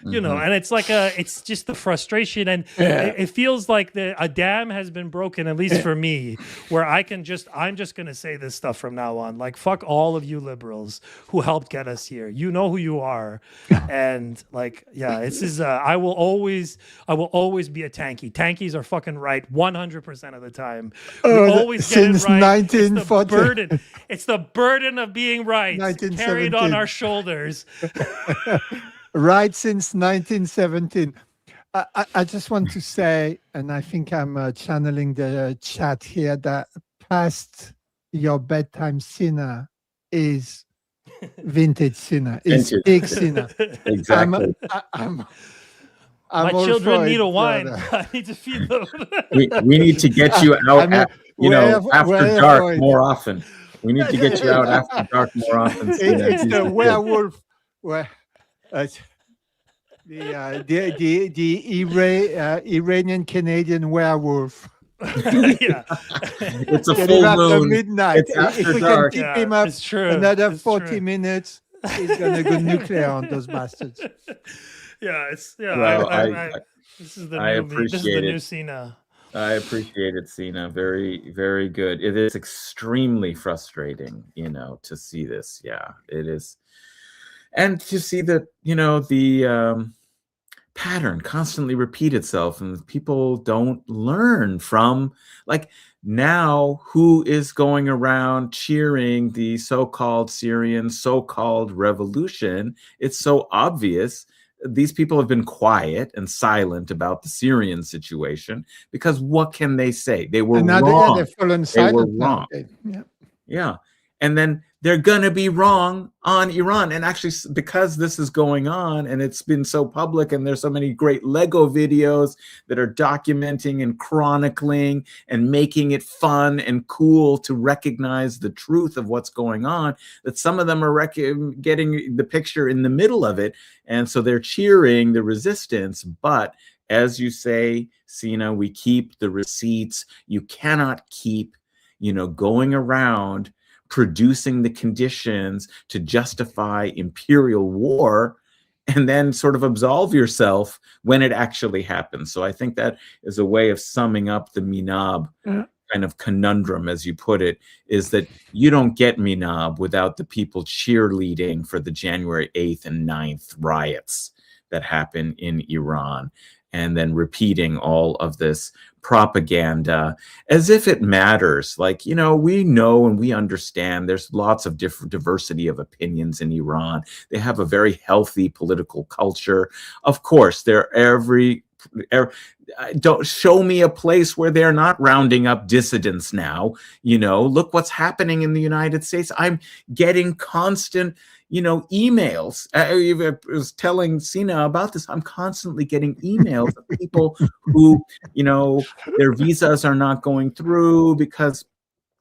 you know, and it's like it's just the frustration, and it feels like a dam has been broken, at least for me, where I'm just going to say this stuff from now on. Like, fuck all of you liberals who helped get us here. You know who you are. And like, yeah, this is, I will always be a tanky. Tankies are fucking right 100% of the time. We always get it right. It's the burden. It's the burden of being right carried on our shoulders. Right since 1917. I just want to say, and I think I'm channeling the chat here, that past your bedtime Sina is vintage Sina. It's big Sina. Exactly. I'm my children need a wine. I need to feed them. we need to get you out after dark more often. We need to get you out after dark more often. It's the werewolf. The Iranian Canadian werewolf. Yeah, it's a full moon. Midnight. If we dark. Can keep him up another 40 true. Minutes, he's gonna go nuclear on those bastards. Yeah, it's Well, this is the new Sina. I appreciate it, Sina. Very, very good. It is extremely frustrating, to see this. Yeah, it is. And to see that, the pattern constantly repeat itself, and people don't learn from, like, now who is going around cheering the so-called Syrian so-called revolution? It's so obvious. These people have been quiet and silent about the Syrian situation, because what can they say? They were wrong. They were wrong. Yeah. And then they're going to be wrong on Iran. And actually, because this is going on and it's been so public, and there's so many great Lego videos that are documenting and chronicling and making it fun and cool to recognize the truth of what's going on, that some of them are getting the picture in the middle of it. And so they're cheering the resistance. But as you say, Sina, we keep the receipts. You cannot keep, going around producing the conditions to justify imperial war and then sort of absolve yourself when it actually happens. So I think that is a way of summing up the Minab kind of conundrum, as you put it, is that you don't get Minab without the people cheerleading for the January 8th and 9th riots that happen in Iran, and then repeating all of this propaganda as if it matters. Like, we know and we understand there's lots of different diversity of opinions in Iran. They have a very healthy political culture. Of course, don't show me a place where they're not rounding up dissidents now. Look what's happening in the United States. I'm getting constant emails. I was telling Sina about this. I'm constantly getting emails of people who, their visas are not going through because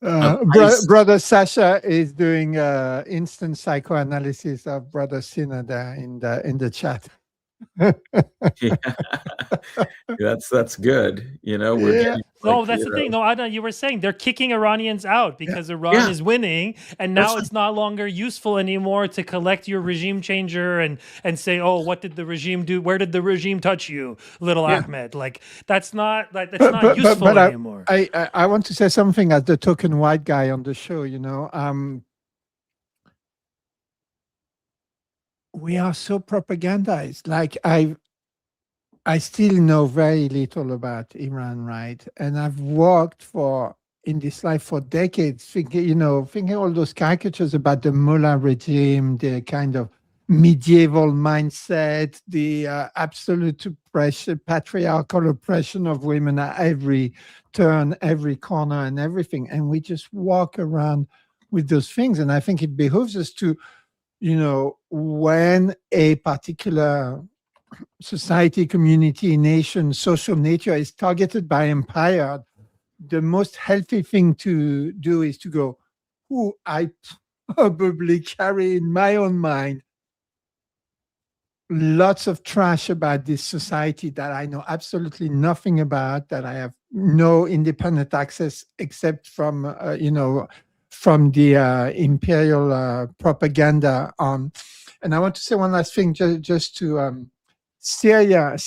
Brother Sasha is doing instant psychoanalysis of Brother Sina there in the chat. Yeah. That's good. That's the thing. No, Adnan, you were saying they're kicking Iranians out because Iran is winning, and now it's no longer useful anymore to collect your regime changer and say, oh, what did the regime do? Where did the regime touch you, little Ahmed? Like, that's not useful anymore. I want to say something as the token white guy on the show. We are so propagandized. Like, I still know very little about Iran, right? And I've worked in this life for decades, thinking all those caricatures about the mullah regime, the kind of medieval mindset, the absolute oppression, patriarchal oppression of women at every turn, every corner, and everything. And we just walk around with those things. And I think it behooves us to when a particular society, community, nation, social nature is targeted by empire, the most healthy thing to do is to go, who I probably carry in my own mind lots of trash about this society that I know absolutely nothing about, that I have no independent access except from, from the imperial propaganda on. And I want to say one last thing, just to Syria,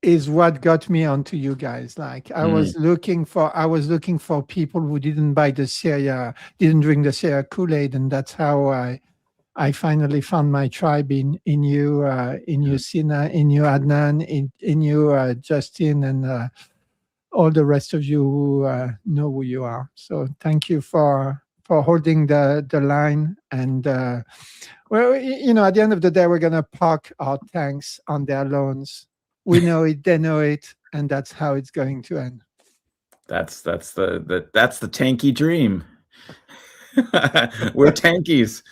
is what got me onto you guys. Like I was looking for people who didn't drink the Syria Kool-Aid, and that's how I finally found my tribe in you, Sina, in you, Adnan, in you, Justin, and all the rest of you who know who you are. So thank you for holding the line. And well, at the end of the day, we're gonna park our tanks on their lawns. We know it, they know it, and that's how it's going to end. That's the tanky dream. We're tankies.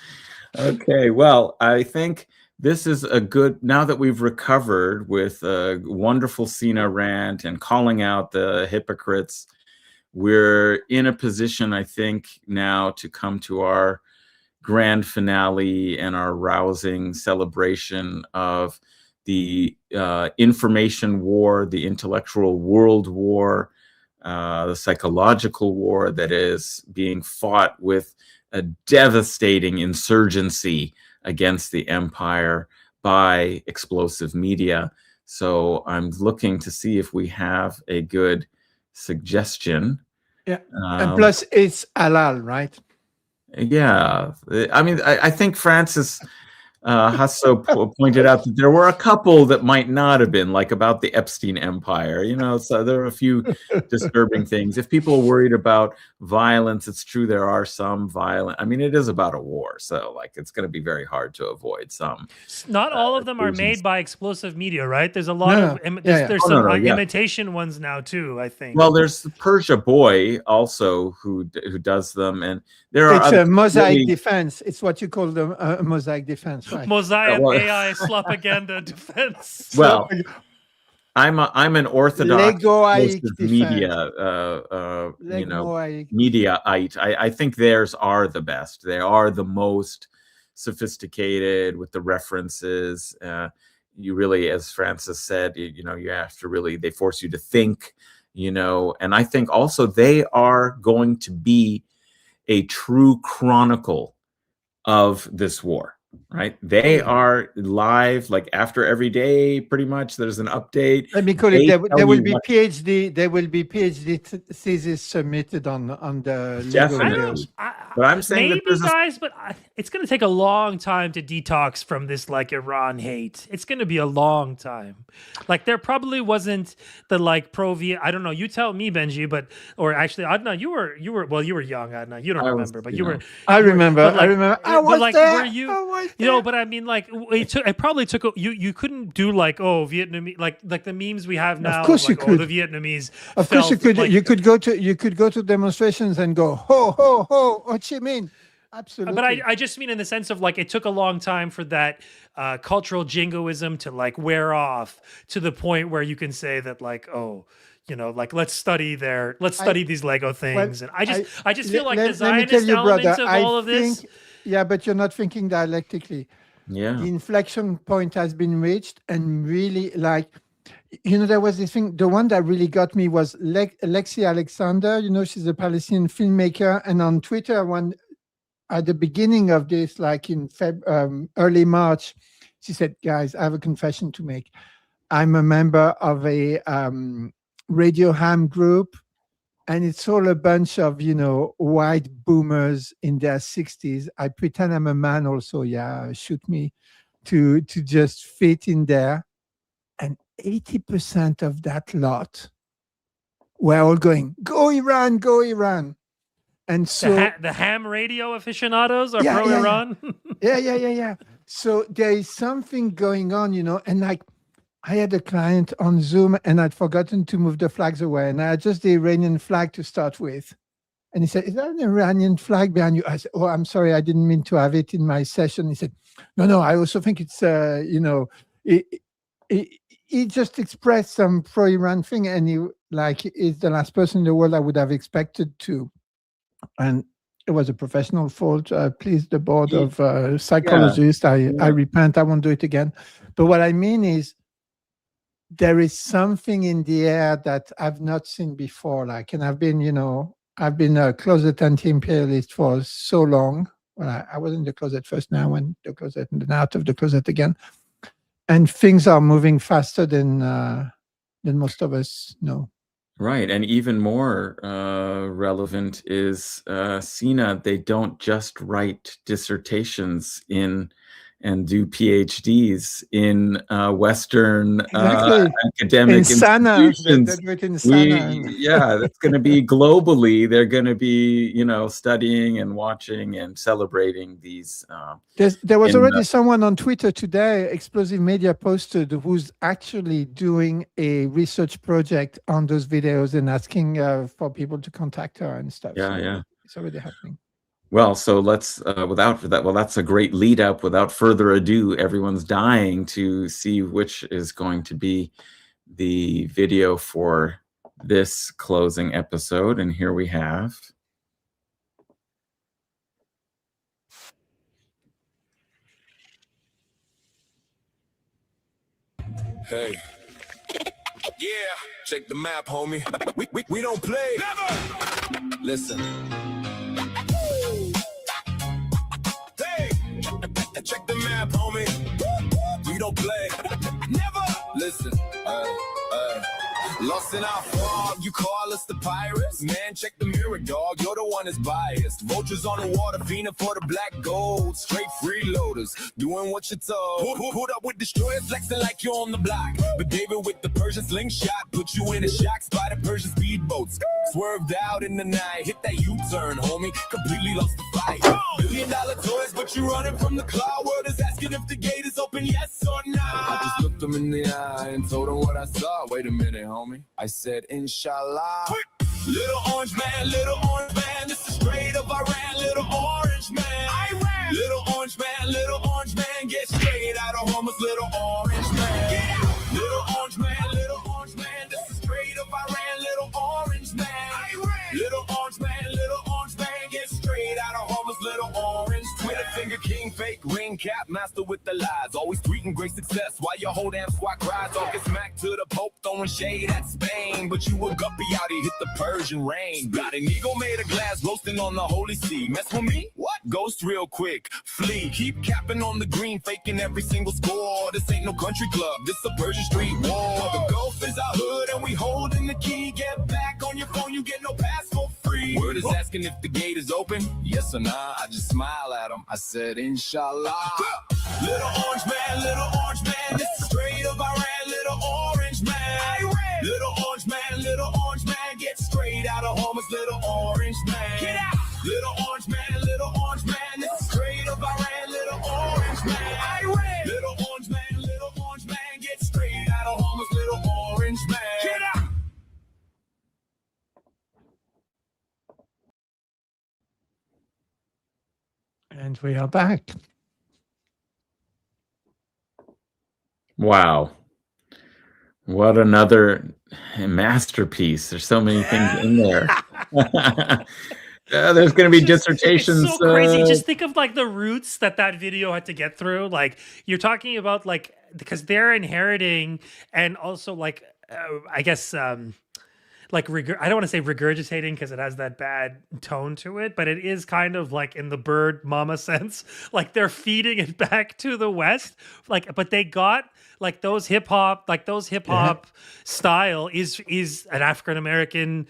Okay, well, I think this is a good, now that we've recovered with a wonderful Sina rant and calling out the hypocrites, we're in a position, I think, now to come to our grand finale and our rousing celebration of the information war, the intellectual world war, the psychological war that is being fought with a devastating insurgency against the empire by explosive media. So I'm looking to see if we have a good suggestion. Yeah, and plus it's halal, right? Yeah, I mean, I think Francis Hasso pointed out that there were a couple that might not have been, like about the Epstein Empire, so there are a few disturbing things. If people are worried about violence, it's true there are some violent. I mean, it is about a war, so like it's going to be very hard to avoid some. Not all of them are made by explosive media, right? There's a lot there's some imitation ones now too, I think. Well, there's the Persia Boy also who does them, and it's a mosaic defense. It's what you call the mosaic defense, right? Mosaic AI slopaganda defense. Well, I'm an orthodox media, mediaite. I think theirs are the best. They are the most sophisticated with the references. You really, as Francis said, you have to really, they force you to think, and I think also they are going to be a true chronicle of this war. Right, they are live like after every day, pretty much. There's an update. Let me call it. There will be PhD. There will be PhD thesis submitted on the Lego videos. But I'm saying maybe, guys, but it's going to take a long time to detox from this like Iran hate. It's going to be a long time. Like there probably wasn't the like pro-Viet. I don't know. You tell me, Benji. Or actually, Adnan, you were young, Adnan. You don't remember, but you were. I remember. I remember. I was there. Were you? But I mean, like it probably took you couldn't do like Vietnamese like the memes we have now. Of course, like, you could. The Vietnamese. Of course, you could. Like, you could go to demonstrations and go ho ho ho Ho Chi Minh. Absolutely. But I just mean in the sense of like it took a long time for that cultural jingoism to like wear off to the point where you can say that like like let's study these Lego things, and I just feel like the Zionist elements of all of this. Yeah, but you're not thinking dialectically. Yeah. The inflection point has been reached, and really, like, there was this thing. The one that really got me was Lexi Alexander. She's a Palestinian filmmaker, and on Twitter, at the beginning of this, like in early March, she said, "Guys, I have a confession to make. I'm a member of a Radio Ham group. And it's all a bunch of, white boomers in their 60s. I pretend I'm a man also. Yeah, shoot me to just fit in there. And 80% of that lot were all going, go Iran, go Iran. And so the ham radio aficionados are pro-Iran. Yeah. So there is something going on, and like, I had a client on Zoom and I'd forgotten to move the flags away. And I had just the Iranian flag to start with. And he said, "Is that an Iranian flag behind you?" I said, "Oh, I'm sorry, I didn't mean to have it in my session." He said, "No, I also think it's, he just expressed some pro-Iran thing, and he is the last person in the world I would have expected to." And it was a professional fault. Please, the board of psychologists, I repent. I won't do it again. But what I mean is, there is something in the air that I've not seen before. And I've been a closet anti-imperialist for so long. Well, I was in the closet first, now I went to the closet and then out of the closet again. And things are moving faster than most of us know. Right. And even more relevant is Sina, they don't just write dissertations and do PhDs in Western academic institutions. That's going to be globally. They're going to be, studying and watching and celebrating these. There was already someone on Twitter today, Explosive Media posted, who's actually doing a research project on those videos and asking for people to contact her and stuff. It's already happening. Well, so let's, that's a great lead up. Without further ado, everyone's dying to see which is going to be the video for this closing episode. And here we have. Hey. Yeah, check the map, homie. We don't play. Never. Listen. Check the map, homie. We don't play. Never. Listen. Lost in our fog, you call us the pirates. Man, check the mirror, dog. You're the one that's biased. Vultures on the water, fiending for the black gold. Straight freeloaders, doing what you're told. Pulled up with destroyers, flexing like you're on the block. But David with the Persian slingshot put you in a shock spot at Persian speedboats. Swerved out in the night, hit that U-turn, homie. Completely lost the fight. $1 billion toys, but you're running from the cloud. World is asking if the gate is open, yes or no. I just looked them in the eye and told them what I saw. Wait a minute, homie. I said, Inshallah. Little orange man, this is straight of Iran. Little orange man, Iran. Little orange man, get straight out of Hormuz. Little orange man, get out. Little orange man, this is straight of Iran. Little orange man, Iran. Little orange man, get straight out of Hormuz. Little orange. Twitter finger king, fake ring cap, master with the lies. Always tweeting great success while your whole damn squad cries. All get smacked to the Pope, throwing shade at Spain. But you a guppy out, he hit the Persian rain. Got an eagle made of glass, roasting on the holy sea. Mess with me? What? Ghost real quick, flee. Keep capping on the green, faking every single score. This ain't no country club, this a Persian street war. The Gulf is our hood and we holding the key. Get back on your phone, you get no pass for free. Word is asking if the gate is open, yes or nah. I just smile at him, I said Inshallah. Little orange man, this is straight of Iran. Little orange man, Iran. Little orange man, get straight out of Hormuz. Little orange man, get out. Little orange man, this is straight of Iran. Little orange man, Iran. Little orange man, get straight out of Hormuz. Little orange man, get out. And we are back. Wow. What another masterpiece. There's so many things in there. There's going to be dissertations. It's so crazy. Just think of the roots that video had to get through. You're talking about because they're inheriting and also I guess I don't want to say regurgitating because it has that bad tone to it, but it is kind of in the bird mama sense. They're feeding it back to the West. But they got those hip hop style is an African American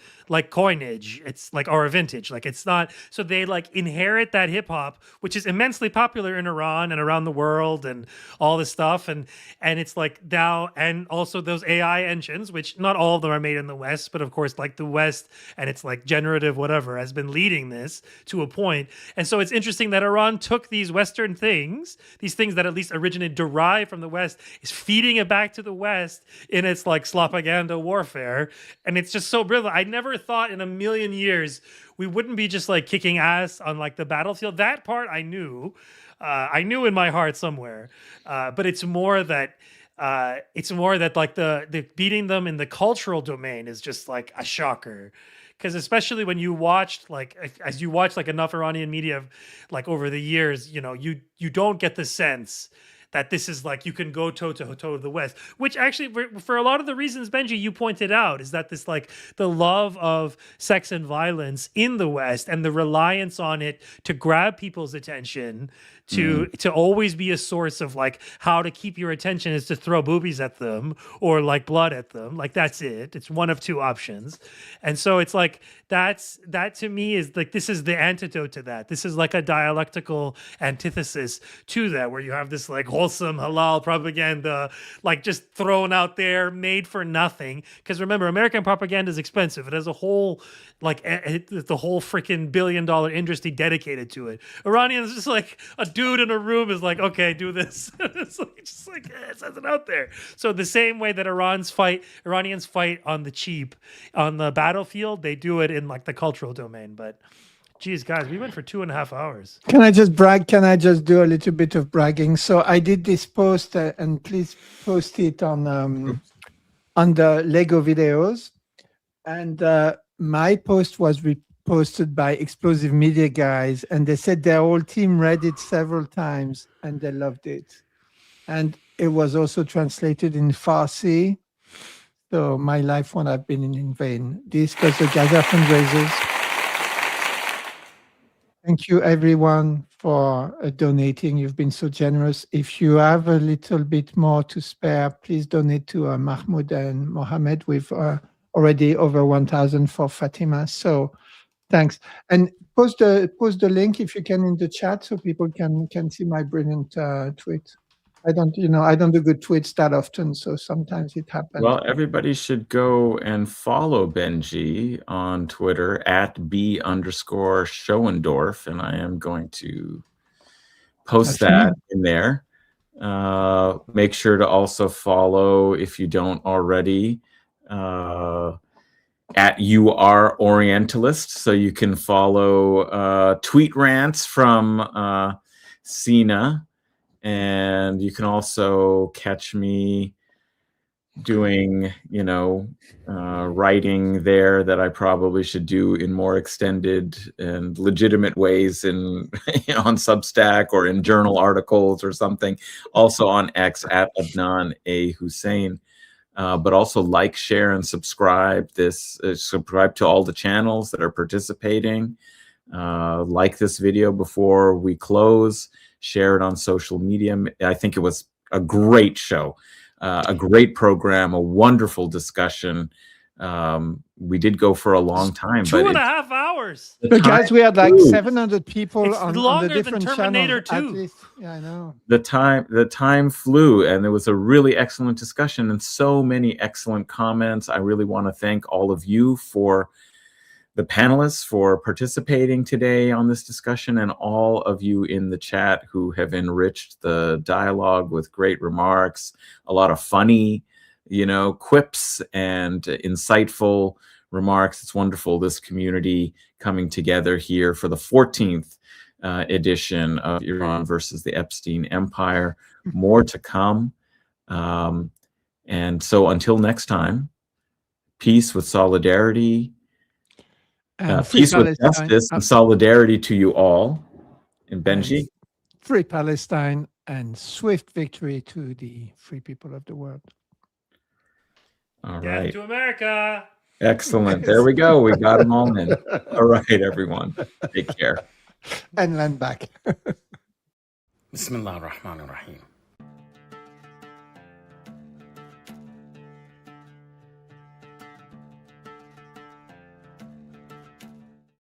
coinage. It's or a vintage. It's not. So they inherit that hip hop, which is immensely popular in Iran and around the world and all this stuff. And it's now, and also those AI engines, which not all of them are made in the West, but of course, like the West and it's like generative whatever has been leading this to a point. And so it's interesting that Iran took these Western things, these things that at least originated, derived from the West, is feeding it back to the West in its like slopaganda warfare. And it's just so brilliant. I never thought in a million years we wouldn't be just like kicking ass on like the battlefield. That part I knew in my heart somewhere. But it's more that like the beating them in the cultural domain is just like a shocker. Because especially when you watched like, as you watch like enough Iranian media like over the years, you know, you don't get the sense that this is like you can go toe to toe with the West, which actually for a lot of the reasons, Benji, you pointed out, is that this like the love of sex and violence in the West and the reliance on it to grab people's attention, to always be a source of like how to keep your attention is to throw boobies at them or like blood at them. Like that's it. It's one of two options. And so it's like that to me is like, this is the antidote to that. This is like a dialectical antithesis to that, where you have this like wholesome halal propaganda, like just thrown out there, made for nothing. Because remember, American propaganda is expensive. It has a whole like the whole freaking $1 billion industry dedicated to it. Iranians just like a dude in a room is like, okay, do this. It's like, just like it says it out there. So the same way that Iranians fight on the cheap on the battlefield, they do it in like the cultural domain. But geez, guys, we went for 2.5 hours. Can I just brag? Can I just do a little bit of bragging? So I did this post, and please post it on the Lego videos. And my post was reposted by Explosive Media guys, and they said their whole team read it several times and they loved it. And it was also translated in Farsi. So my life won't have been in vain. This was the Gaza fundraisers. Thank you, everyone, for donating. You've been so generous. If you have a little bit more to spare, please donate to Mahmoud and Mohammed. We've already over 1,000 for Fatima. So thanks. And post the link if you can in the chat so people can see my brilliant tweet. I don't do good tweets that often, so sometimes it happens. Well, everybody should go and follow Benji on Twitter at @B_Schoendorff, and I am going to post that in there. Make sure to also follow, if you don't already, at You Are Orientalist, so you can follow tweet rants from Sina. And you can also catch me doing, writing there that I probably should do in more extended and legitimate ways on Substack or in journal articles or something. Also on X at Adnan A. Hussein. But also like, share, and subscribe subscribe to all the channels that are participating. Like this video before we close. Share it on social media. I think it was a great show, a great program, a wonderful discussion. We did go for a long time. 2.5 hours. But guys, we had like 700 people it's on longer the different than Terminator channels. 2. At least, yeah, I know. The time flew, and it was a really excellent discussion and so many excellent comments. I really want to thank all of you, for the panelists, for participating today on this discussion, and all of you in the chat who have enriched the dialogue with great remarks, a lot of funny, quips and insightful remarks. It's wonderful, this community coming together here for the 14th edition of Iran versus the Epstein Empire. More to come. And so until next time, peace with solidarity, peace with justice and solidarity to you all. And Benji? Free Palestine and swift victory to the free people of the world. All right. To America. Excellent. There we go. We got them all in. All right, everyone. Take care. And land back. Bismillah ar-Rahman ar-Rahim.